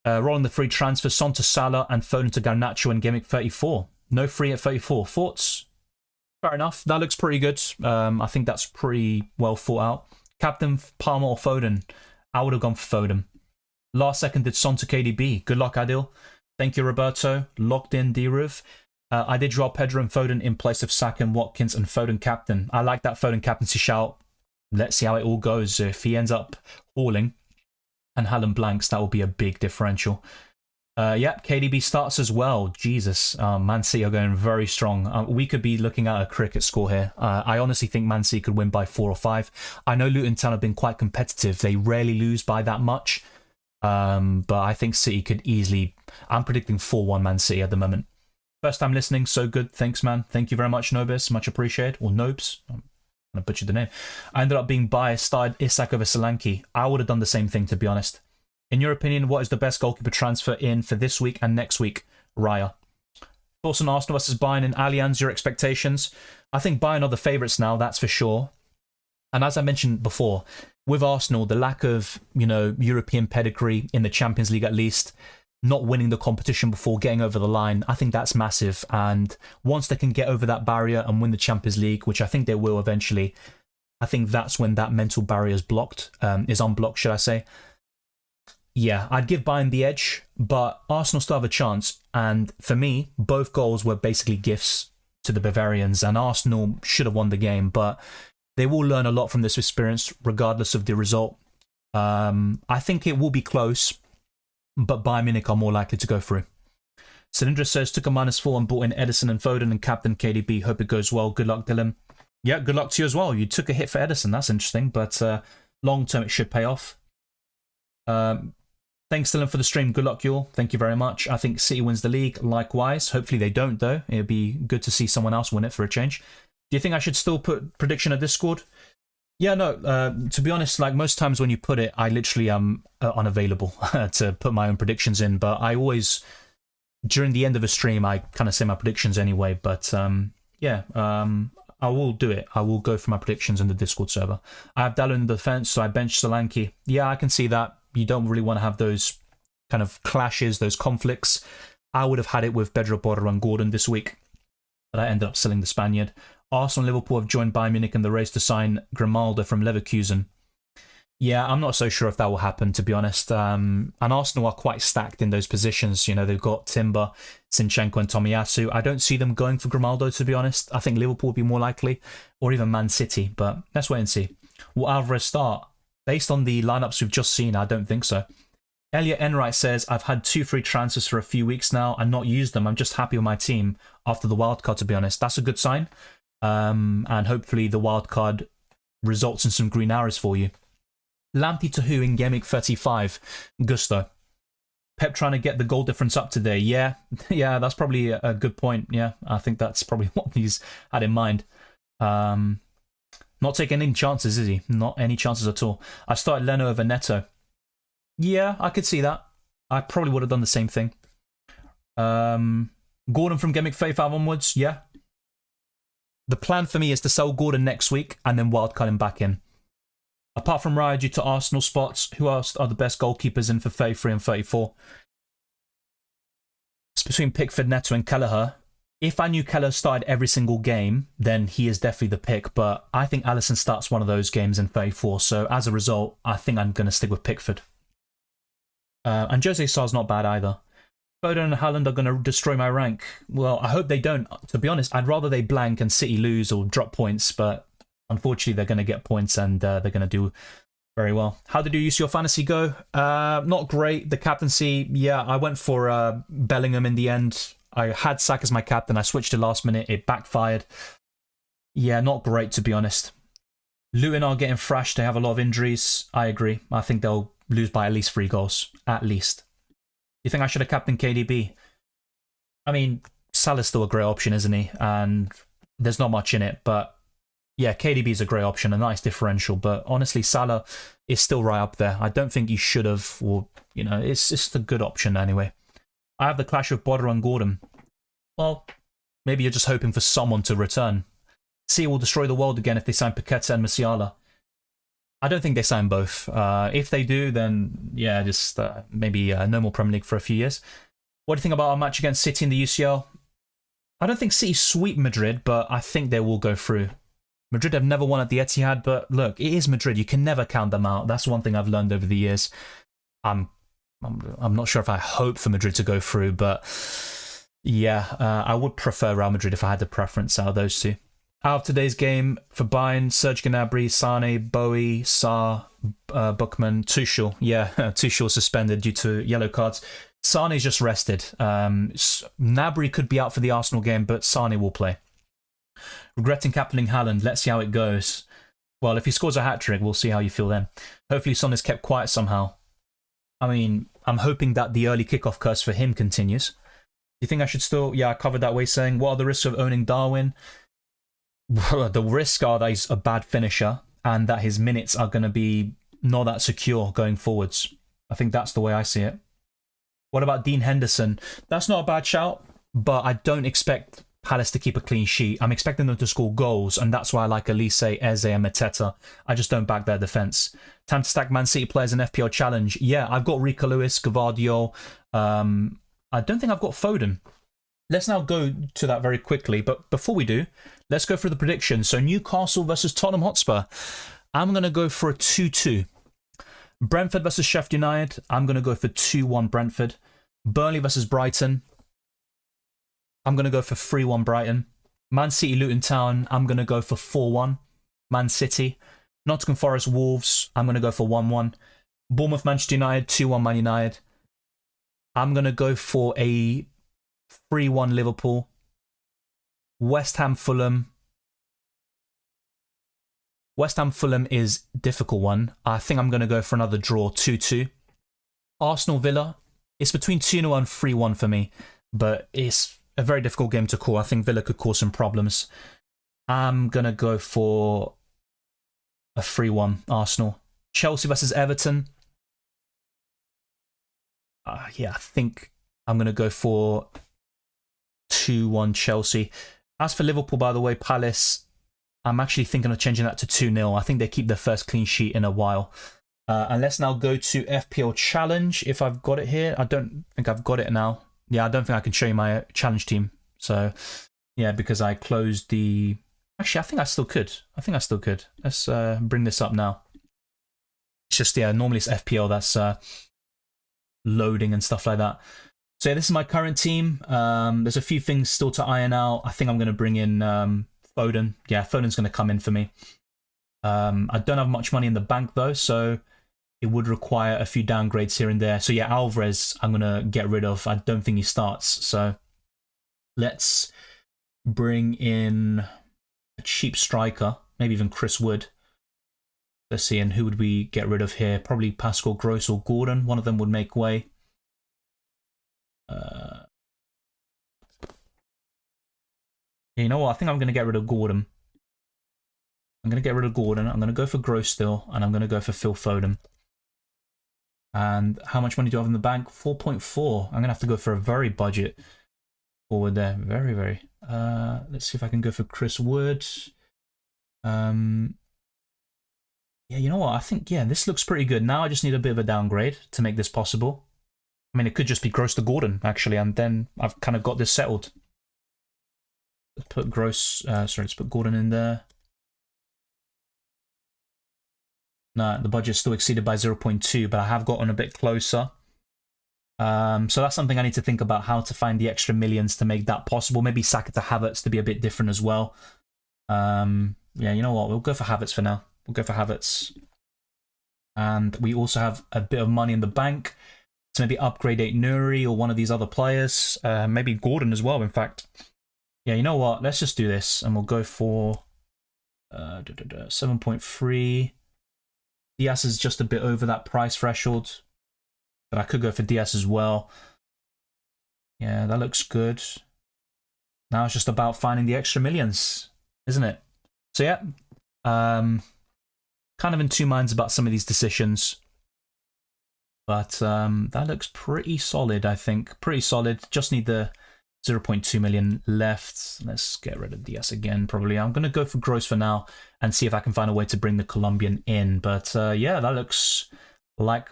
Speaker 1: Rolling the free transfer. Son to Salah and Foden to Garnacho in Gameweek 34. No free at 34. Thoughts? Fair enough. That looks pretty good. I think that's pretty well thought out. Captain Palmer or Foden? I would have gone for Foden. Last second did Son to KDB. Good luck, Adil. Thank you, Roberto. Locked in, D-Ruv. I did draw Pedro and Foden in place of Saka and Watkins and Foden captain. I like that Foden captaincy shout. Let's see how it all goes. If he ends up hauling and Haaland blanks, that will be a big differential. Yep, KDB starts as well. Jesus, Man City are going very strong. We could be looking at a cricket score here. I honestly think Man City could win by 4 or 5. I know Luton Town have been quite competitive. They rarely lose by that much. But I think City could easily... I'm predicting 4-1 Man City at the moment. First time listening, so good. Thanks, man. Thank you very much, Nobis. Much appreciated. Or Nobes. I'm going to butcher the name. I ended up being biased. Started Isak over Solanke. I would have done the same thing, to be honest. In your opinion, what is the best goalkeeper transfer in for this week and next week? Raya. Thoughts on Arsenal versus Bayern in Allianz, your expectations? I think Bayern are the favourites now, that's for sure. And as I mentioned before, with Arsenal, the lack of, you know, European pedigree in the Champions League at least, not winning the competition before getting over the line, I think that's massive. And once they can get over that barrier and win the Champions League, which I think they will eventually, I think that's when that mental barrier is unblocked, should I say. Yeah, I'd give Bayern the edge, but Arsenal still have a chance. And for me, both goals were basically gifts to the Bavarians, and Arsenal should have won the game, but they will learn a lot from this experience, regardless of the result. I think it will be close, but Bayern Munich are more likely to go through. Cylindra says, took a -4 and bought in Edison and Foden and captain KDB. Hope it goes well. Good luck, Dylan. Yeah, good luck to you as well. You took a hit for Edison. That's interesting, but long term it should pay off. Thanks, Dylan, for the stream. Good luck, you all. Thank you very much. I think City wins the league. Likewise. Hopefully they don't, though. It'd be good to see someone else win it for a change. Do you think I should still put prediction at Discord? Yeah, no, to be honest, like most times when you put it, I literally am unavailable to put my own predictions in, but I always, during the end of a stream, I kind of say my predictions anyway, but yeah, I will do it. I will go for my predictions in the Discord server. I have Dallo in the defense, so I bench Solanke. Yeah, I can see that. You don't really want to have those kind of clashes, those conflicts. I would have had it with Pedro Porro and Gordon this week, but I ended up selling the Spaniard. Arsenal and Liverpool have joined Bayern Munich in the race to sign Grimaldo from Leverkusen. Yeah, I'm not so sure if that will happen, to be honest. And Arsenal are quite stacked in those positions. You know, they've got Timber, Zinchenko and Tomiyasu. I don't see them going for Grimaldo, to be honest. I think Liverpool will be more likely, or even Man City, but let's wait and see. Will Alvarez start? Based on the lineups we've just seen, I don't think so. Elliot Enright says, I've had 2 free transfers for a few weeks now and not used them. I'm just happy with my team after the wildcard, to be honest. That's a good sign. And hopefully the wildcard results in some green arrows for you. Lamptey to who in Gameweek 35? Gusto. Pep trying to get the goal difference up today. Yeah, that's probably a good point. Yeah, I think that's probably what he's had in mind. Not taking any chances, is he? Not any chances at all. I started Leno over Neto. Yeah, I could see that. I probably would have done the same thing. Gordon from Gameweek 35 onwards, yeah. The plan for me is to sell Gordon next week and then wildcard him back in. Apart from Raya due to Arsenal spots, who else are the best goalkeepers in for 33 and 34? It's between Pickford, Neto and Kelleher. If I knew Kelleher started every single game, then he is definitely the pick, but I think Alisson starts one of those games in 34, so as a result, I think I'm going to stick with Pickford. And Jose Sarr's not bad either. Foden and Haaland are going to destroy my rank. Well, I hope they don't. To be honest, I'd rather they blank and City lose or drop points, but unfortunately they're going to get points and they're going to do very well. How did you use your fantasy go? Not great. The captaincy, yeah, I went for Bellingham in the end. I had Saka as my captain. I switched to last minute. It backfired. Yeah, not great, to be honest. Luton are getting thrashed. They have a lot of injuries. I agree. I think they'll lose by at least 3 goals. At least. You think I should have captained KDB? I mean, Salah's still a great option, isn't he? And there's not much in it, but yeah, KDB is a great option, a nice differential. But honestly, Salah is still right up there. I don't think you should have, or, you know, it's just a good option anyway. I have the clash of Border and Gordon. Well, maybe you're just hoping for someone to return. City will destroy the world again if they sign Paqueta and Musiala. I don't think they sign both. If they do, then yeah, just maybe no more Premier League for a few years. What do you think about our match against City in the UCL? I don't think City sweep Madrid, but I think they will go through. Madrid have never won at the Etihad, but look, it is Madrid. You can never count them out. That's one thing I've learned over the years. I'm not sure if I hope for Madrid to go through, but yeah, I would prefer Real Madrid if I had the preference out of those two. Out of today's game for Bayern, Serge Gnabry, Sane, Bowie, Sarr, Buchmann, Tuchel. Yeah, Tuchel suspended due to yellow cards. Sane's just rested. Gnabry could be out for the Arsenal game, but Sane will play. Regretting captaining Haaland. Let's see how it goes. Well, if he scores a hat-trick, we'll see how you feel then. Hopefully Son is kept quiet somehow. I mean, I'm hoping that the early kickoff curse for him continues. Do you think I should still... Yeah, I covered that way saying, what are the risks of owning Darwin? The risks are that he's a bad finisher and that his minutes are going to be not that secure going forwards. I think that's the way I see it. What about Dean Henderson? That's not a bad shout, but I don't expect Palace to keep a clean sheet. I'm expecting them to score goals, and that's why I like Elise, Eze and Mateta. I just don't back their defence. Time to stack Man City players in FPL Challenge. Yeah, I've got Rico Lewis, Gvardiol. I don't think I've got Foden. Let's now go to that very quickly, but before we do, let's go through the predictions. So Newcastle versus Tottenham Hotspur. I'm going to go for a 2-2. Brentford versus Sheffield United. I'm going to go for 2-1 Brentford. Burnley versus Brighton. I'm going to go for 3-1 Brighton. Man City Luton Town. I'm going to go for 4-1 Man City. Nottingham Forest Wolves. I'm going to go for 1-1. Bournemouth Manchester United. 2-1 Man United. I'm going to go for a 3-1 Liverpool. West Ham Fulham. West Ham Fulham is a difficult one. I think I'm going to go for another draw, 2-2. Arsenal Villa. It's between 2-0 and 3-1 for me, but it's a very difficult game to call. I think Villa could cause some problems. I'm going to go for a 3-1 Arsenal. Chelsea versus Everton. Yeah, I think I'm going to go for 2-1 Chelsea. As for Liverpool, by the way, Palace, I'm actually thinking of changing that to 2-0. I think they keep their first clean sheet in a while. And let's now go to FPL Challenge, if I've got it here. I don't think I've got it now. Yeah, I don't think I can show you my challenge team. So, yeah, because I closed the... Actually, I think I still could. Let's bring this up now. It's just, yeah, normally it's FPL that's loading and stuff like that. So, yeah, this is my current team. There's a few things still to iron out. I think I'm going to bring in Foden. Yeah, Foden's going to come in for me. I don't have much money in the bank, though, so it would require a few downgrades here and there. So, yeah, Alvarez, I'm going to get rid of. I don't think he starts. So, let's bring in a cheap striker, maybe even Chris Wood. Let's see, and who would we get rid of here? Probably Pascal Gross or Gordon. One of them would make way. You know what? I think I'm going to get rid of Gordon. I'm going to go for Gross still, and I'm going to go for Phil Foden. And how much money do I have in the bank? 4.4. I'm going to have to go for a very budget forward there. Very. Let's see if I can go for Chris Wood. Yeah, you know what? I think, yeah, this looks pretty good. Now I just need a bit of a downgrade to make this possible. I mean, it could just be Gross to Gordon, actually, and then I've kind of got this settled. Let's put let's put Gordon in there. No, the budget's still exceeded by 0.2, but I have gotten a bit closer. So that's something I need to think about, how to find the extra millions to make that possible. Maybe Saka to Havertz to be a bit different as well. Yeah, you know what? We'll go for Havertz for now. We'll go for Havertz. And we also have a bit of money in the bank to maybe upgrade Nuri or one of these other players. Maybe Gordon as well, in fact. Yeah, you know what? Let's just do this, and we'll go for 7.3. Diaz is just a bit over that price threshold, but I could go for Diaz as well. Yeah, that looks good. Now it's just about finding the extra millions, isn't it? So yeah, kind of in two minds about some of these decisions, but that looks pretty solid, I think. Pretty solid. Just need the 0.2 million left. Let's get rid of Diaz again, probably. I'm going to go for Gross for now and see if I can find a way to bring the Colombian in. But yeah, that looks like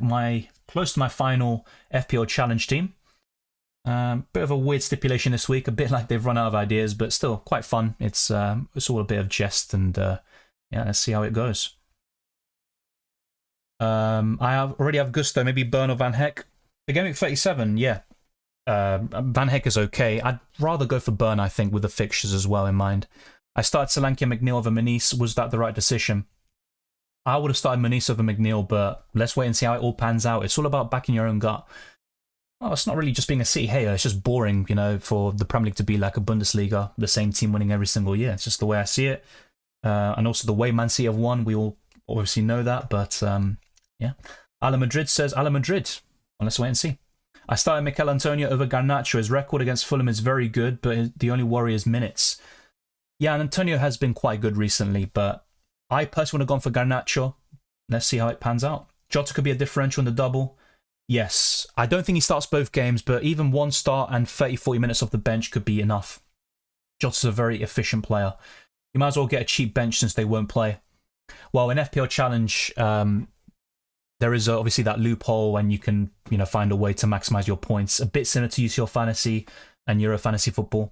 Speaker 1: close to my final FPL challenge team. Bit of a weird stipulation this week, a bit like they've run out of ideas, but still quite fun. It's all a bit of jest, and yeah, let's see how it goes. I already have Gusto, maybe Burn or Van Heck. The Gameweek 37, yeah. Van Heck is okay. I'd rather go for Burn, I think, with the fixtures as well in mind. I started Solanke and McNeil over Manise. Was that the right decision? I would have started Manise over McNeil, but let's wait and see how it all pans out. It's all about backing your own gut. Oh, it's not really just being a City hater. It's just boring, you know, for the Premier League to be like a Bundesliga, the same team winning every single year. It's just the way I see it. And also the way Man City have won, we all obviously know that. But yeah. Ala Madrid says, Ala Madrid. Well, let's wait and see. I started Mikel Antonio over Garnacho. His record against Fulham is very good, but the only worry is minutes. Yeah, and Antonio has been quite good recently, but I personally would have gone for Garnacho. Let's see how it pans out. Jota could be a differential in the double. Yes, I don't think he starts both games, but even one start and 30-40 minutes off the bench could be enough. Jota's a very efficient player. You might as well get a cheap bench since they won't play. Well, in FPL Challenge, there is obviously that loophole and you can, you know, find a way to maximize your points. A bit similar to UCL Fantasy and Euro Fantasy Football.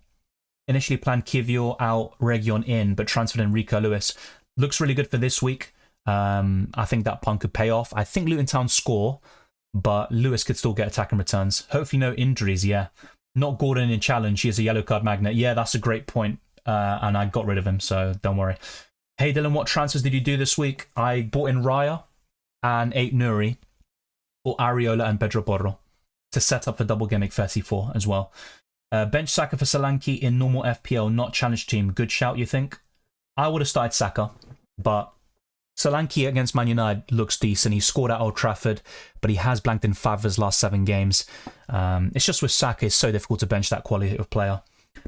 Speaker 1: Initially planned Kivior out, Region in, but transferred Enrico Lewis. Looks really good for this week. I think that punt could pay off. I think Luton Town score, but Lewis could still get attacking returns. Hopefully no injuries, yeah. Not Gordon in challenge. He is a yellow card magnet. Yeah, that's a great point. And I got rid of him, so don't worry. Hey Dylan, what transfers did you do this week? I bought in Raya and 8 Nuri for Ariola and Pedro Porro to set up for double Gameweek 34 as well. Bench Saka for Solanke in normal FPL, not challenge team. Good shout, you think? I would have started Saka, but Solanke against Man United looks decent. He scored at Old Trafford, but he has blanked in 5 of his last 7 games. It's just with Saka, it's so difficult to bench that quality of player.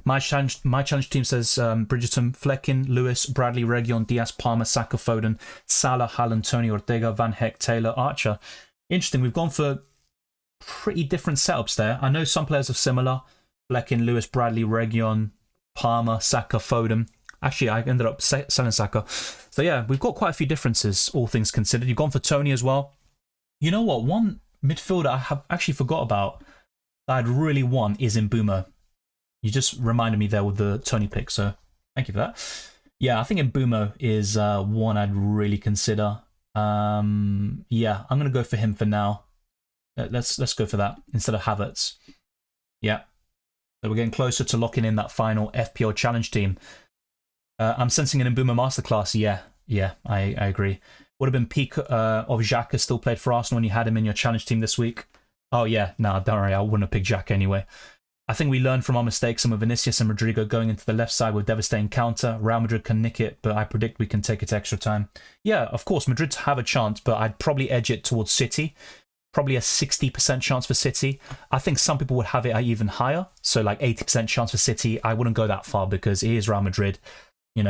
Speaker 1: My challenge team says Bridgerton, Fleckin, Lewis, Bradley, Reguilon, Diaz, Palmer, Saka, Foden, Salah, Haaland, Tony, Ortega, Van Heck, Taylor, Archer. Interesting. We've gone for pretty different setups there. I know some players are similar. Fleckin, Lewis, Bradley, Reguilon, Palmer, Saka, Foden. Actually, I ended up selling Saka. So yeah, we've got quite a few differences, all things considered. You've gone for Tony as well. You know what? One midfielder I have actually forgot about that I'd really want is Mbeumo. You just reminded me there with the Tony pick, so thank you for that. Yeah, I think Mbeumo is one I'd really consider. Yeah, I'm going to go for him for now. Let's go for that instead of Havertz. Yeah. So we're getting closer to locking in that final FPL challenge team. I'm sensing an Mbeumo masterclass. Yeah, I agree. Would have been peak of Xhaka still played for Arsenal when you had him in your challenge team this week. Oh yeah, nah, don't worry, I wouldn't have picked Xhaka anyway. I think we learned from our mistakes, and with Vinicius and Rodrigo going into the left side with devastating counter, Real Madrid can nick it, but I predict we can take it to extra time. Yeah, of course, Madrid have a chance, but I'd probably edge it towards City. Probably a 60% chance for City. I think some people would have it even higher, so like 80% chance for City. I wouldn't go that far because it is Real Madrid.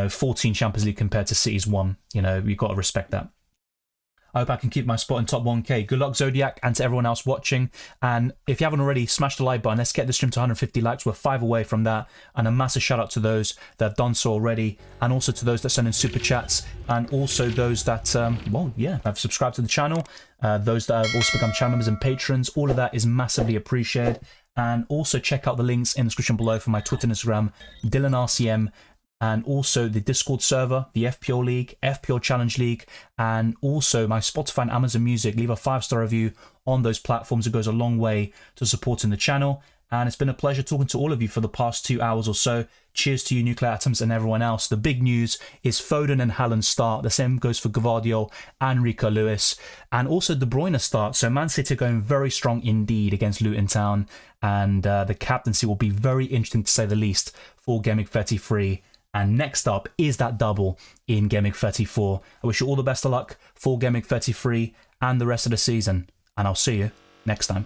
Speaker 1: 14 Champions League compared to City's 1. You've got to respect that. I hope I can keep my spot in top 1k. Good luck, Zodiac, and to everyone else watching. And if you haven't already, smash the like button. Let's get the stream to 150 likes. We're 5 away from that. And a massive shout out to those that have done so already, and also to those that send in super chats, and also those that, have subscribed to the channel. Those that have also become channel members and patrons. All of that is massively appreciated. And also check out the links in the description below for my Twitter and Instagram, DylanRCM. And also the Discord server, the FPL League, FPL Challenge League, and also my Spotify and Amazon Music. Leave a 5-star review on those platforms. It goes a long way to supporting the channel. And it's been a pleasure talking to all of you for the past 2 hours or so. Cheers to you, Nuclear Atoms, and everyone else. The big news is Foden and Haaland start. The same goes for Gvardiol and Rico Lewis. And also De Bruyne start. So Man City are going very strong indeed against Luton Town. And the captaincy will be very interesting to say the least for Gameweek 33. And next up is that double in Gameweek 34. I wish you all the best of luck for Gameweek 33 and the rest of the season. And I'll see you next time.